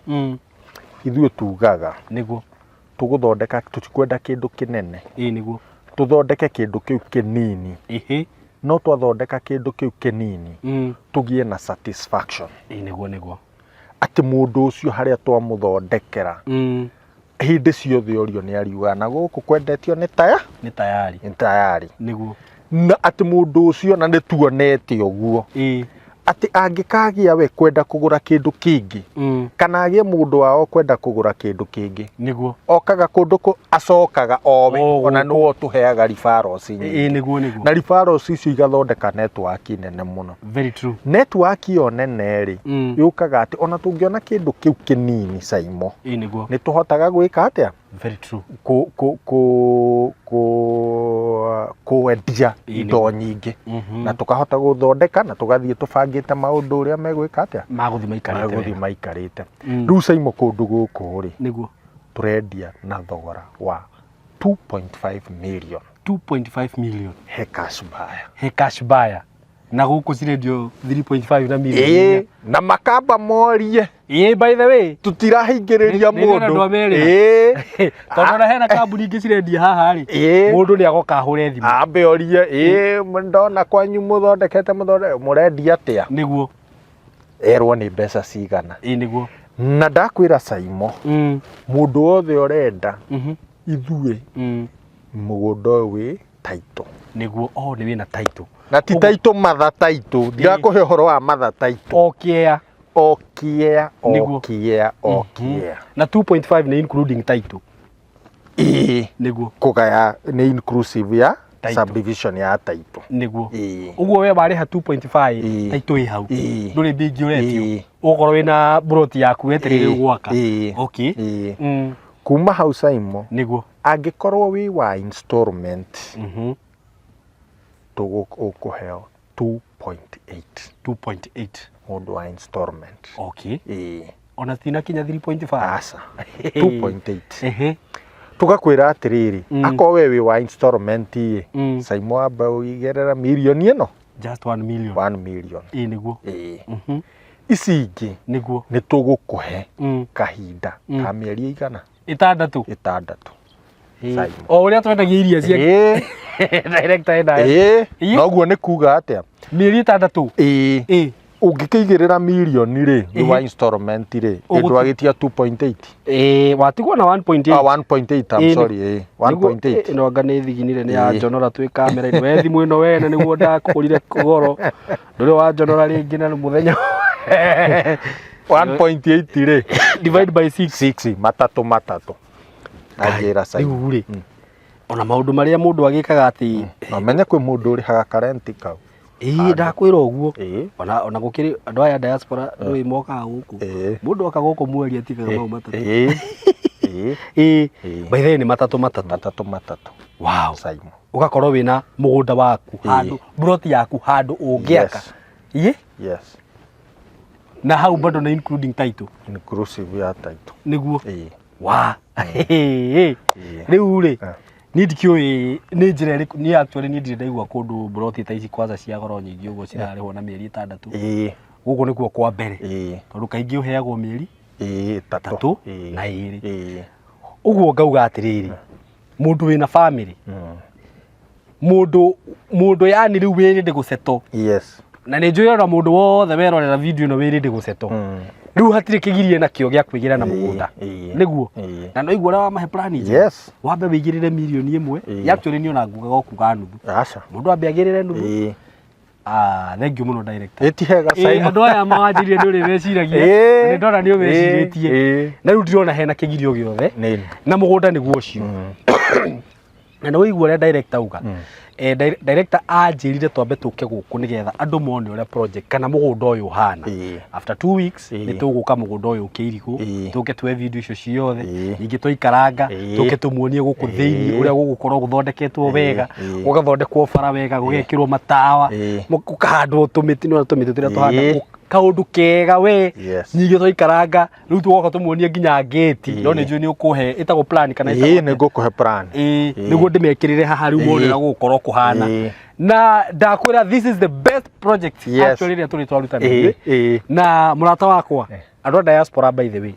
ithuĩ tugaga niguo tuguthondeka tutikwenda kindu kinene niguo tuthondeke kindu kiu kinini no twathondeka kindu kiu kinini tugie na satisfaction niguo ati mundu ucio haria twamuthondekera hindi ciothe orio ni ariuga na guku kwendetio ni tayari niguo na ati mundu ucio na ni tuonete uguo ati angikagia we kwenda kugura kindu kingi kana agie mundu wao kwenda kugura kindu kingi niguo okaga kundu acokaga owe ona no tuheaga referrals niguo na referrals icio igathondeka network nene muno very true network yo nene ri yukaga ati ona tungiona kindu kiu kinini Simon niguo ni tuhotaga gwika atia very true kuendia indo nyingi na tukahota guthondeka na tugathie tubangite maundu uria megwika atia maguthi maikarite riu Simon kundu guku ri niguo turendia na thogora wa 2.5 million he cash buyer na guku cirendio 3.5 na million na makamba morie by the way tutirahingiriria mundu tondu na hena kambuni ingi cirendia haha ri mundu ni agoka ahure thimu ambe orie ndona kwanyu muthondekete murendia atia niguo erwo ni mbeca cigana niguo na ndakwira Simon mundu wothe orenda ithuĩ mugunda wi title niguo ni wina title na ti title matha title ndirakuhe horo wa matha title okia na 2.5 ni including title niguo kugaya ni inclusive ya subdivision ya title niguo uguo we bari ha 2.5 title i hau nduri bingi uretio ukorwo wina broti yaku weterere gwaka okay kuma hau Simon niguo angikorwo wi wa installment tugukuheo 2.8 2.8 mundu wa installment okay ona tina kinya 3.5 asa 2.8 tugakwira atiriri akwa wewe wa installment ye Saimo amba uigerera milioni ino just 1 million 1 million niguo ici ingi niguo ni tugukuhe kahinda ka mieri igana 6 Saimo uria twendagia iria cia director enda noguo ni kuga atia mieri 6 ungikigirira milioni ri wa installment ri ndwagitia 2.8 watigwo na 1.8 1.8 I'm sorry 1.8 no ngane thiginire ni ya njonora twi kamera ino we thimu ino we na niguo ndakurire kugoro nduri wa njonora ringi na muthenya 1.8 ri divide by 6 matatu ajira Saimo ri ona maundu maria mundu agikaga ati no menye kwi mundu uri haga karenti kau ndakwira uguo ona gukiri andu aya diaspora ri moka guku mundu aka guku mweri atigaga mau matatu by the ni matatu wow Saimo ugakorwo wina mugunda waku handu broti yaku handu ungiaka yes na hau bado na including title inclusive ya title niguo wa riu ri nindikio ni njira iriku ni actually ni ndire ndaigua kundu broti ta ici kwanza cia goro nyingi uguo cirarihwo na mieri 6 guku nikuo kwa mbere tondu kaingi uheagwo mieri 3 na 2 uguo ngauga atiriri mundu wina family mundu yani riu wiri ndi guseto na ni njui ona mundu wothe werorera video ino wiri ndi guseto riu hatire kigirie na kio gya kwigira na mugunda niguo na no igura wa mahe plan wambe wigirire milioni 1 actually ni ona ngugaga okuga nuthu mundu ambe agirire nuthu thank you muno director etihega Saimo andu aya mawanjirie ni uri weciragia ni ndona ni weciritie na riu ndirona hena kigirio giothe na mugunda niguo ucio na no igua ria director uga director anjirire twambe tuke guku nigetha andu mone uria project kana mugunda uyu hana after 2 weeks ni tuguka mugunda uyu ukirigu tuke twe video icio ciothe ingi twikaranga tuke tumuonie guku thiini uria gugukorwo guthondeketwo wega gugathondekwo bara wega gugekirwo matawa gukahandwo tumiti no tumiti turia tuhanda kaundu kega we nyingi twikaranga riu tugoka tumuonie nginya gate no ni njui ni ukuhe itago plan kana itago ni ngukuhe plan niguo ndimekirire haha riu mone na gugukorwo kuhana na ndakwira this is the best project actually ria turi twarutana na murata wakwa andu diaspora by the way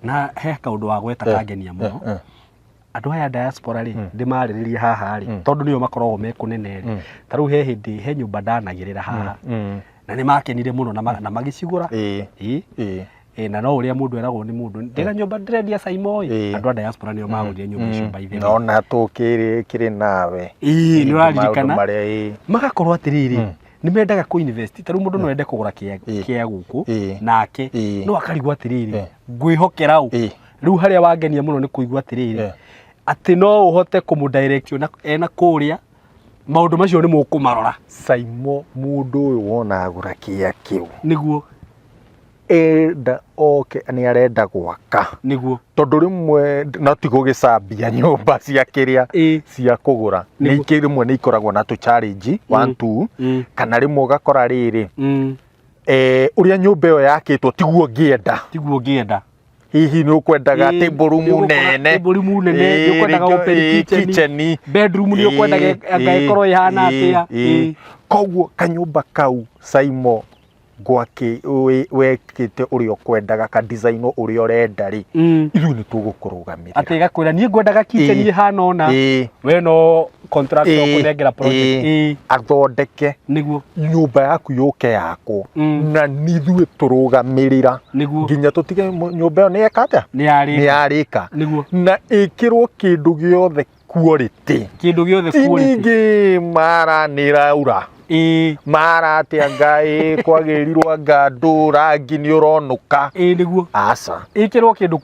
na he kaundu wa gweta kangenia muno andu aya diaspora ri ndimariririe haha ri tondu niyo makoragwo mekunene ri taru he hindi he nyumba ndanagirira haha na ni makenire muno na magicigura na no uria mundu eragwo ni mundu ndira nyumba ndirendia Saimo andu a diaspora niyo magurie nyumba icio by the way no na tukiri kiri nawe ni uraririkana magakorwo atiriri ni mendaga ku invest taru mundu no ende kugura kia guku nake no akarigwa atiriri ngwihokera u riu haria wangenia muno ni kuigwa atiriri ati no uhote kumu direct ena kuria maundu macio ni mukumarora Saimo mundu uyu wona agura kia kiu niguo enda ni arenda gwaka niguo tondu rimwe no tigugicambia nyumba cia kiria cia kugura ningi rimwe ni ikoragwo na tu challenge 1 2 kana rimwe ugakora riri uria nyumba iyo yakitwo tiguo ngienda hihi ni ukwendaga table room nene ni ukwendaga open kitchen bedroom ni ukwendaga angaikorwo ihana atia koguo kanyumba kau Saimo gwaki wekite urio kwendaga ka design urio urenda ri ithu ni tugukurugamira ati gakwira nie ngwendaga kitchen ihana ona we no contractor kunengera project athondeke niguo nyumba yaku yuke yako na nithue turugamirira nginya tutige nyumba yo ni ekata ni yarika niguo na ikirwo kindu giothe quality ningi mara ni raura mara atia ngai kwagirirwa ngandu rangi ni uronuka niguo asa ikirwo kindu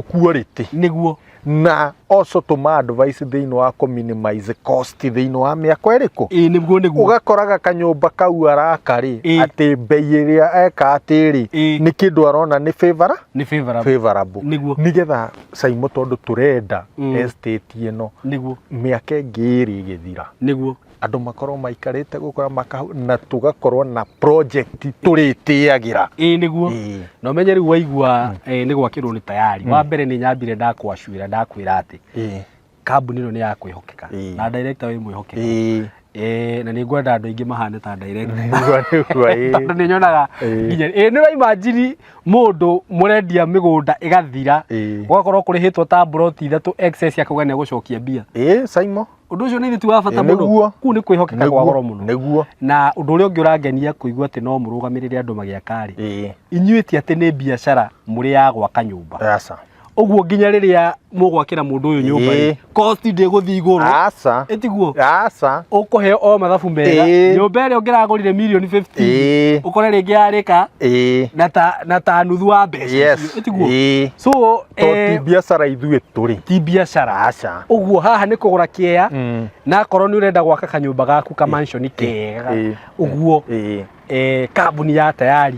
quality niguo na also tuma advice thĩinĩ wa ku minimize cost thĩinĩ wa mĩako ĩrĩkũ nĩguo ugakoraga kanyũmba kau araka rĩ atĩ bei ĩrĩa eka atĩrĩ nĩ kĩndũ arona nĩ favorable nĩgetha Saimo tondũ turenda estate ĩno mĩaka ĩngĩ ĩrĩ ĩgĩthira nĩguo andũ makorwo maikarĩte gũkora na tugakorwo na project tũrĩtĩagĩra nĩguo na ũmenye rĩu waigua nĩ gwakĩrwo nĩ tayari wa mbere nĩ nyambire ndakwacũĩra ndakwĩra atĩ kambuni ĩno nĩ ya kwĩhokeka na director wĩ mwĩhokeka na nĩ ngwenda andũ aingĩ mahane ta director tondũ nĩ nyonaga nginya nĩ ũraimagine mũndũ mũrendia mĩgũnda ĩgathira ũgakorwo kũrĩhĩtwo ta broti ithatũ excess ya kuga nĩ gũcokia mbia Saimo ũndũ ũcio nĩ thĩtu wa bata mũno kũu nĩ kwĩhokeka kwa goro mũno na ũndũ ũrĩa ũngĩ ũrangenia kũigua atĩ no mũrũgamĩrĩre andũ magĩaka rĩ inyuĩ ti atĩ nĩ biacara mũrĩ ya gwaka nyũmba ũguo nginya rĩrĩa mũgwakĩra mũndũ ũyũ nyũmba cost ndĩgũthiĩ igũrũ ĩtiguo ũkũheo o mathabu mega nyũmba ĩrĩa ũngĩragũrire mirioni 50 ũkore rĩngĩ yarĩka na ta nuthu wa mbeca ĩtiguo so ti biacara ithuĩ tũrĩ ti biacara ũguo haha nĩ kũgũra kĩea na korwo nĩ ũrenda gwaka kanyũmba gaku ka mansion kega ũguo kambuni ya tayari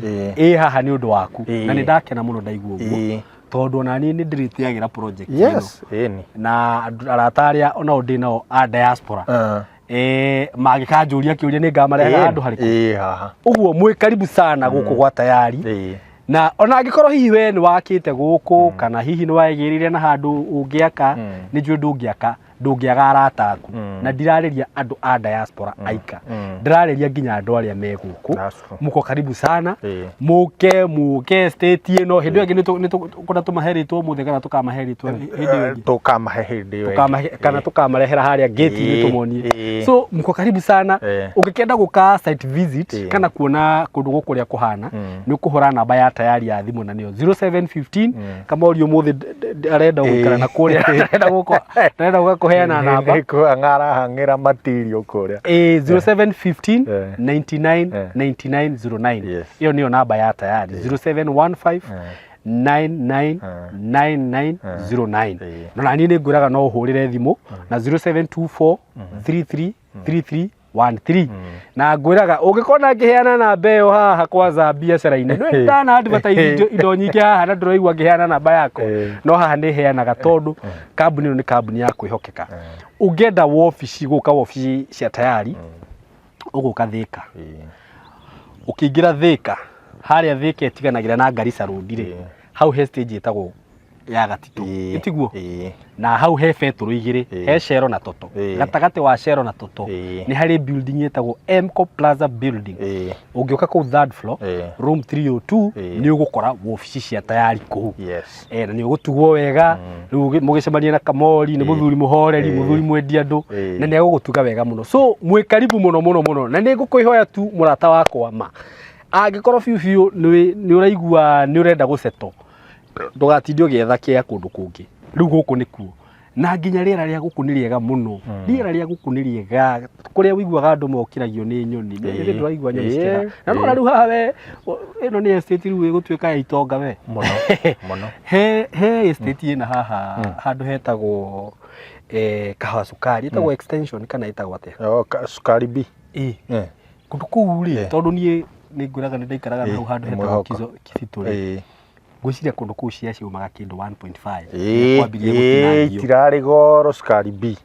haha nĩ ũndũ waku na nĩ ndakena mũno ndaigua ũguo tondũ nani nĩ ndĩrĩtĩagĩra project ĩno na arata arĩa ona ndĩ nao a diaspora magĩkanjũria kĩũria nĩ ngamarehe handũ harĩkũ ũguo mwĩ karibu sana gũkũ gwa tayari na ona angĩkorwo hihi we nĩ wakĩte gũkũ kana hihi nĩ waigĩrĩire na handũ ũngĩaka nĩ njũĩ ndũngĩaga arata aku na ndirarĩria andũ a diaspora aika ndĩrarĩria nginya andũ arĩa me gũkũ mũko karibu sana mũke state ĩno hĩndĩ ĩngĩ nĩ tũmaheritwo mũthĩ kana tũkamaheritwo hĩndĩ ĩyo kana tũkamarehera harĩa gate-inĩ tũmonie so mũko karibu sana ũngĩkenda gũka site visit kana kuona kũndũ gũkũ kũrĩa kũhana nĩ ũkũhũra namba ya tayari ya thimũ na nĩyo 0715 kama ũrio mũthĩ arenda gũikara na kũrĩa arenda gũkaheana namba ng'arahang'ĩra material kũrĩa 0715 999909 iyo niyo namba ya tayari 0715 999909 na niĩ nĩ ngwĩraga no ũhũrĩre thimũ na 0724 333313 na ngwĩraga ũngĩkona ngĩheana namba ĩyo haha kwanza biacara-inĩ nĩ ndana advertise indo nyingĩ haha na ndĩraigua ngĩheana namba yako no haha nĩ heanaga tondũ kambuni ĩno nĩ kambuni ya kwĩhokeka ũngĩenda wobici gũka wobici cia tayari ũgũka Thĩka ũkĩingĩra Thĩka harĩa Thĩka ĩtiganagĩra na Garissa Road rĩ hau he stage ĩtagwo ya Gatitũ ĩtiguo na hau he betũrũ igĩrĩ he Shero na Toto gatagatĩ wa Shero na Toto nĩ harĩ building ĩtagwo Mco Plaza building ũngĩũka kũu third floor room 302 nĩ ũgũkora wobici cia tayari kũu na nĩ ũgũtugwo wega rĩu mũgĩcemania na Kamori nĩ mũthuri mũhoreri mũthuri mwendia andũ na nĩ egũgũtuga wega mũno so mwĩ karibu mũno na nĩ ngũkwĩhoya tu mũrata wakwa ma angĩkorwo biũ nĩ ũraigua nĩ ũrenda gũceto ndũgatinde ũgĩetha kĩa kũndũ kũngĩ rĩu gũkũ nĩkuo na nginya rĩera rĩa gũkũ nĩ rĩega mũno rĩera rĩa gũkũ nĩ rĩega kũrĩa wĩiguaga andũ mokĩragio nĩ nyoni nĩ ndĩraigua nyoni cikĩra na no rĩu haha we ĩno nĩ estate rĩu ĩgũtuĩka ya itonga we mũno he estate ĩna haha handũ hetagwo Kahawa Sukari ĩtagwo extension kana ĩtagwo atĩa Sukari B kũndũ kũu rĩ tondũ niĩ nĩ ngwĩraga nĩ ndaikaraga hau handũ hetagwo Kibitũ rĩ ngwĩciria kũndũ kũu ciaciumaga kĩndũ 1.5 itirarĩ goro Sukari B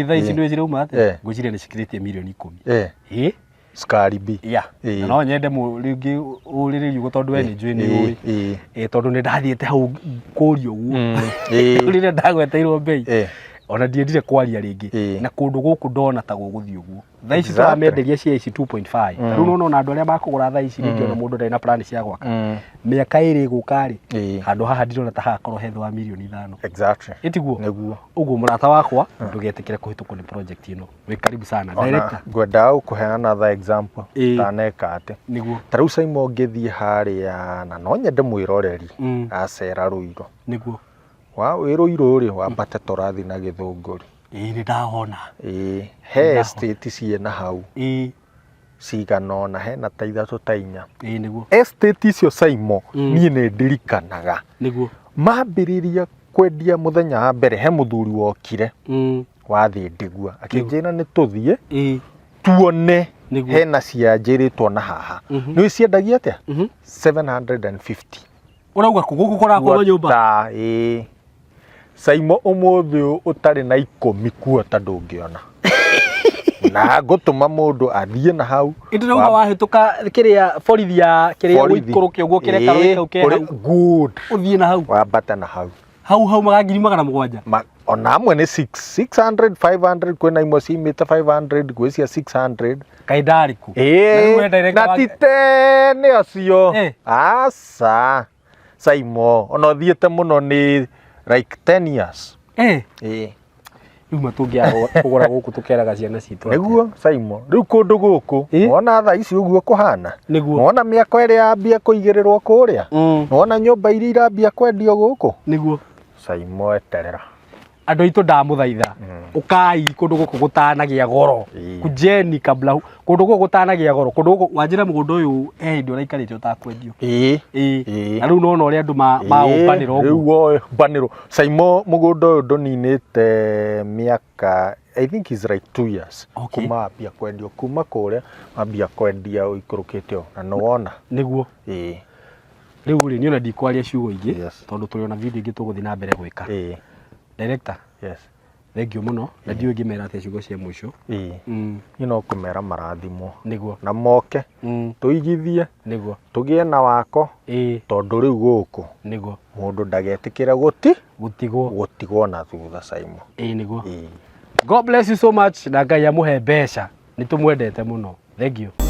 thaa ici nĩ cirauma atĩa ngwĩciria nĩ cikĩrĩtie mirioni 10 Sukari B na no nyende rĩngĩ ũrĩrĩrie ũguo tondũ we nĩ njũĩ nĩ ũĩ tondũ nĩ ndathiĩte hau kũũria ũguo rĩrĩa ndagweteirwo mbei ona ndiendire kwaria rĩngĩ na kũndũ gũkũ ndona ta gũgũthiĩ ũguo thaa ici tũramenderia cia ici 2.5 rĩu no andũ arĩa makũgũra thaa ici rĩngĩ ona mũndũ ndarĩ na plan cia gwaka mĩaka ĩrĩ gũka rĩ handũ haha ndirona ta hakorwo he thĩ wa mirioni 5 ĩtiguo ũguo mũrata wakwa ndũgetĩkĩre kũhĩtũkwo nĩ project ĩno wĩ karibu sana director ngwenda gũkũheana another example taneka atĩ nĩguo ta rĩu Saimo ngĩthiĩ harĩa na no nyende mwĩroreri acera Rũirũ nĩguo wa wĩrũirũ rĩ wambate tũrathi na Gĩthũngũri nĩ ndahona he estate ciĩna hau cigana ona hena ta ithatũ ta inya nĩguo estate icio Saimo niĩ nĩ ndirikanaga nĩguo mambĩrĩria kwendia muthenya wa mbere he muthuri wokire wathi ndigua akinjira ni tuthie tuone hena cianjiritwo na haha ni ciendagia atia 750 urauga kuguku korakwo nyumba Saimo umuthi utari na 10 kuota ndungiona na gutuma mundu athie na hau indira wahituka kiria borithi ya kiria guikurukia uguo kireka roika ukehau good uthie na hau wambata na hau magangiri magana 700 ona amwe ni 600 500 kwena imwe cimite 500 gwecia 600 kaidariku na tite ni acio asa Saimo ona uthiete muno ni like 10 years Yuma tungia kugora guku tukeraga ciana citu niguo Saimo riu kundu guku wona tha ici uguo kuhana wona miako iri yambia kuigirirwo kuria wona nyumba iri irambia kwendio guku niguo Saimo eterera andu itu ndamuthaitha ukai kundu guku gutanagia goro kujeni kabla kundu guku gutanagia goro kundu guku wanjira mugundo uyu ndio raikarite utakwendio na riu nona uri andu maumbaniro riu baniro Saimo mugundo uyu nduninite miaka I think is like 2 years kuma ambia kwendio kuma kuria ambia kwendia uikurukite na no wona niguo riu ri niona ndikwaria ciugo ingi tondu turi ona video ingi tuguthi na mbere gwika Director. Yes. Thank you muno. Na ndiyo ngimera ate ciugo cia mwisho. Ino kumera marathimo. Niguo. Na moke. Tuigithie. Niguo. Tugie na wako. Tondu riu guku. Niguo. Mundu ndagetikira gutigwo na thutha Saimo. Niguo. God bless you so much. Na Ngai amuhe mbeca. Nitumwendete muno. Thank you.